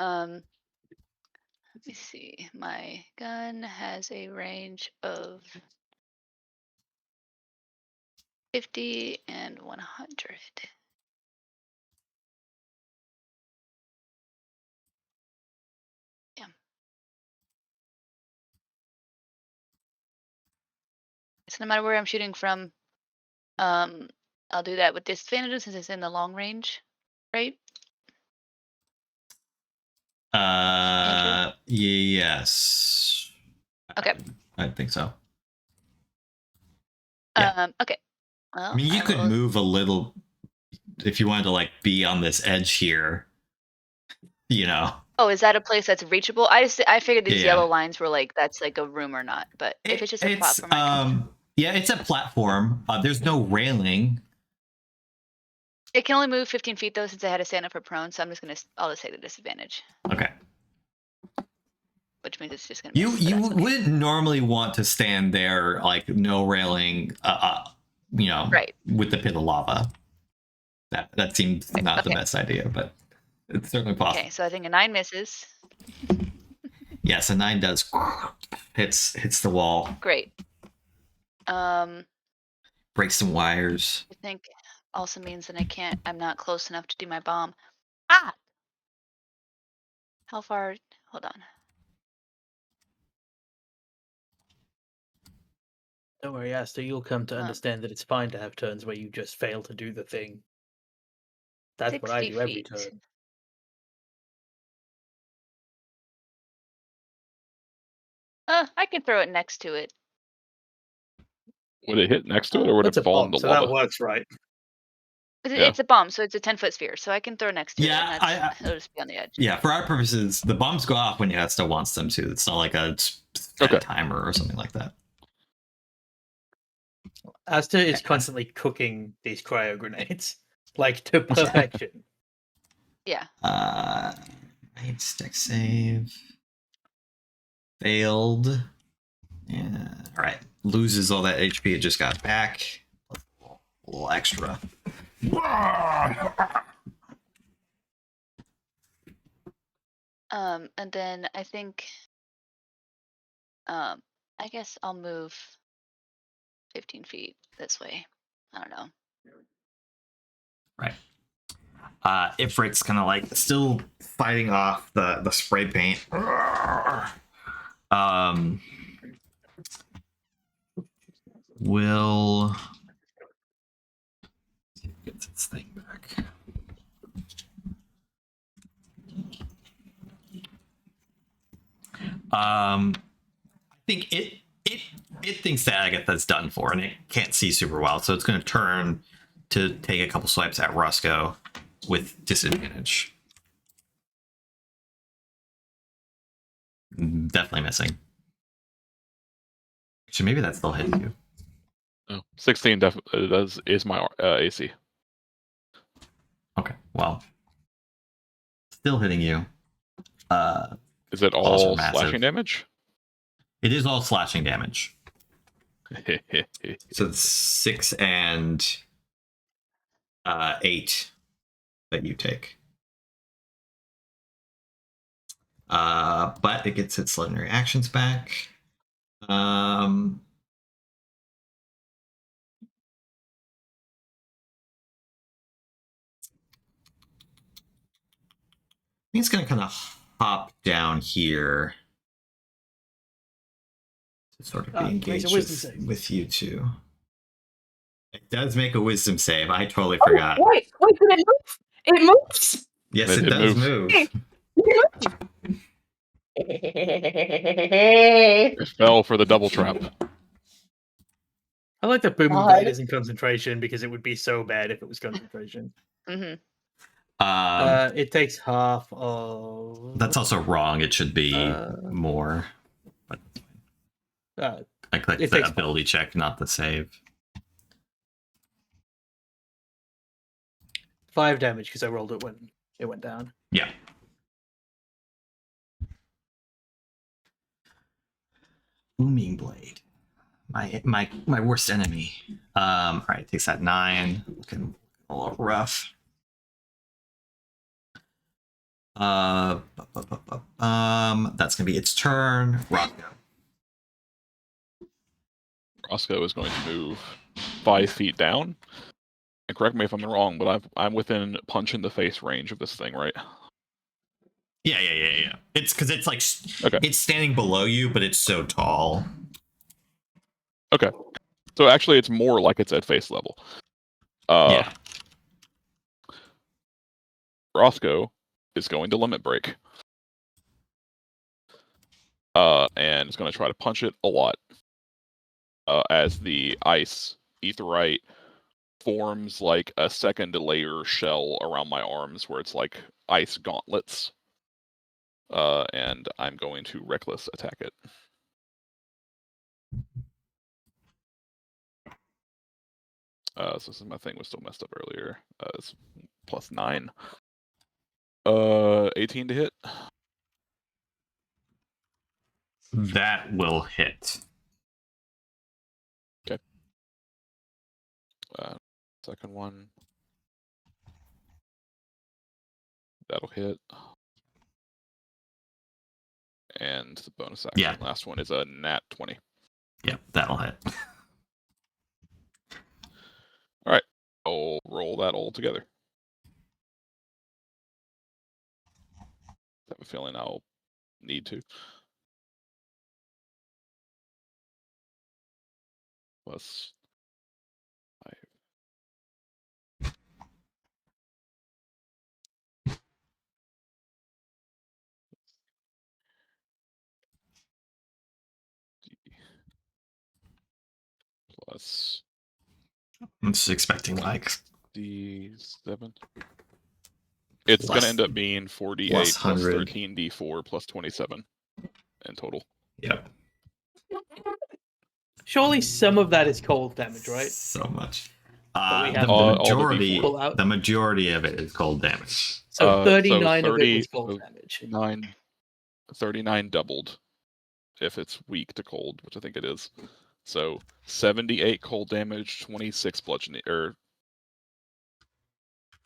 Let me see. My gun has a range of 50 and 100. Yeah. So no matter where I'm shooting from, I'll do that with disadvantage since it's in the long range, right? Yes. Okay. I think so. Okay. Well, I mean, you I could will- move a little if you wanted to like be on this edge here. You know, Oh, is that a place that's reachable? I figured these Yeah. yellow lines were like that's like a room or not, but if it's just a platform, I can. yeah, it's a platform. There's no railing. It can only move 15 feet though, since I had to stand up for prone. So I'll just take the disadvantage, Okay. which means it's just gonna. You Miss, but that's okay. wouldn't normally want to stand there like no railing. You know, Right. with the pit of lava. That seems Right, not the okay. best idea, but it's certainly possible. Okay, so I think a 9 misses. Yes, a 9 does hits the wall, Great. I breaks some wires. think also means that I'm not close enough to do my bomb. Ah! How far? Hold on. Don't worry, Asta, you'll come to understand that it's fine to have turns where you just fail to do the thing. That's what I 60 do every feet. turn. I can throw it next to it. Would it hit next to it, or would That's it a fall in bomb, the so lava? that works, right? Yeah. It's a bomb, so it's a 10-foot sphere, so I can throw next to Yeah, it, and it'll just be on the edge. Yeah, for our purposes, the bombs go off when Asta wants them to. It's not like a set Okay. timer or something like that. Asta is constantly cooking these cryo grenades, like to perfection. Yeah. Right, stick save. Failed. Yeah. All right. Loses all that HP it just got back. A little extra. And then I think, I guess I'll move 15 feet this way. I don't know. Right. Ifrit's kind of like still fighting off the spray paint. Will gets its thing back. I think it thinks that Agatha's done for, and it can't see super well, so it's going to turn to take a couple swipes at Roscoe with disadvantage. Definitely missing. Actually, maybe that still hits you. Oh, 16 is my AC. Okay, well, still hitting you. Is it Balls are all massive. slashing damage? It is all slashing damage. So it's 6 and 8 that you take. But it gets its legendary actions back. I think it's going to kind of hop down here to sort of be Makes a engaged wisdom save. with you two. It does make a wisdom save. I totally forgot. Oh, wait, did it move? It moves. Yes, It it did does move. move. It fell for the double trap. I like that Booming God. Blade isn't concentration because it would be so bad if it was concentration. Mm-hmm. It takes half of. That's also wrong. It should be more. But I clicked it the takes ability check, not the save. 5 damage because I rolled it when it went down. Yeah. Booming Blade. My worst enemy. All right, takes that 9. Looking a little rough. That's gonna be its turn. Roscoe. Roscoe is going to move 5 feet down. And correct me if I'm wrong, but I'm within punch in the face range of this thing, right? Yeah. It's because it's like Okay. it's standing below you, but it's so tall. Okay. So actually, it's more like it's at face level. Yeah. Roscoe is going to limit break. And is going to try to punch it a lot. As the ice aetheryte forms like a second layer shell around my arms where it's like ice gauntlets. And I'm going to reckless attack it. So this is my thing was still messed up earlier. It's +9. 18 to hit. That will hit. Second one. That'll hit. And the bonus action. Yeah. Last one is a nat 20. Yep, that'll hit. I'll roll that all together. I have a feeling I'll need to. Plus 5. Plus I'm just expecting like D7. It's going Plus- to end up being 48 plus plus 100. 13d4 plus 27 in total. Yep. Surely some of that is cold damage, right? So much. But we The have all the majority, D4. Pull out. the majority of it is cold damage. So So 39 of it 30 was cold so damage. 39 doubled if it's weak to cold, which I think it is. So 78 cold damage, 26 bludgeoning, or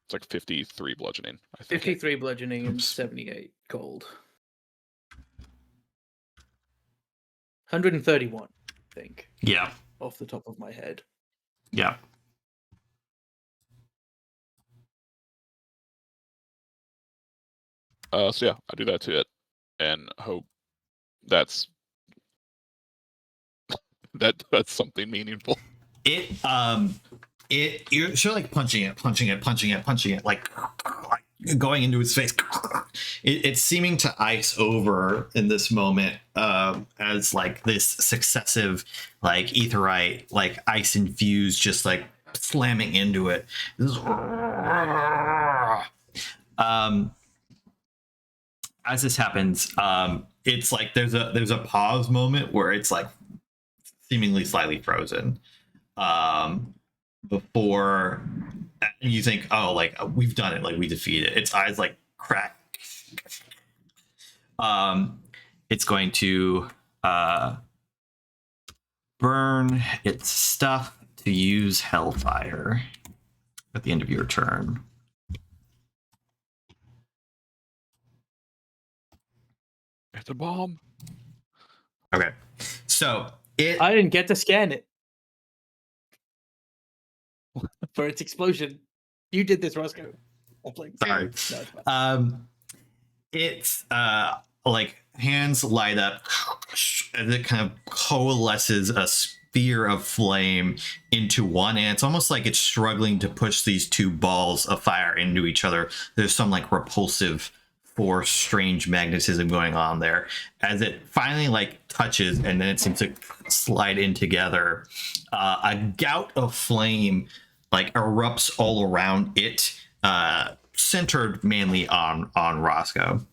it's like 53 bludgeoning. I think. 53 bludgeoning and Oops. 78 cold. 131, I think, Yeah. off the top of my head. Yeah. So yeah, I do that to it, and hope that's that's something meaningful. You're sort of like punching it, like going into his face. It's seeming to ice over in this moment, as like this successive, like aetheryte, like ice infused, just like slamming into it. As this happens, it's like there's a pause moment where it's like seemingly slightly frozen, before you think, oh, like we've done it, like we defeated it. Its eyes like crack. It's going to burn its stuff to use Hellfire at the end of your turn. It's a bomb. Okay, so it. I didn't get to scan it for its explosion. You did this, Roscoe. I'm like, Sorry. no, it's fine. It's like hands light up and it kind of coalesces a sphere of flame into one, and it's almost like it's struggling to push these two balls of fire into each other. There's some like repulsive force, strange magnetism going on there. As it finally like touches and then it seems to slide in together, a gout of flame like erupts all around it, centered mainly on Roscoe.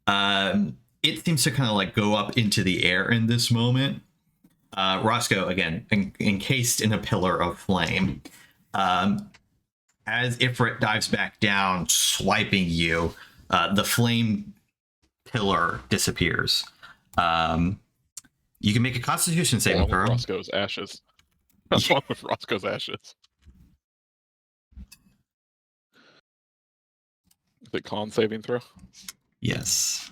It seems to kind of like go up into the air in this moment. Roscoe, again, encased in a pillar of flame. As Ifrit dives back down, swiping you, the flame pillar disappears. You can make a Constitution saving Along with throw. Roscoe's ashes. What's wrong with Roscoe's ashes? The con saving throw. Yes.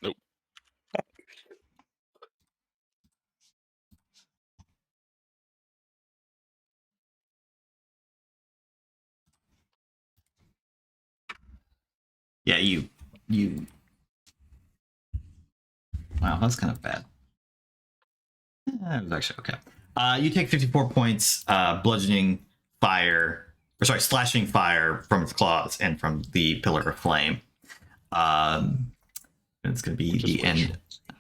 Nope. Yeah, you. Wow, that's kind of bad. It was actually okay. You take 54 points, bludgeoning fire, or sorry, slashing fire from its claws and from the pillar of flame. And it's going to be Which is the end.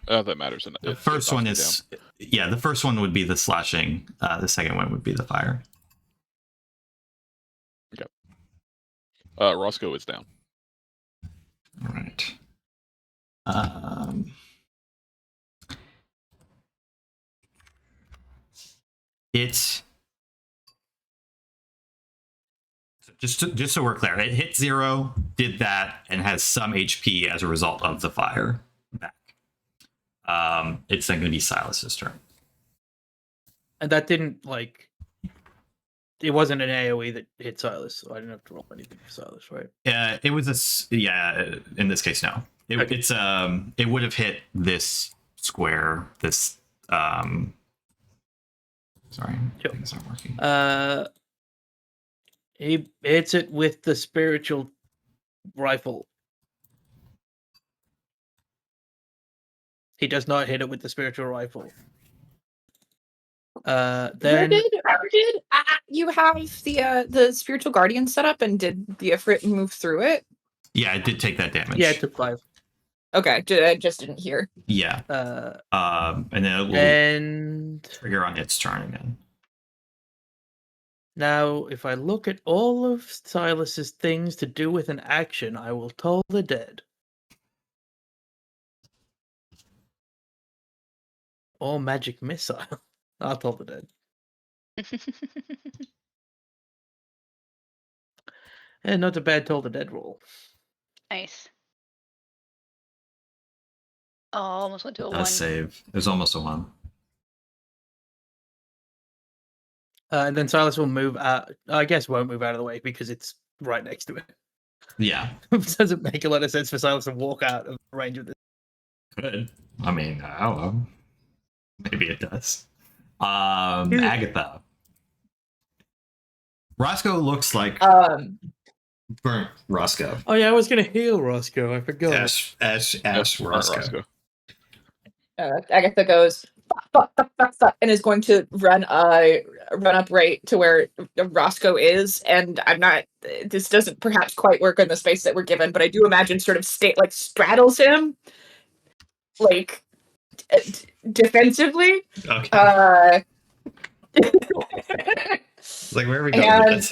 That matters. And The first one is, yeah, the first one would be the slashing. The second one would be the fire. Roscoe is down. All right. It's just so we're clear, it hit 0, did that, and has some HP as a result of the fire back. It's then going to be Silas's turn. And that didn't like. It wasn't an AOE that hit Silas, so I didn't have to roll anything for Silas, right? It was in this case, no. Okay. It's it would have hit this square. This sorry, Sure. things aren't working. He hits it with the spiritual rifle. He does not hit it with the spiritual rifle. Then Did you have the spiritual guardian set up, and did the Ifrit move through it? Yeah, it did take that damage. yeah, it took 5. Okay, I just didn't hear. Yeah. And then it will And trigger on its turn again. now, if I look at all of Silas's things to do with an action, I will toll the dead. Or magic missile. I'll toll the dead. And not a bad toll the dead roll. Nice. Oh, almost went to a It 1. does save. It was almost a 1. And then Silas will move out. I guess won't move out of the way because it's right next to it. Yeah. It doesn't make a lot of sense for Silas to walk out of range of this. Good. I mean, I don't know. Maybe it does. Agatha. Roscoe looks like burnt Roscoe. Oh yeah, I was gonna heal Roscoe. I forgot. Ash Burnt Roscoe. Agatha goes "Fuck," and is going to run up right to where Roscoe is, and I'm not. This doesn't perhaps quite work in the space that we're given, but I do imagine sort of straddles him, like defensively. Okay. Like where are we going? And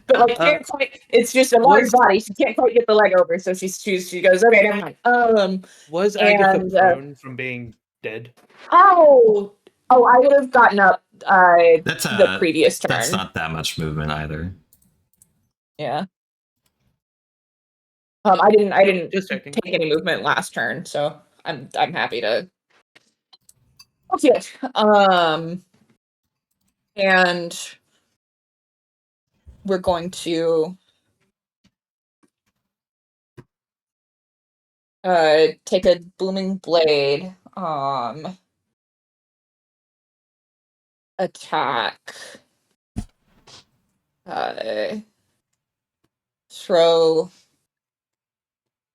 but can't quite. It's just a large body. She can't quite get the leg over, so she goes, okay, never mind. Was Agatha and, prone from being dead? Oh, I would have gotten up That's the previous turn. That's not that much movement either. Yeah. I didn't Just checking. take any movement last turn, so I'm happy to. Okay. And we're going to take a booming blade attack, throw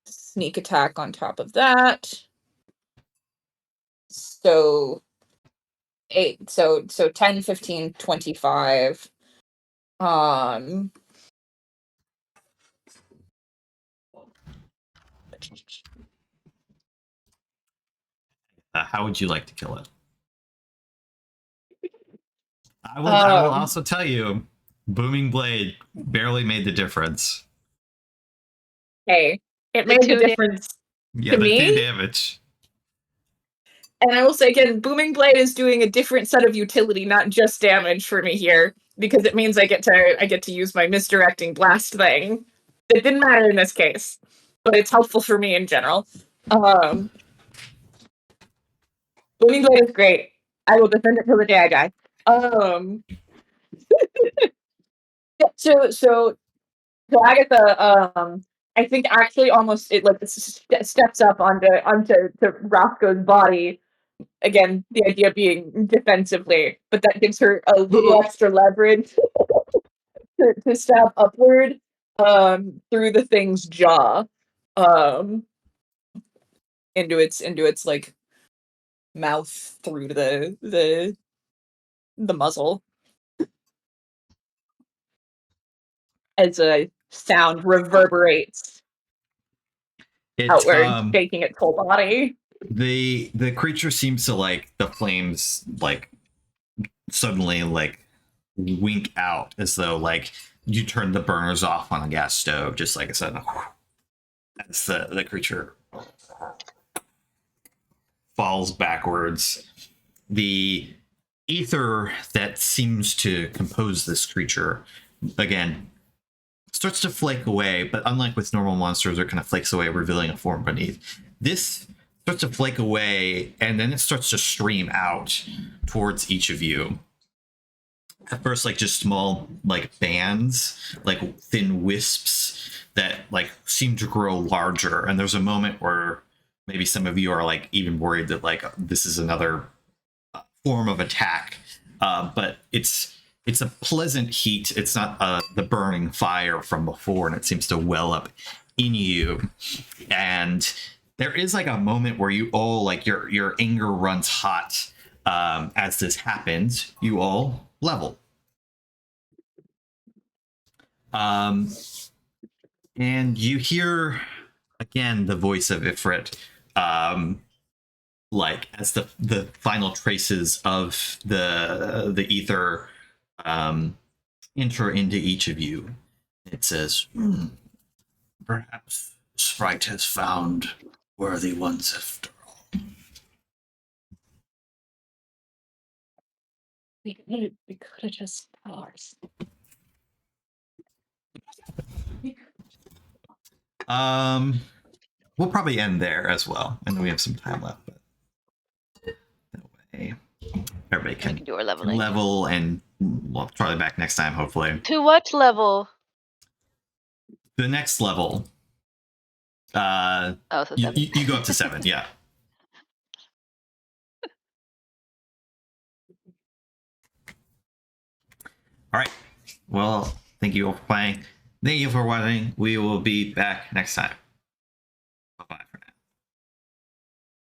sneak attack on top of that, so 8, so 10, 15, 25. How would you like to kill it? I will also tell you, Booming Blade barely made the difference. Hey, it made the difference. Yeah, To the 2 me? damage. And I will say again, Booming Blade is doing a different set of utility, not just damage for me here, because it means I get to use my misdirecting blast thing. It didn't matter in this case, but it's helpful for me in general. Booming Blade is great. I will defend it till the day I die. So Agatha, I think actually almost it like steps up onto Roscoe's body. Again, the idea being defensively, but that gives her a little extra leverage to stab upward through the thing's jaw, into its like mouth through the muzzle. As a sound reverberates It outward, shaking its whole body. the creature seems to like the flames like suddenly like wink out as though like you turned the burners off on a gas stove, just like a sudden as the creature falls backwards. The ether that seems to compose this creature again starts to flake away, but unlike with normal monsters, it kind of flakes away, revealing a form beneath. This starts to flake away, and then it starts to stream out towards each of you. At first, like just small, like bands, like thin wisps that like seem to grow larger. And there's a moment where maybe some of you are like even worried that like this is another form of attack, but it's a pleasant heat. It's not the burning fire from before, and it seems to well up in you. And there is like a moment where you all like your anger runs hot. As this happens, you all level. And you hear again the voice of Ifrit, like as the final traces of the ether enter into each of you. It says, perhaps Sprite has found worthy ones after all. We could have just ours. We'll probably end there as well, and then we have some time left. But that way, everybody We can can do our leveling. level, and we'll try back next time, hopefully. To what level? The next level, Oh, so you, 7. you go up to 7, yeah. All right. Well, thank you all for playing. Thank you for watching. We will be back next time.